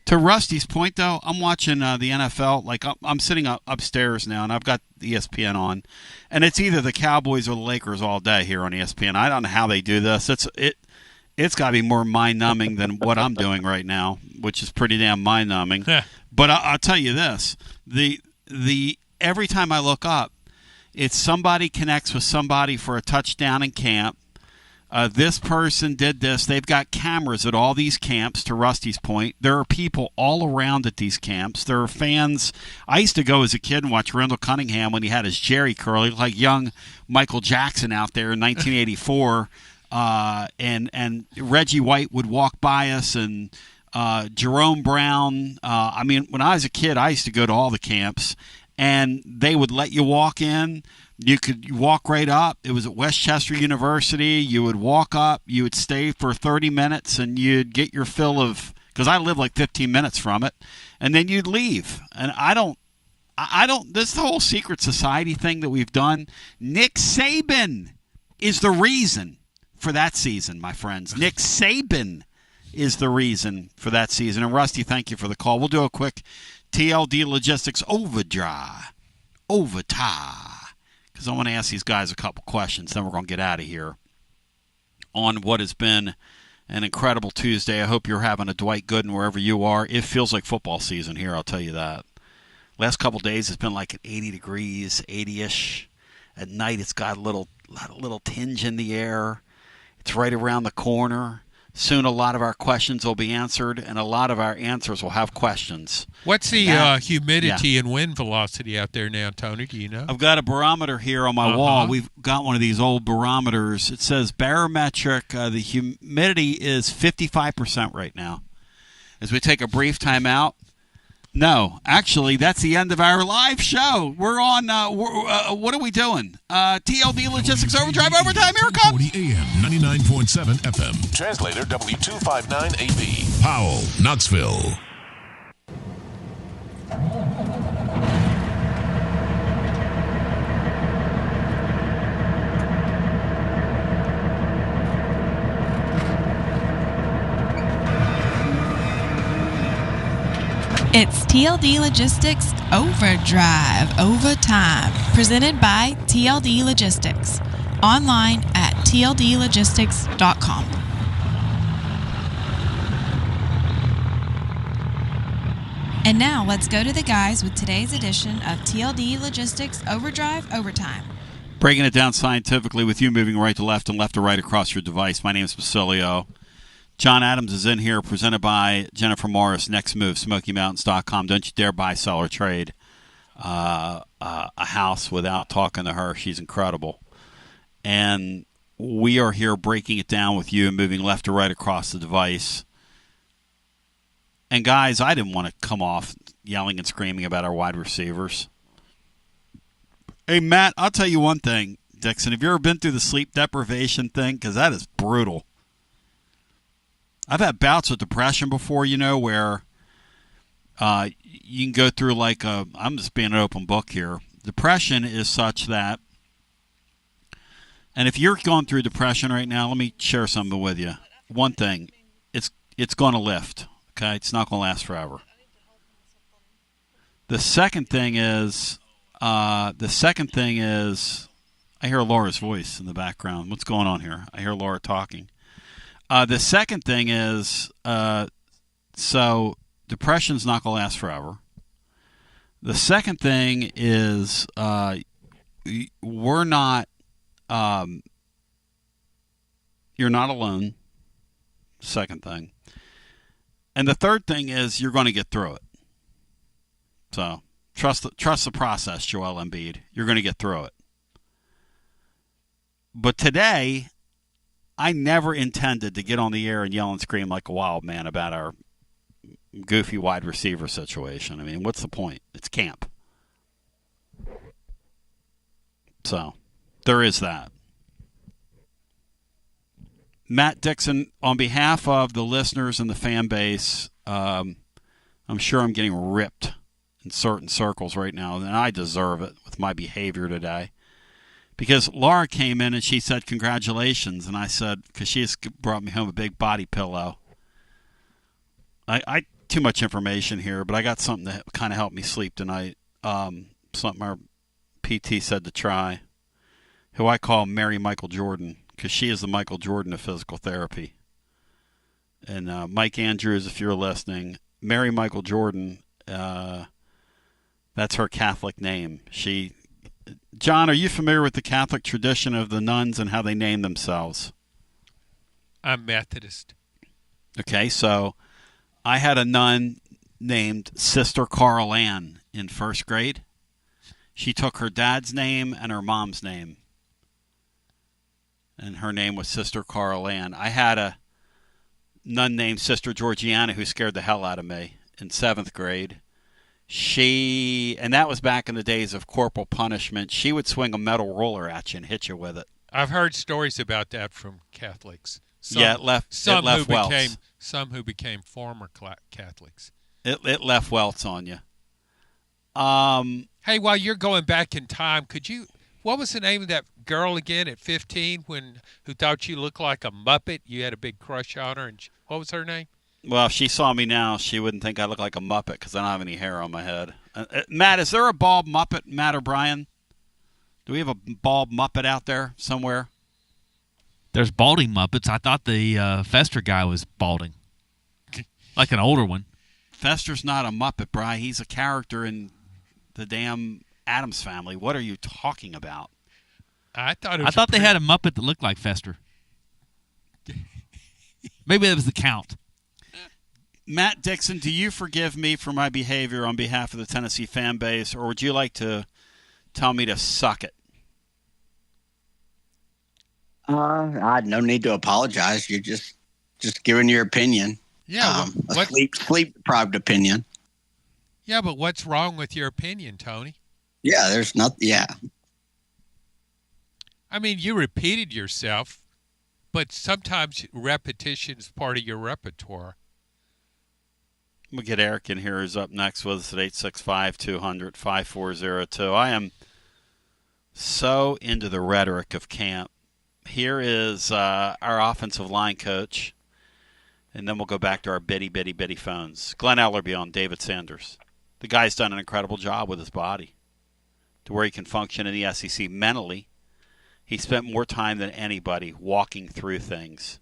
To Rusty's point, though, I'm watching the NFL. Like I'm sitting upstairs now, and I've got ESPN on, and it's either the Cowboys or the Lakers all day here on ESPN. I don't know how they do this. It's got to be more mind-numbing than what I'm doing right now, which is pretty damn mind-numbing. But I'll tell you this: the every time I look up, it's somebody connects with somebody for a touchdown in camp. This person did this. They've got cameras at all these camps, to Rusty's point. There are people all around at these camps. There are fans. I used to go as a kid and watch Randall Cunningham when he had his Jerry curl. He looked like young Michael Jackson out there in 1984. And Reggie White would walk by us, and Jerome Brown. I mean, when I was a kid, I used to go to all the camps, and they would let you walk in. You could walk right up. It was at Westchester University. You would walk up. You would stay for 30 minutes, and you'd get your fill of – because I lived like 15 minutes from it. And then you'd leave. And I don't – this whole secret society thing that we've done, Nick Saban is the reason for that season, my friends. Nick Saban is the reason for that season. And, Rusty, thank you for the call. We'll do a quick TLD Logistics overtime. because I want to ask these guys a couple questions, then we're going to get out of here, on what has been an incredible Tuesday. I hope you're having a Dwight Gooden wherever you are. It feels like football season here, I'll tell you that. Last couple days it's been like at 80 degrees, 80-ish. At night it's got a little tinge in the air. It's right around the corner. Soon a lot of our questions will be answered, and a lot of our answers will have questions. What's the humidity and wind velocity out there now, Tony? Do you know? I've got a barometer here on my wall. We've got one of these old barometers. It says barometric. The humidity is 55% right now. As we take a brief time out. No, actually, that's the end of our live show. We're on, what are we doing? TLD Logistics Overdrive Overtime, here it comes. 40 AM, 99.7 FM. Translator W259AB. Powell, Knoxville. It's TLD Logistics Overdrive Overtime, presented by TLD Logistics. Online at tldlogistics.com. And now let's go to the guys with today's edition of TLD Logistics Overdrive Overtime. Breaking it down scientifically with you moving right to left and left to right across your device. My name is Basilio. John Adams is in here, presented by Jennifer Morris. Next move, SmokyMountains.com. Don't you dare buy, sell, or trade a house without talking to her. She's incredible. And we are here breaking it down with you, moving left to right across the device. And, guys, I didn't want to come off yelling and screaming about our wide receivers. Hey, Matt, I'll tell you one thing, Dixon. Have you ever been through the sleep deprivation thing? Because that is brutal. I've had bouts of depression before, where you can go through like I'm just being an open book here. Depression is such that, and if you're going through depression right now, let me share something with you. One thing, it's going to lift, okay? It's not going to last forever. The second thing is, I hear Laura's voice in the background. What's going on here? I hear Laura talking. The second thing is, so depression's not going to last forever. The second thing is, we're not, you're not alone. Second thing. And the third thing is you're going to get through it. So trust the process, Joel Embiid. You're going to get through it. But today, I never intended to get on the air and yell and scream like a wild man about our goofy wide receiver situation. I mean, what's the point? It's camp. So, there is that. Matt Dixon, on behalf of the listeners and the fan base, I'm sure I'm getting ripped in certain circles right now, and I deserve it with my behavior today. Because Laura came in and she said, congratulations. And I said, because she just brought me home a big body pillow. I too much information here, but I got something that kind of helped me sleep tonight. Something our PT said to try, who I call Mary Michael Jordan, because she is the Michael Jordan of physical therapy. And Mike Andrews, if you're listening, Mary Michael Jordan, that's her Catholic name. John, are you familiar with the Catholic tradition of the nuns and how they name themselves? I'm Methodist. Okay, so I had a nun named Sister Carl Ann in first grade. She took her dad's name and her mom's name. And her name was Sister Carl Ann. I had a nun named Sister Georgiana who scared the hell out of me in seventh grade. And that was back in the days of corporal punishment. She would swing a metal roller at you and hit you with it. I've heard stories about that from Catholics. It left welts. Some who became former Catholics. It left welts on you. Hey, while you're going back in time, what was the name of that girl again at 15 who thought you looked like a Muppet? You had a big crush on her, and what was her name? Well, if she saw me now, she wouldn't think I look like a Muppet because I don't have any hair on my head. Matt, is there a bald Muppet, Matt or Brian? Do we have a bald Muppet out there somewhere? There's balding Muppets. I thought the Fester guy was balding. Like an older one. Fester's not a Muppet, Bri. He's a character in the damn Addams Family. What are you talking about? I thought they had a Muppet that looked like Fester. Maybe that was the Count. Matt Dixon, do you forgive me for my behavior on behalf of the Tennessee fan base, or would you like to tell me to suck it? I had no need to apologize. You're just giving your opinion. Yeah, a sleep deprived opinion. Yeah, but what's wrong with your opinion, Tony? Yeah, there's nothing. Yeah. I mean, you repeated yourself, but sometimes repetition is part of your repertoire. We'll get Eric in here, who's up next with us at 865-200-5402. I am so into the rhetoric of camp. Here is our offensive line coach, and then we'll go back to our bitty phones. Glenn Ellerby on David Sanders. The guy's done an incredible job with his body to where he can function in the SEC mentally. He spent more time than anybody walking through things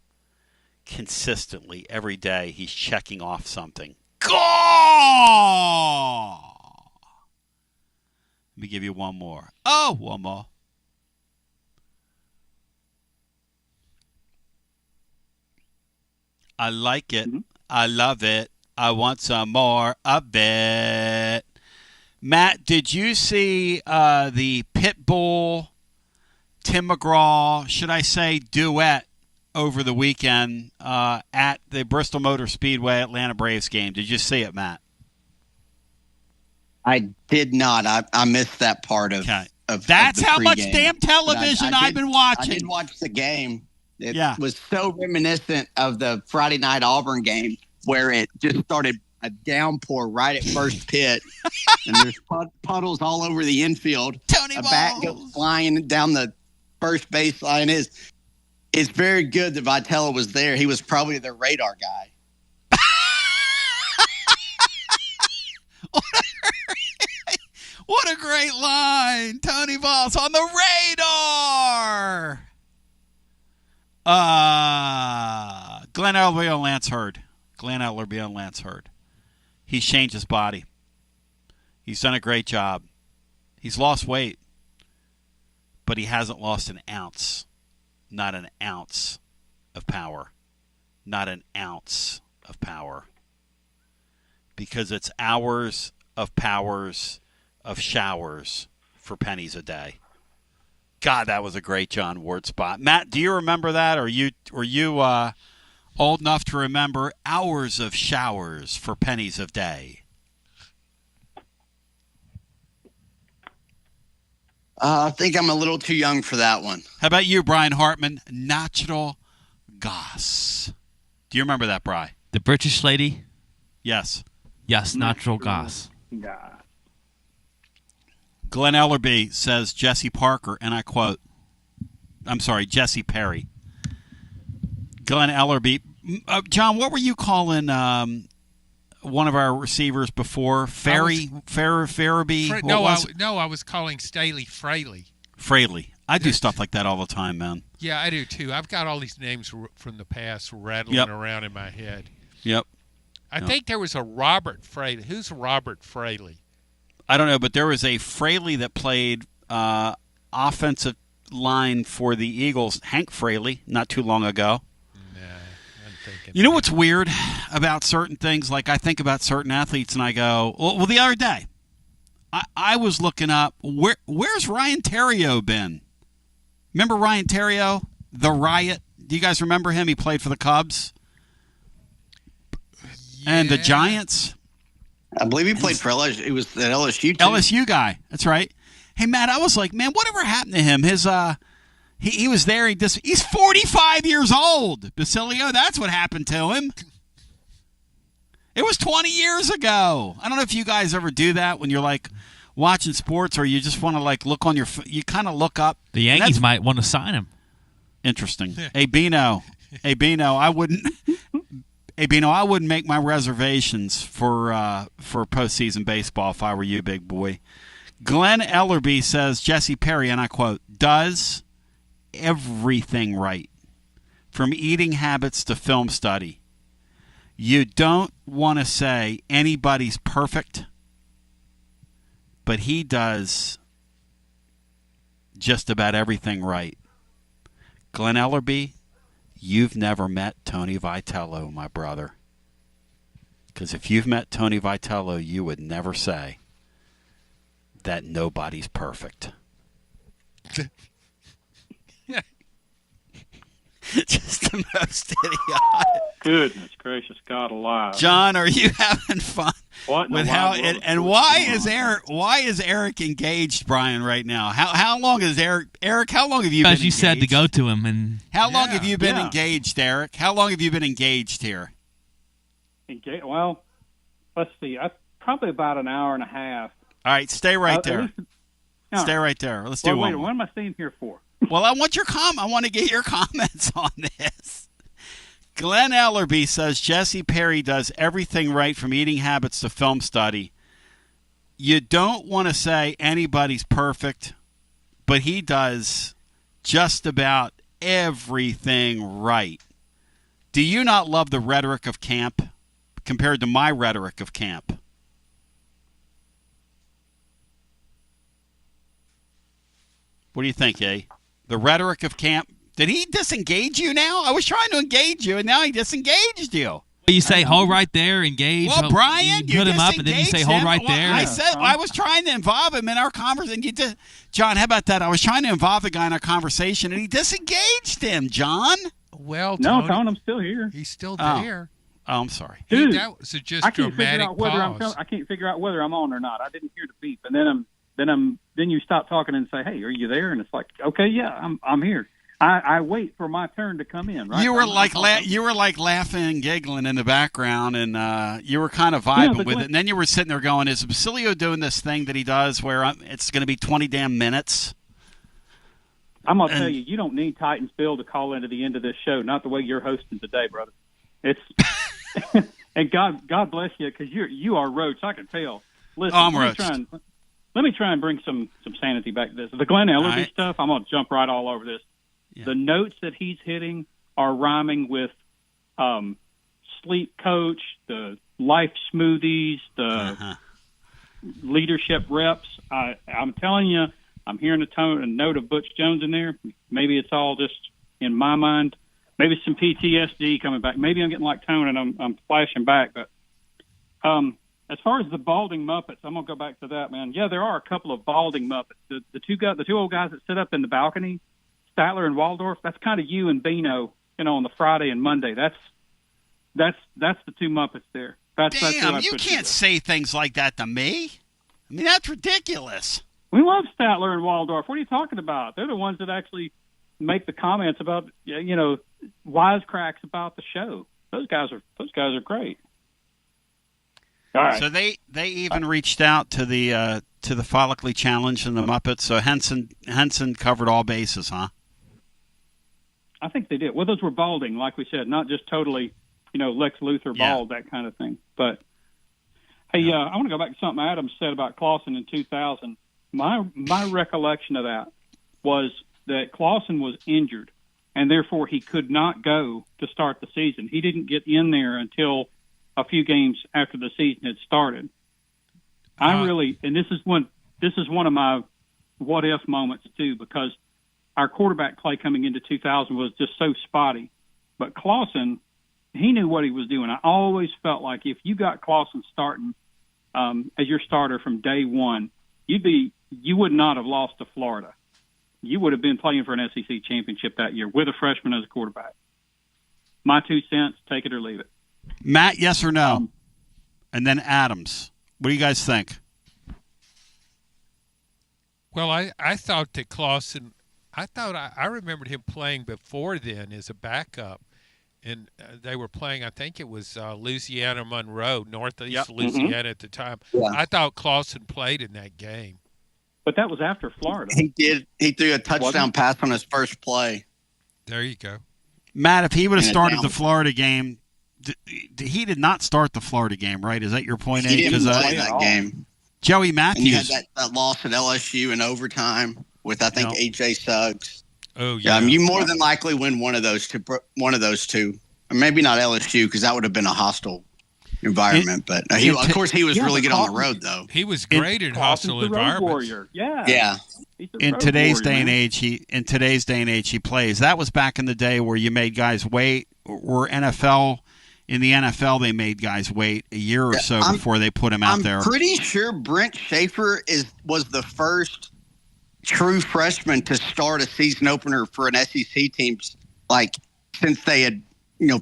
consistently every day. He's checking off something. Go! Let me give you one more. Oh, one more. I like it. Mm-hmm. I love it. I want some more of it. Matt, did you see the Pitbull, Tim McGraw, should I say, duet over the weekend at the Bristol Motor Speedway Atlanta Braves game? Did you see it, Matt? I did not. I missed that part of. Okay. Of That's of the how much pregame. damn television I've been watching. I did watch the game. It was so reminiscent of the Friday night Auburn game where it just started a downpour right at first pitch, and there's puddles all over the infield. Tony a Balls. bat goes flying down the first baseline. It's very good that Vitella was there. He was probably the radar guy. What a great line. Tony Balls on the radar. Glenn Ellerby on Lance Hurd. He's changed his body. He's done a great job. He's lost weight, but he hasn't lost an ounce. Not an ounce of power. Not an ounce of power. Because it's hours of powers of showers for pennies a day. God, that was a great John Ward spot. Matt, do you remember that? Or you old enough to remember hours of showers for pennies a day? I think I'm a little too young for that one. How about you, Brian Hartman? Natural gas. Do you remember that, Bri? The British lady? Yes. Yes, natural gas. Yeah. Glenn Ellerby says Jesse Parker, and I quote, I'm sorry, Jesse Perry. Glenn Ellerby. John, what were you calling one of our receivers before? Farabee? No, I was calling Staley Fraley. Fraley. I do stuff like that all the time, man. Yeah, I do too. I've got all these names from the past rattling around in my head. Yep. I think there was a Robert Fraley. Who's Robert Fraley? I don't know, but there was a Fraley that played offensive line for the Eagles, Hank Fraley, not too long ago. You know what's weird about certain things? Like I think about certain athletes and I go, well the other day, I was looking up, where's Ryan Theriot been? Remember Ryan Theriot? The Riot? Do you guys remember him? He played for the Cubs and the Giants. I believe he played for LSU. He was at LSU too. LSU guy. That's right. Hey, Matt, I was like, man, whatever happened to him? His he was there. He's 45 years old. Basilio, that's what happened to him. It was 20 years ago. I don't know if you guys ever do that when you're like watching sports or you just want to like look on your you kind of look up. The Yankees might want to sign him. Interesting. Hey, Bino, I wouldn't make my reservations for postseason baseball if I were you, big boy. Glenn Ellerby says Jesse Perry, and I quote, does everything right, from eating habits to film study. You don't want to say anybody's perfect, but he does just about everything right. Glenn Ellerby, you've never met Tony Vitello, my brother. Because if you've met Tony Vitello, you would never say that nobody's perfect. Just the most idiotic. Goodness gracious, God alive! John, are you having fun what with how? And why is Eric? Why is Eric engaged, Brian, right now? How long is Eric? Eric, how long have you been Because you engaged? said to go to him, and How long have you been engaged, Eric? How long have you been engaged here? Well, let's see. Probably about an hour and a half. All right, stay right there. Least, stay right there. Let's do one. Wait, what am I staying here for? Well, I want your I want to get your comments on this. Glenn Ellerby says Jesse Perry does everything right, from eating habits to film study. You don't want to say anybody's perfect, but he does just about everything right. Do you not love the rhetoric of camp compared to my rhetoric of camp? What do you think, eh? The rhetoric of camp. Did he disengage you now? I was trying to engage you, and now he disengaged you. You say hold right there, engage. Well, Brian, you put him up, and then you say hold right there. I said I was trying to involve him in our conversation. You did, John. How about that? I was trying to involve the guy in our conversation, and he disengaged him. John. Well, no, Tony, I'm still here. He's still there. Oh, I'm sorry. Dude, that was just I can't figure out whether I can't figure out whether I'm on or not. I didn't hear the beep, and then you stop talking and say, "Hey, are you there?" And it's like, "Okay, yeah, I'm here." I wait for my turn to come in. Right? You were like laughing and giggling in the background, and you were kind of vibing with it. And then you were sitting there going, "Is Basilio doing this thing that he does where it's going to be 20 damn minutes?" I'm gonna tell you, you don't need Titans Bill to call into the end of this show. Not the way you're hosting today, brother. It's and God bless you, because you are Roach. I can tell. Listen, I'm Roach. Let me try and bring some sanity back to this. The Glenn Ellerby stuff, I'm going to jump right all over this. Yeah. The notes that he's hitting are rhyming with sleep coach, the life smoothies, the leadership reps. I'm telling you, I'm hearing a note of Butch Jones in there. Maybe it's all just in my mind. Maybe some PTSD coming back. Maybe I'm getting like Tone and I'm flashing back. But as far as the balding Muppets, I'm gonna go back to that, man. Yeah, there are a couple of balding Muppets. The two old guys that sit up in the balcony, Statler and Waldorf. That's kind of you and Beano, on the Friday and Monday. That's the two Muppets there. Damn, you can't say things like that to me. I mean, that's ridiculous. We love Statler and Waldorf. What are you talking about? They're the ones that actually make the comments about, wisecracks about the show. Those guys are great. All right. So they even reached out to the follically challenged and the Muppets. So Henson covered all bases, huh? I think they did. Well, those were balding, like we said, not just totally, Lex Luthor bald, that kind of thing. But hey, I want to go back to something Adam said about Clausen in 2000. My recollection of that was that Clausen was injured, and therefore he could not go to start the season. He didn't get in there until a few games after the season had started. And this is one of my what if moments too, because our quarterback play coming into 2000 was just so spotty. But Clausen, he knew what he was doing. I always felt like if you got Clausen starting as your starter from day one, you would not have lost to Florida. You would have been playing for an SEC championship that year with a freshman as a quarterback. My 2 cents, take it or leave it. Matt, yes or no? And then Adams. What do you guys think? Well, I thought that Clausen, I remembered him playing before then as a backup. And they were playing, I think it was Louisiana Monroe, Northeast Louisiana at the time. Yeah. I thought Clausen played in that game. But that was after Florida. He did. He threw a touchdown pass on his first play. There you go. Matt, if he would have started the Florida game, he did not start the Florida game, right? Is that your point? He didn't play that game. Joey And you had Matthews. that loss at LSU in overtime with, I think, A.J. Suggs. Oh, yeah. You more than likely win one of those two. Or maybe not LSU, because that would have been a hostile environment. But of course, he was really good on the road, though. He was great in hostile environments. Warrior. Yeah. Yeah. In today's day and age, he plays. That was back in the day where you made guys wait. Or in the NFL, they made guys wait a year or so before they put him out there. I'm pretty sure Brent Schaefer was the first true freshman to start a season opener for an SEC team, like since they had,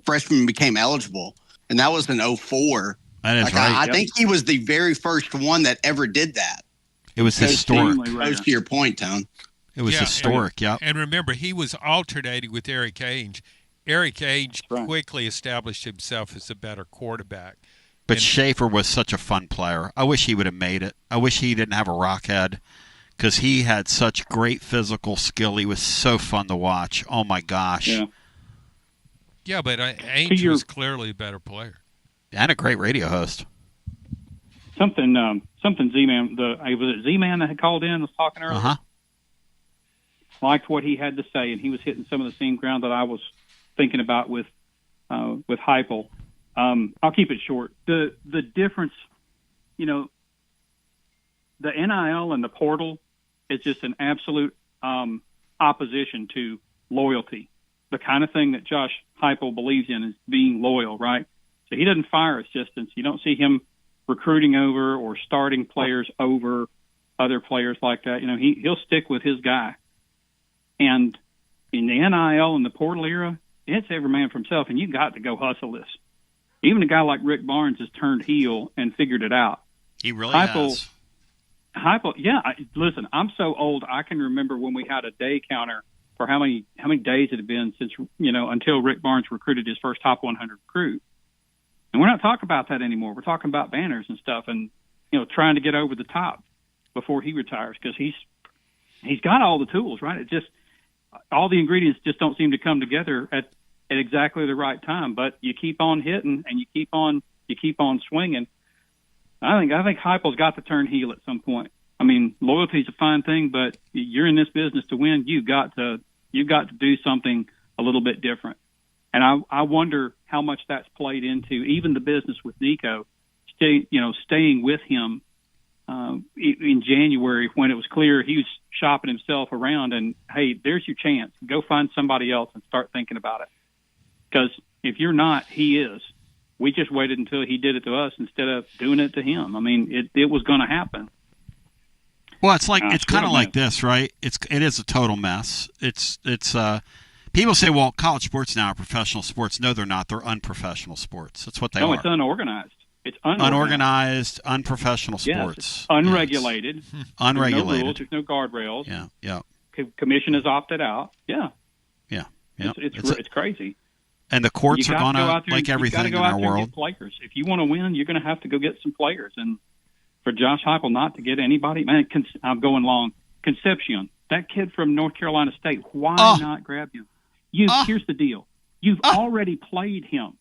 freshmen became eligible, and that was in 2004. That is right. I think he was the very first one that ever did that. It was historic. Close to your point, Tone. It was historic. Yeah. And remember, he was alternating with Eric Ainge. Eric Ainge quickly established himself as a better quarterback. But Schaefer was such a fun player. I wish he would have made it. I wish he didn't have a rock head, because he had such great physical skill. He was so fun to watch. Oh, my gosh. Yeah, but Ainge was clearly a better player. And a great radio host. Something Z-Man, was it Z-Man that had called in and was talking earlier? Uh-huh. Liked what he had to say, and he was hitting some of the same ground that I was thinking about with Heupel. I'll keep it short. The difference, the NIL and the portal is just an absolute opposition to loyalty. The kind of thing that Josh Heupel believes in is being loyal, right? So he doesn't fire assistants. You don't see him recruiting over or starting players over other players like that. He'll stick with his guy. And in the NIL and the portal era, it's every man for himself, and you got to go hustle this. Even a guy like Rick Barnes has turned heel and figured it out. He really has. Heupel, yeah. Listen, I'm so old. I can remember when we had a day counter for how many days it had been since until Rick Barnes recruited his first top 100 recruit. And we're not talking about that anymore. We're talking about banners and stuff, and trying to get over the top before he retires, because he's got all the tools, right? It just all the ingredients just don't seem to come together at exactly the right time. But you keep on hitting and you keep on swinging. I think Heupel's got to turn heel at some point. I mean, loyalty's a fine thing, but you're in this business to win. You've got to do something a little bit different. And I wonder how much that's played into even the business with Nico, staying with him in January when it was clear he was shopping himself around. And hey, there's your chance. Go find somebody else and start thinking about it. Because if you're not, he is. We just waited until he did it to us instead of doing it to him. I mean, it was going to happen. Well, it's kind of like this, right? It is a total mess. It's people say, well, college sports now are professional sports. No, they're not. They're unprofessional sports. That's what they are. No, it's unorganized. It's unorganized, unprofessional sports. Yes, unregulated. Unregulated. There's no guardrails. Yeah. Commission has opted out. Yeah. It's crazy. And the courts are going to, like everything in our world. Players. If you want to win, you're going to have to go get some players. And for Josh Heupel not to get anybody, man, I'm going long. Concepcion, that kid from North Carolina State, why not grab him? Here's the deal. You've already played him.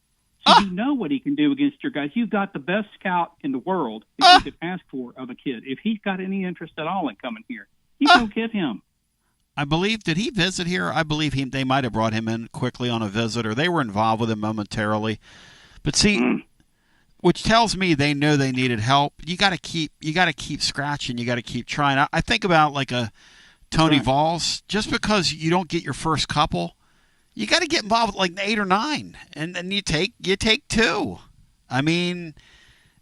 So you know what he can do against your guys. You've got the best scout in the world that you could ask for of a kid. If he's got any interest at all in coming here, you go get him. I believe, did he visit here? I believe they might have brought him in quickly on a visit, or they were involved with him momentarily. But see, which tells me they know they needed help. You got to keep scratching. You got to keep trying. I think about like a Tony Valls. Just because you don't get your first couple, you got to get involved with like 8 or 9, and then you take 2. I mean,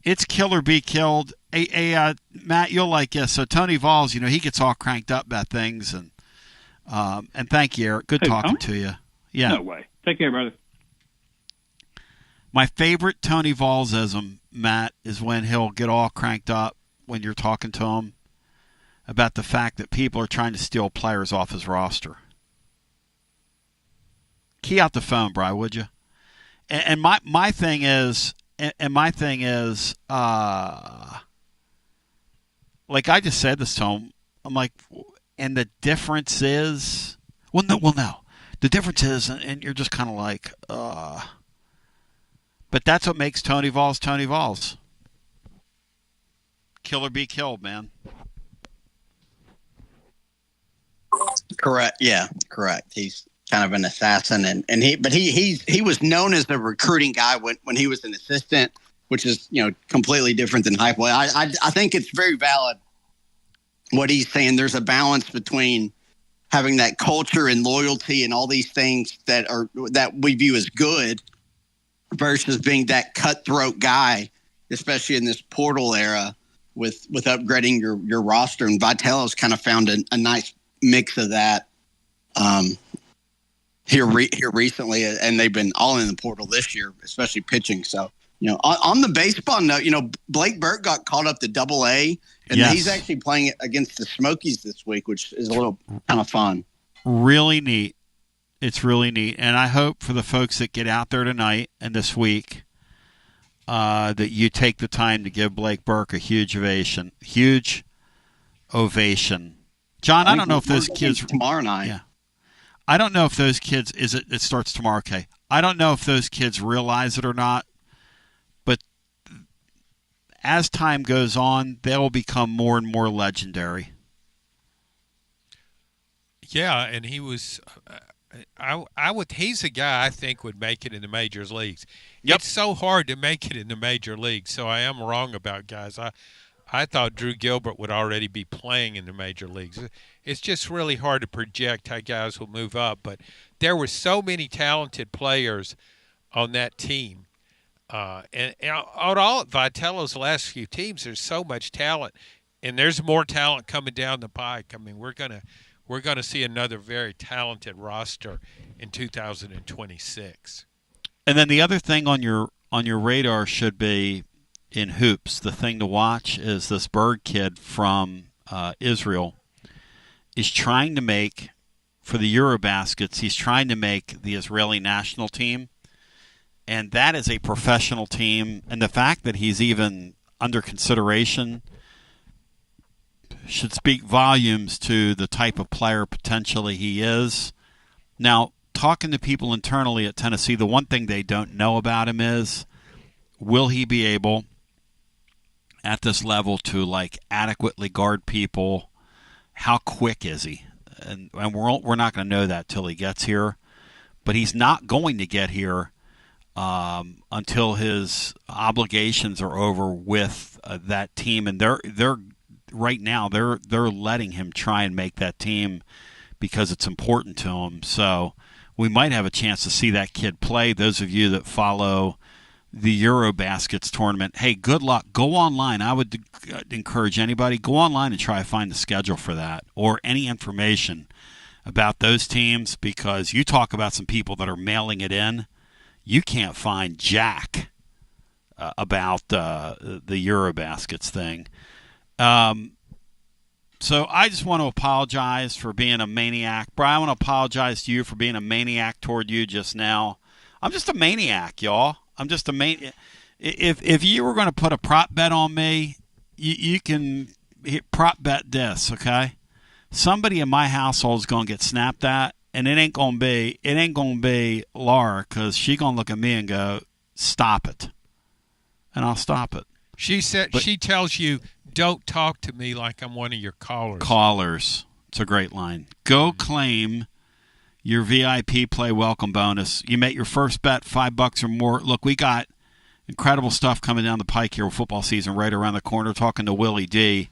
it's kill or be killed. Matt, you'll like this. So Tony Valls, he gets all cranked up about things, and thank you, Eric. Good talking to you. Yeah. No way. Take care, brother. My favorite Tony Vallsism, Matt, is when he'll get all cranked up when you're talking to him about the fact that people are trying to steal players off his roster. Key out the phone, Bri, would you? And my thing is, like I just said this to him, I'm like, and the difference is, well, no. The difference is, and you're just kind of like, but that's what makes Tony Valls Tony Valls. kill or be killed, man. Correct. Yeah, correct. He's kind of an assassin, and he was known as the recruiting guy when he was an assistant, which is completely different than Hype Boy. I think it's very valid what he's saying. There's a balance between having that culture and loyalty and all these things that we view as good versus being that cutthroat guy, especially in this portal era with upgrading your roster. And Vitello's kind of found a nice mix of that here recently, and they've been all in the portal this year, especially pitching. So, on the baseball note, Blake Burke got called up to Double-A, and he's actually playing against the Smokies this week, which is a little kind of fun. Really neat. It's really neat, and I hope for the folks that get out there tonight and this week that you take the time to give Blake Burke a huge ovation. Huge ovation. John, I don't know if those kids tomorrow night. Yeah, I don't know if those kids it starts tomorrow. Okay, I don't know if those kids realize it or not, but as time goes on, they will become more and more legendary. Yeah, and he was. He's a guy I think would make it in the major leagues. Yep. It's so hard to make it in the major leagues, so I am wrong about guys. I thought Drew Gilbert would already be playing in the major leagues. It's just really hard to project how guys will move up, but there were so many talented players on that team. And on all Vitello's last few teams, there's so much talent, and there's more talent coming down the pike. I mean, we're gonna see another very talented roster in 2026. And then the other thing on your radar should be in hoops. The thing to watch is this Berg kid from Israel is trying to make, for the Eurobaskets, he's trying to make the Israeli national team. And that is a professional team. And the fact that he's even under consideration should speak volumes to the type of player potentially he is. Now, talking to people internally at Tennessee, the one thing they don't know about him is, will he be able at this level to adequately guard people? How quick is he? And we're not going to know that till he gets here. But he's not going to get here until his obligations are over with that team, and they're right now they're letting him try and make that team because it's important to him. So we might have a chance to see that kid play. Those of you that follow the Eurobaskets tournament, hey, good luck. Go online. I would encourage anybody, go online and try to find the schedule for that or any information about those teams, because you talk about some people that are mailing it in. You can't find jack about the Eurobaskets thing. So I just want to apologize for being a maniac. Brian, I want to apologize to you for being a maniac toward you just now. I'm just a maniac, y'all. I'm just a maniac. If you were going to put a prop bet on me, you can prop bet this, okay? Somebody in my household is going to get snapped at, and it ain't going to be Laura, because she's going to look at me and go, stop it. And I'll stop it. She tells you, don't talk to me like I'm one of your callers. Callers. It's a great line. Go claim your VIP play welcome bonus. You make your first bet $5 or more. Look, we got incredible stuff coming down the pike here with football season right around the corner. Talking to Willie D.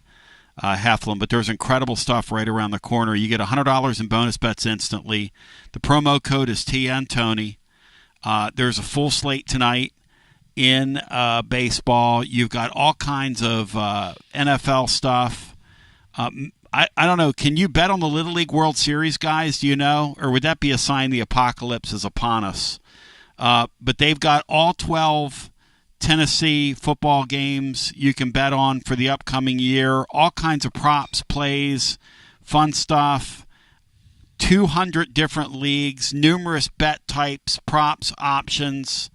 Heflin, but there's incredible stuff right around the corner. You get $100 in bonus bets instantly. The promo code is TNTony. There's a full slate tonight in baseball. You've got all kinds of NFL stuff. I don't know. Can you bet on the Little League World Series, guys? Do you know? Or would that be a sign the apocalypse is upon us? But they've got all 12 Tennessee football games you can bet on for the upcoming year. All kinds of props, plays, fun stuff. 200 different leagues, numerous bet types, props, options.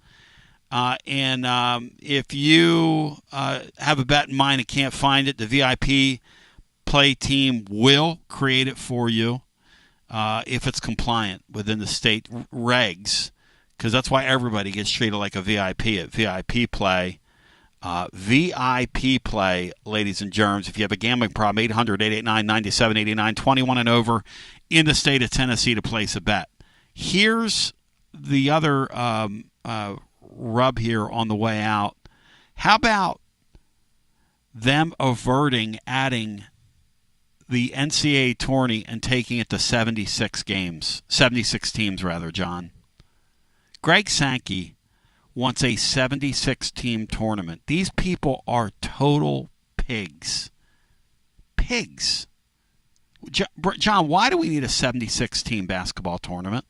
And if you have a bet in mind and can't find it, the VIP play team will create it for you if it's compliant within the state regs, because that's why everybody gets treated like a VIP at VIP play. VIP play, ladies and germs. If you have a gambling problem, 800-889-9789, 21 and over in the state of Tennessee to place a bet. Here's the other rub here on the way out. How about them adding the NCAA tourney and taking it to 76 teams, John? Greg Sankey wants a 76-team tournament. These people are total pigs. Pigs. John, why do we need a 76-team basketball tournament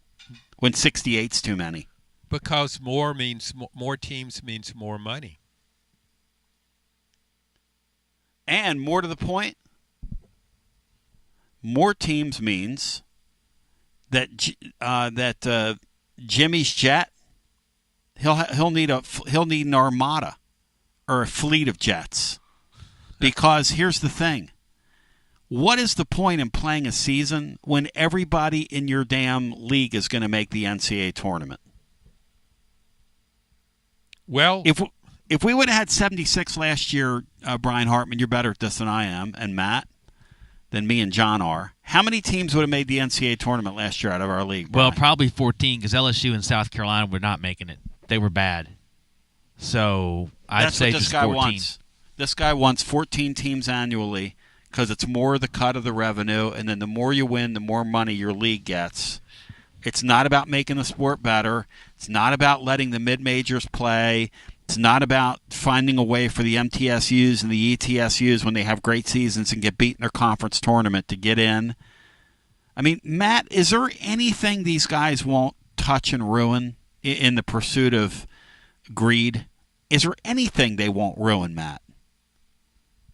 when 68's too many? Because more teams means more money. And more to the point, more teams means that Jimmy's jet, he'll need an armada or a fleet of jets. Because here's the thing. What is the point in playing a season when everybody in your damn league is going to make the NCAA tournament? Well, if we would have had 76 last year, Brian Hartman, you're better at this than I am, and Matt, than me and John are. How many teams would have made the NCAA tournament last year out of our league, Brian? Well, probably 14 because LSU and South Carolina were not making it. They were bad. So I'd say just 14. This guy wants 14 teams annually because it's more the cut of the revenue, and then the more you win, the more money your league gets. It's not about making the sport better. It's not about letting the mid-majors play. It's not about finding a way for the MTSUs and the ETSUs when they have great seasons and get beat in their conference tournament to get in. I mean, Matt, is there anything these guys won't touch and ruin in the pursuit of greed? Is there anything they won't ruin, Matt?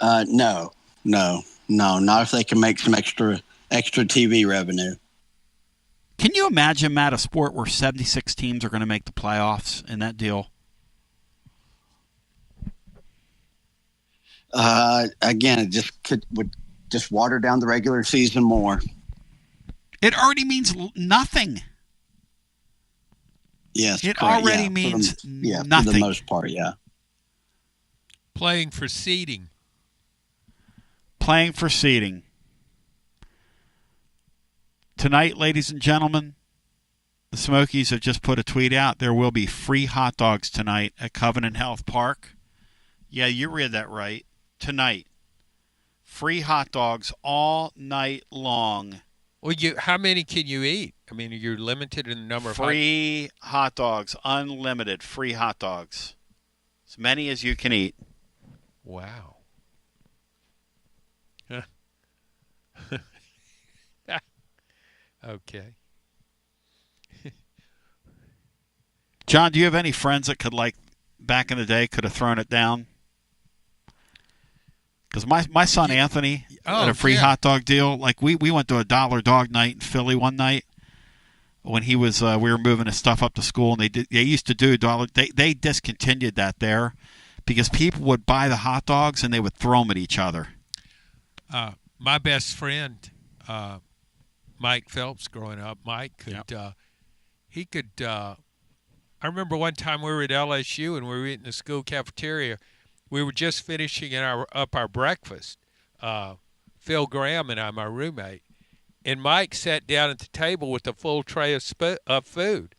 No, not if they can make some extra TV revenue. Can you imagine, Matt, a sport where 76 teams are going to make the playoffs in that deal? Again, it would just water down the regular season more. It already means nothing. Yes, it correct. already means nothing. For the most part, yeah. Playing for seeding. Tonight, ladies and gentlemen, the Smokies have just put a tweet out. There will be free hot dogs tonight at Covenant Health Park. Yeah, you read that right. Tonight. Free hot dogs all night long. Well, how many can you eat? I mean, you're limited in the number of free hot dogs, unlimited free hot dogs. As many as you can eat. Wow. Okay. John, do you have any friends that could, like, back in the day, could have thrown it down? Because my son Anthony had a free hot dog deal. Like we went to a dollar dog night in Philly one night when he was we were moving his stuff up to school, and they used to do dollar. They discontinued that there because people would buy the hot dogs and they would throw them at each other. My best friend, Mike Phelps, growing up, Mike could he could. I remember one time we were at LSU and we were eating the school cafeteria. We were just finishing up our breakfast. Phil Graham and I, my roommate, and Mike sat down at the table with a full tray of food.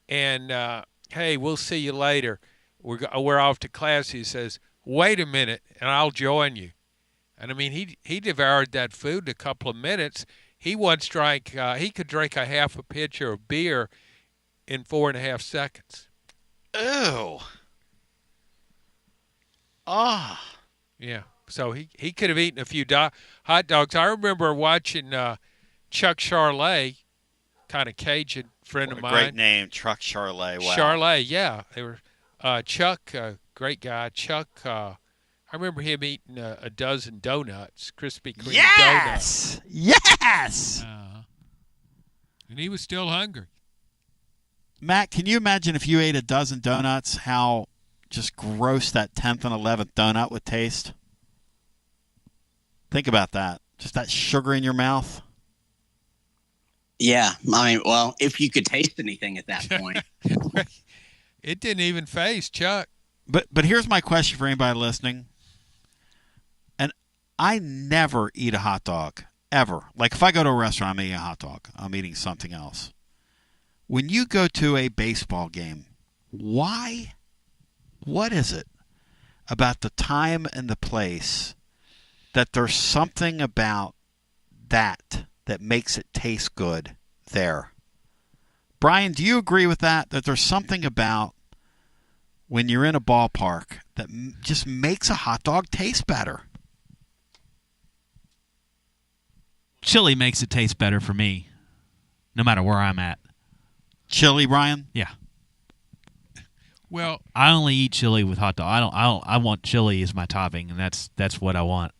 And hey, we'll see you later. We're off to class. He says, "Wait a minute, and I'll join you." And I mean, he devoured that food in a couple of minutes. He once drank. He could drink a half a pitcher of beer in 4.5 seconds. Ew. Ah. Yeah. So he could have eaten a few hot dogs. I remember watching Chuck Charlet, kind of Cajun friend of mine. Great name, Chuck Charlet. Wow. Charlet, yeah. They were Chuck, great guy. Chuck, I remember him eating a dozen donuts, Krispy Kreme donuts. Yes. And he was still hungry. Matt, can you imagine if you ate a dozen donuts, how just gross that 10th and 11th donut would taste? Think about that. Just that sugar in your mouth. Yeah. I mean, well, if you could taste anything at that point. It didn't even phase Chuck. But here's my question for anybody listening. And I never eat a hot dog, ever. Like if I go to a restaurant, I'm eating a hot dog. I'm eating something else. When you go to a baseball game, why? What is it about the time and the place that there's something about that makes it taste good there? Brian, do you agree with that? That there's something about when you're in a ballpark that just makes a hot dog taste better? Chili makes it taste better for me, no matter where I'm at. Chili, Brian? Yeah. Well, I only eat chili with hot dog. I want chili as my topping, and that's what I want.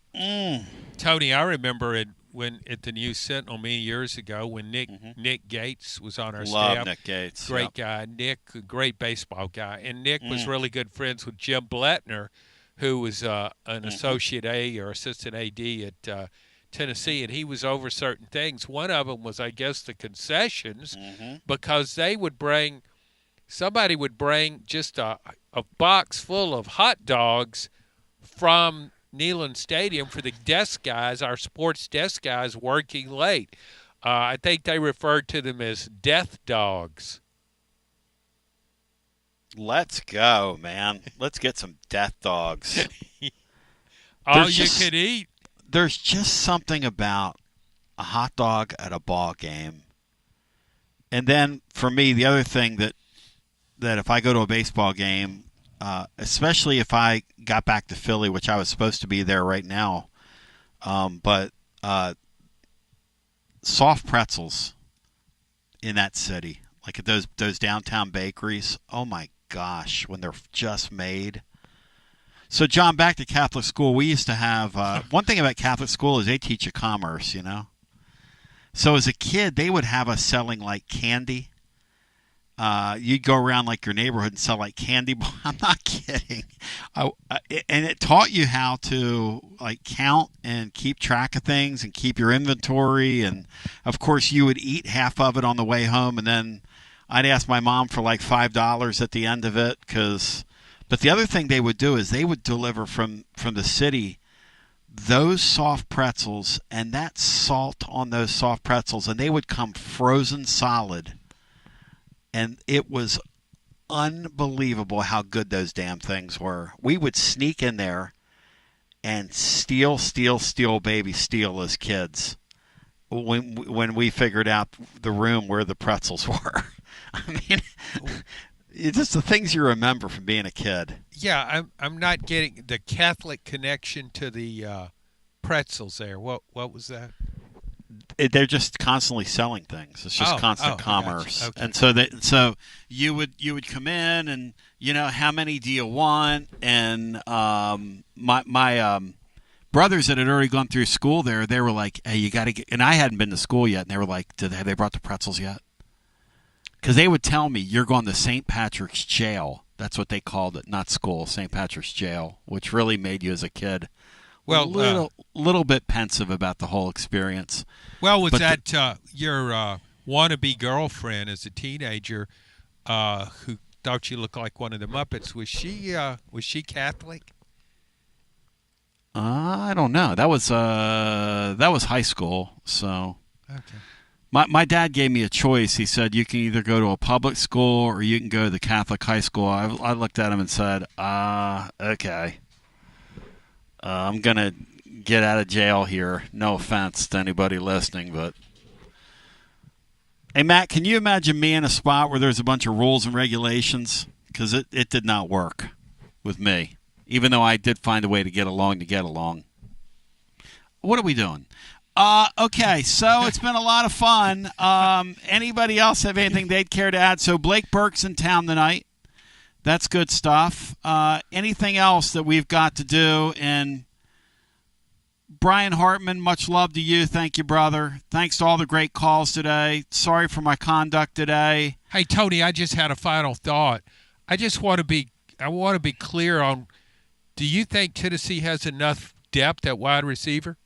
Tony, I remember when at the News Sentinel many years ago when Nick Gates was on our Love staff. Nick Gates. Great guy. Nick, a great baseball guy. And Nick was really good friends with Jim Bletner, who was an associate A or assistant AD at Tennessee, and he was over certain things. One of them was, I guess, the concessions, because somebody would bring just a box full of hot dogs from Neyland Stadium for the desk guys, our sports desk guys, working late. I think they referred to them as death dogs. Let's go, man. Let's get some death dogs. All you could eat. There's just something about a hot dog at a ball game. And then for me, the other thing that if I go to a baseball game, especially if I got back to Philly, which I was supposed to be there right now, but soft pretzels in that city, like at those downtown bakeries, oh my gosh, when they're just made. So, John, back to Catholic school, we used to have one thing about Catholic school is they teach you commerce, you know. So as a kid, they would have us selling like candy. You'd go around like your neighborhood and sell like candy. I'm not kidding. And it taught you how to like count and keep track of things and keep your inventory. And of course, you would eat half of it on the way home, and then I'd ask my mom for like $5 at the end of it. But the other thing they would do is they would deliver from the city those soft pretzels and that salt on those soft pretzels, and they would come frozen solid. And it was unbelievable how good those damn things were. We would sneak in there and steal, baby, steal as kids when we figured out the room where the pretzels were. I mean, it's just the things you remember from being a kid. Yeah, I'm not getting the Catholic connection to the pretzels there. What was that? They're just constantly selling things. It's just constant commerce. Okay. And so you would come in and, you know, how many do you want? And my brothers that had already gone through school there, they were like, hey, you got to get, and I hadn't been to school yet, and they were like, have they brought the pretzels yet? Because they would tell me, you're going to St. Patrick's Jail. That's what they called it, not school, St. Patrick's Jail, which really made you as a kid a little bit pensive about the whole experience. Well, was that your wannabe girlfriend as a teenager who thought you looked like one of the Muppets? Was she Catholic? I don't know. That was high school. So okay. My dad gave me a choice. He said you can either go to a public school or you can go to the Catholic high school. I looked at him and said, okay. I'm going to get out of jail here. No offense to anybody listening, but... Hey, Matt, can you imagine me in a spot where there's a bunch of rules and regulations? Because it did not work with me, even though I did find a way to get along. What are we doing? Okay, so it's been a lot of fun. Anybody else have anything they'd care to add? So Blake Burke's in town tonight. That's good stuff. Anything else that we've got to do? And Brian Hartman, much love to you. Thank you, brother. Thanks to all the great calls today. Sorry for my conduct today. Hey, Tony, I just had a final thought. I want to be clear on, do you think Tennessee has enough depth at wide receiver?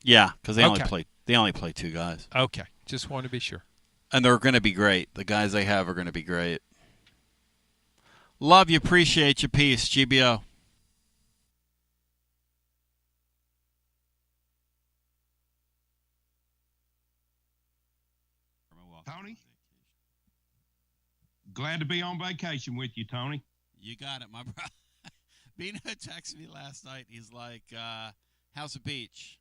Yeah, because they only play two guys. Okay, just want to be sure. And they're going to be great. The guys they have are going to be great. Love you. Appreciate your peace. GBO. Tony? Glad to be on vacation with you, Tony. You got it, my brother. Bino texted me last night. He's like, how's the beach?